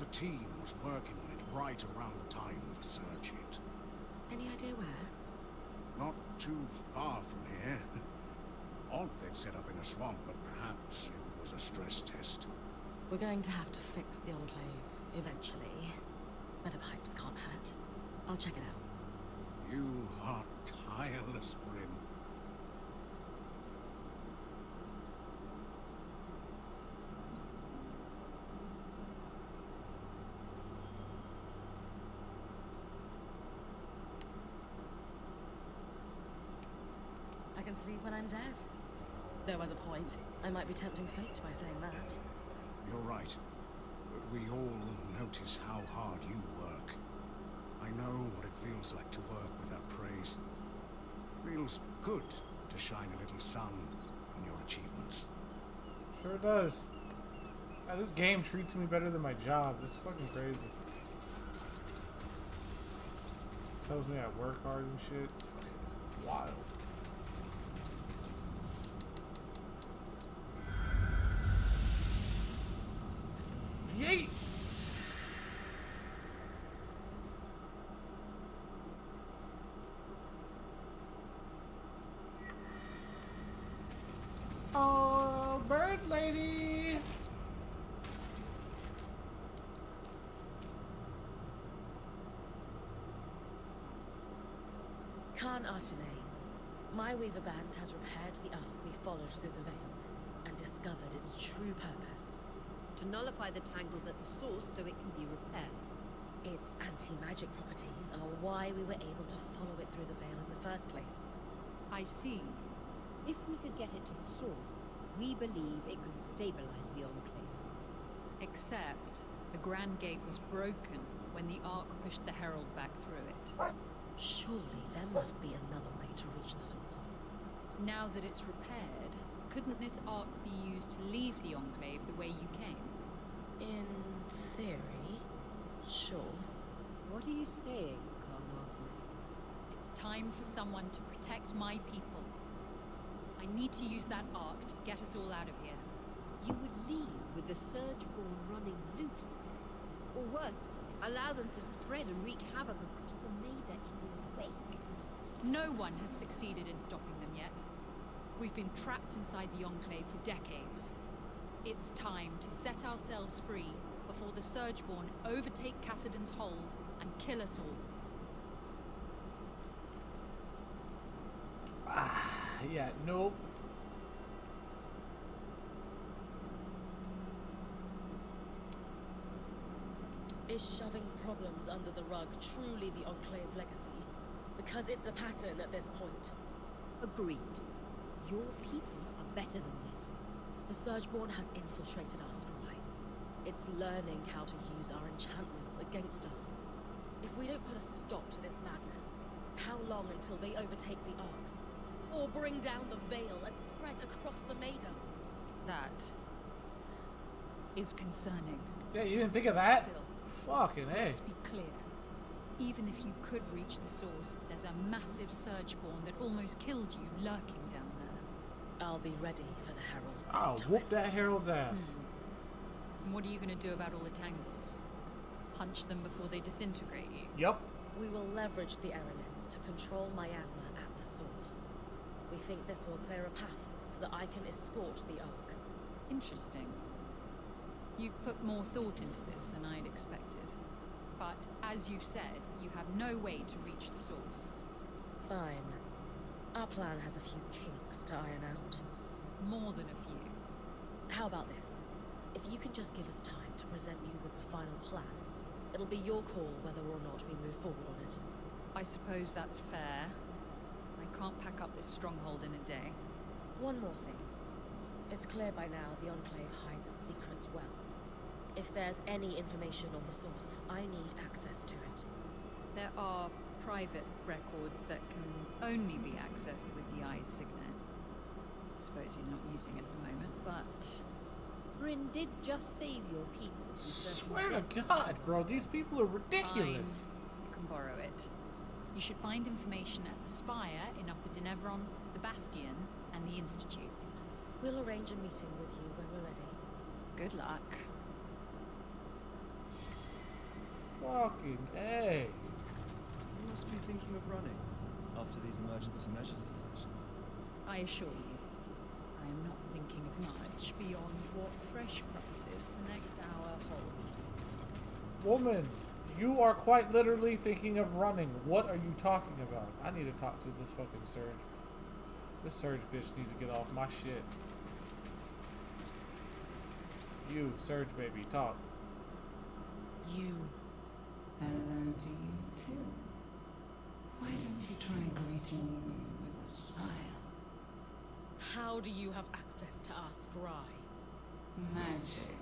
The team was working on it right around the time the surge hit. Any idea where? Not too far from here. Odd they'd set up in a swamp, but perhaps it was a stress test. We're going to have to fix the Enclave eventually. Better pipes can't hurt. I'll check it out. You are tireless, Bryn. I can sleep when I'm dead. Though as a point, I might be tempting fate by saying that. You're right. But we all notice how hard you work. I know what it feels like to work without praise. Feels good to shine a little sun on your achievements. Sure does. God, this game treats me better than my job. It's fucking crazy. Tells me I work hard and shit. It's fucking wild. Yeet! Oh, bird lady! Khan Artime, my Weaver band has repaired the arc we followed through the Veil and discovered its true purpose. To nullify the tangles at the source so it can be repaired. Its anti-magic properties are why we were able to follow it through the Veil in the first place. I see. If we could get it to the source, we believe it could stabilize the Enclave. Except the Grand Gate was broken when the Ark pushed the Herald back through it. Surely there must be another way to reach the source. Now that it's repaired, couldn't this Ark be used to leave the Enclave the way you came? In theory, sure. What are you saying, Carnarton? It's time for someone to protect my people. I need to use that Ark to get us all out of here. You would leave with the Surgeborn running loose. Or worse, allow them to spread and wreak havoc across the Maida in your wake. No one has succeeded in stopping them yet. We've been trapped inside the Enclave for decades. It's time to set ourselves free before the Surgeborn overtake Cassidon's hold and kill us all. Yeah, nope. Is shoving problems under the rug truly the Enclave's legacy? Because it's a pattern at this point. Agreed. Your people are better than this. The Surgeborn has infiltrated our scry. It's learning how to use our enchantments against us. If we don't put a stop to this madness, how long until they overtake the Arcs? Or bring down the veil and spread across the Maiden? That is concerning. Yeah, you didn't think of that? Still, Fucking A. let's be clear. Even if you could reach the source, there's a massive surgeborn that almost killed you lurking down there. I'll be ready for the Herald this I'll time. whoop that Herald's ass. And what are you going to do about all the tangles? Punch them before they disintegrate you? Yup. We will leverage the aeroliths to control miasma at the source. We think this will clear a path so that I can escort the Ark. Interesting. You've put more thought into this than I'd expected. But, as you've said, you have no way to reach the source. Fine. Our plan has a few kinks to iron out. More than a few. How about this? If you can just give us time to present you with the final plan, it'll be your call whether or not we move forward on it. I suppose that's fair. I can't pack up this stronghold in a day. One more thing. It's clear by now the Enclave hides its secrets well. If there's any information on the source, I need access to it. There are private records that can only be accessed with the Eye's signet. I suppose he's not using it at the moment, but... Bryn did just save your people. from Swear certain to death. God, bro, these people are ridiculous. Fine. You can borrow it. You should find information at the Spire in Upper Denevron, the Bastion, and the Institute. We'll arrange a meeting with you when we're ready. Good luck. Fucking A. You must be thinking of running after these emergency measures are finished. I assure you, I am not thinking of much beyond what fresh crisis the next hour holds. Woman, you are quite literally thinking of running. What are you talking about? I need to talk to this fucking Surge. This Surge bitch needs to get off my shit. You, Surge baby, talk. You. Hello to you too. Why don't you try greeting me with a smile? How do you have access to our scry? Magic.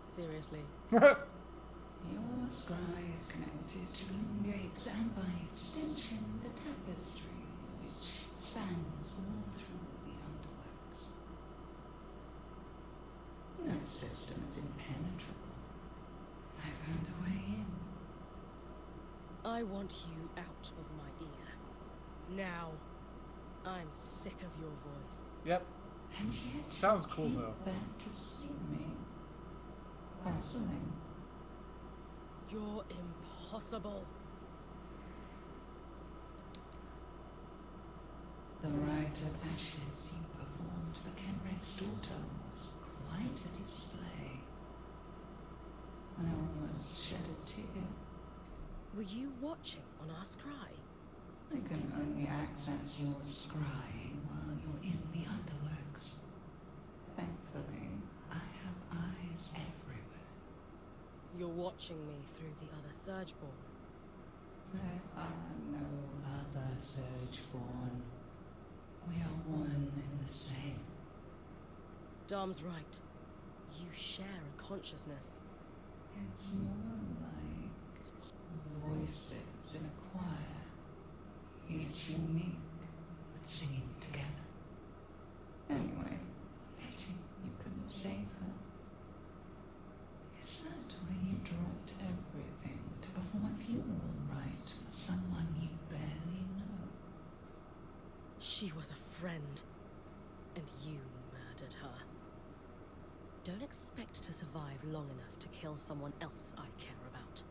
Seriously? Your scry is connected to Bloom Gates and by extension the tapestry which spans all through the underworks. No system is impenetrable. I found a way in. I want you out of my ear. Now. I'm sick of your voice. Yep. And yet Sounds cool though. back to see me. Puzzling. You're impossible. The rite of ashes you performed for Kenrick's daughter was quite a display. I almost shed a tear. Were you watching on our scry? I can only access your scry while you're in the underworks. Thankfully, I have eyes everywhere. You're watching me through the other Surgeborn. There are no other Surgeborn. We are one and the same. Dom's right. You share a consciousness. It's more like voices in a choir. Each unique, but singing together. Anyway, pity you couldn't save her. Is that why you dropped everything to perform a funeral rite for someone you barely know? She was a friend, and you murdered her. Don't expect to survive long enough to kill someone else I care about.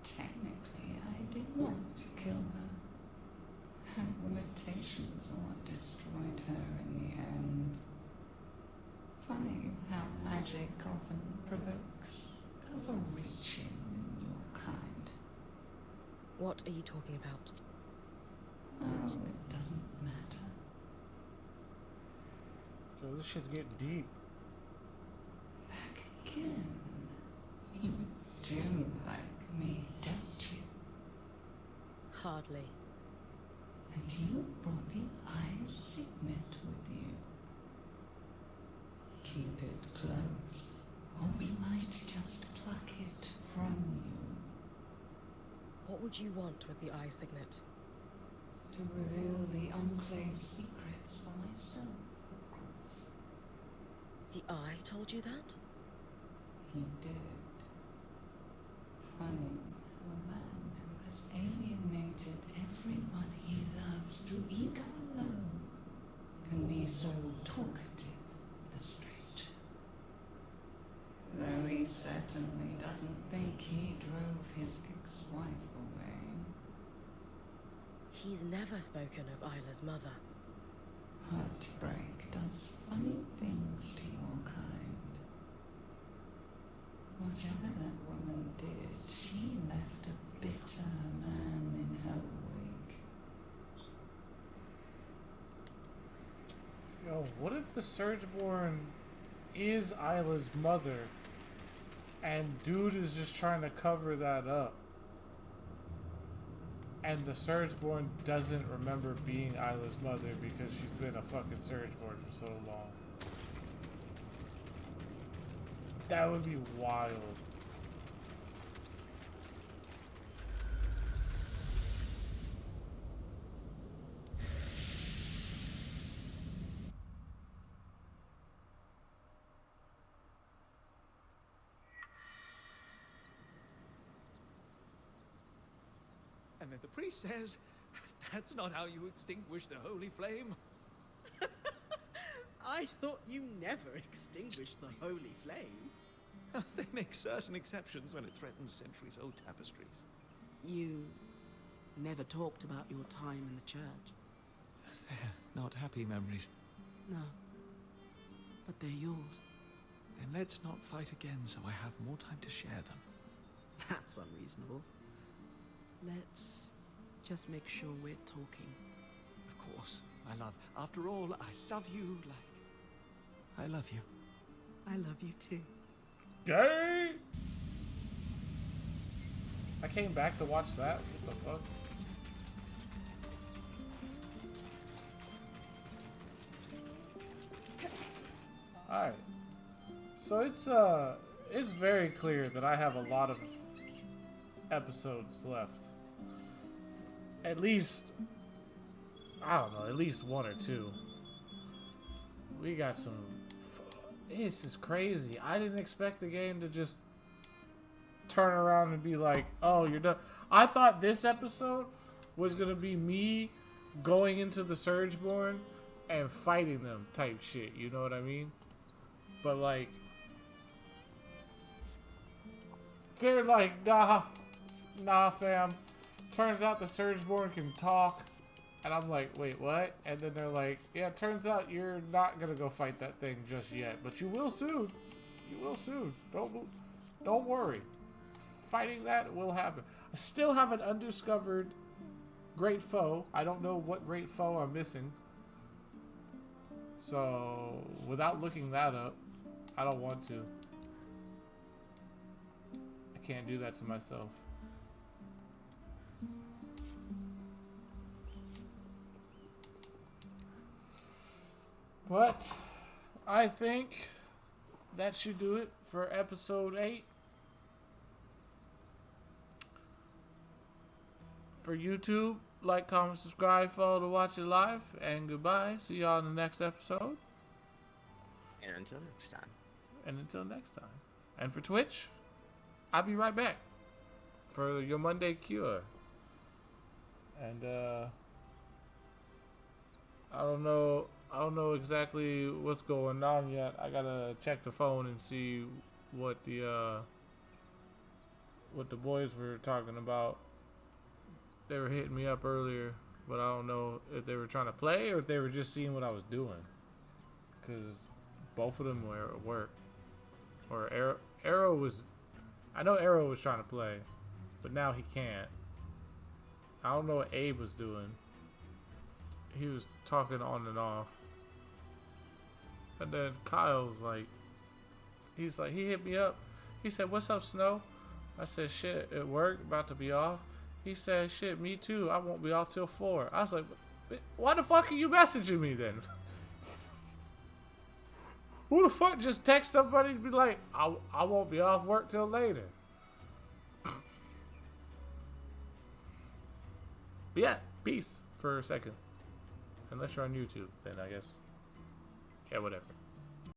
Technically, I did not kill her. Her limitations are what destroyed her in the end. Funny how magic often provokes overreaching in your kind. What are you talking about? Oh, it doesn't matter. So this shit's getting deep. Back again. You do like me, don't you? Hardly. And you brought the Eye's signet with you. Keep it close, or we might just pluck it from you. What would you want with the eye signet? To reveal the Enclave's secrets for myself, of course. The eye told you that? He did. Funny how a man who has alienated everyone he loves through ego alone can be so talkative with a stranger. Though he certainly doesn't think he drove his ex-wife away. He's never spoken of Isla's mother. Heartbreak does funny things to your kind. Whatever that woman did, she left a bitter man in her wake. Yo, what if the Surgeborn is Isla's mother and dude is just trying to cover that up? And the Surgeborn doesn't remember being Isla's mother because she's been a fucking Surgeborn for so long. That would be wild. And then the priest says, that's not how you extinguish the holy flame. I thought you never extinguished the holy flame. They make certain exceptions when it threatens centuries-old tapestries. You never talked about your time in the church. They're not happy memories. No, but they're yours. Then let's not fight again so I have more time to share them. That's unreasonable. Let's just make sure we're talking. Of course, my love. After all, I love you like I love you. I love you too. Gay! I came back to watch that. What the fuck? Alright. So it's very clear that I have a lot of episodes left. At least, I don't know, at least one or two. We got some... This is crazy. I didn't expect the game to just turn around and be like, oh, you're done. I thought this episode was going to be me going into the Surgeborn and fighting them type shit. You know what I mean? But like, they're like, nah fam. Turns out the Surgeborn can talk. And I'm like, wait, what? And then they're like, yeah, turns out you're not gonna go fight that thing just yet, but you will soon. You will soon. Don't worry. Fighting that will happen. I still have an undiscovered great foe. I don't know what great foe I'm missing. So, without looking that up, I don't want to. I can't do that to myself. But I think that should do it for episode 8. For YouTube, like, comment, subscribe, follow to watch it live, and goodbye. See y'all in the next episode. And until next time. And until next time. And for Twitch, I'll be right back for your Monday cure. And I don't know exactly what's going on yet. I gotta check the phone and see what the boys were talking about. They were hitting me up earlier, but I don't know if they were trying to play or if they were just seeing what I was doing. Cause both of them were at work. Or Aero was, I know Aero was trying to play, but now he can't. I don't know what Abe was doing. He was talking on and off. And then Kyle's like, he hit me up. He said, what's up, Snow? I said, shit, at work, about to be off. He said, shit, me too. I won't be off till 4. I was like, why the fuck are you messaging me then? Who the fuck just text somebody and be like, I won't be off work till later? But yeah, peace for a second. Unless you're on YouTube, then I guess. Yeah, whatever.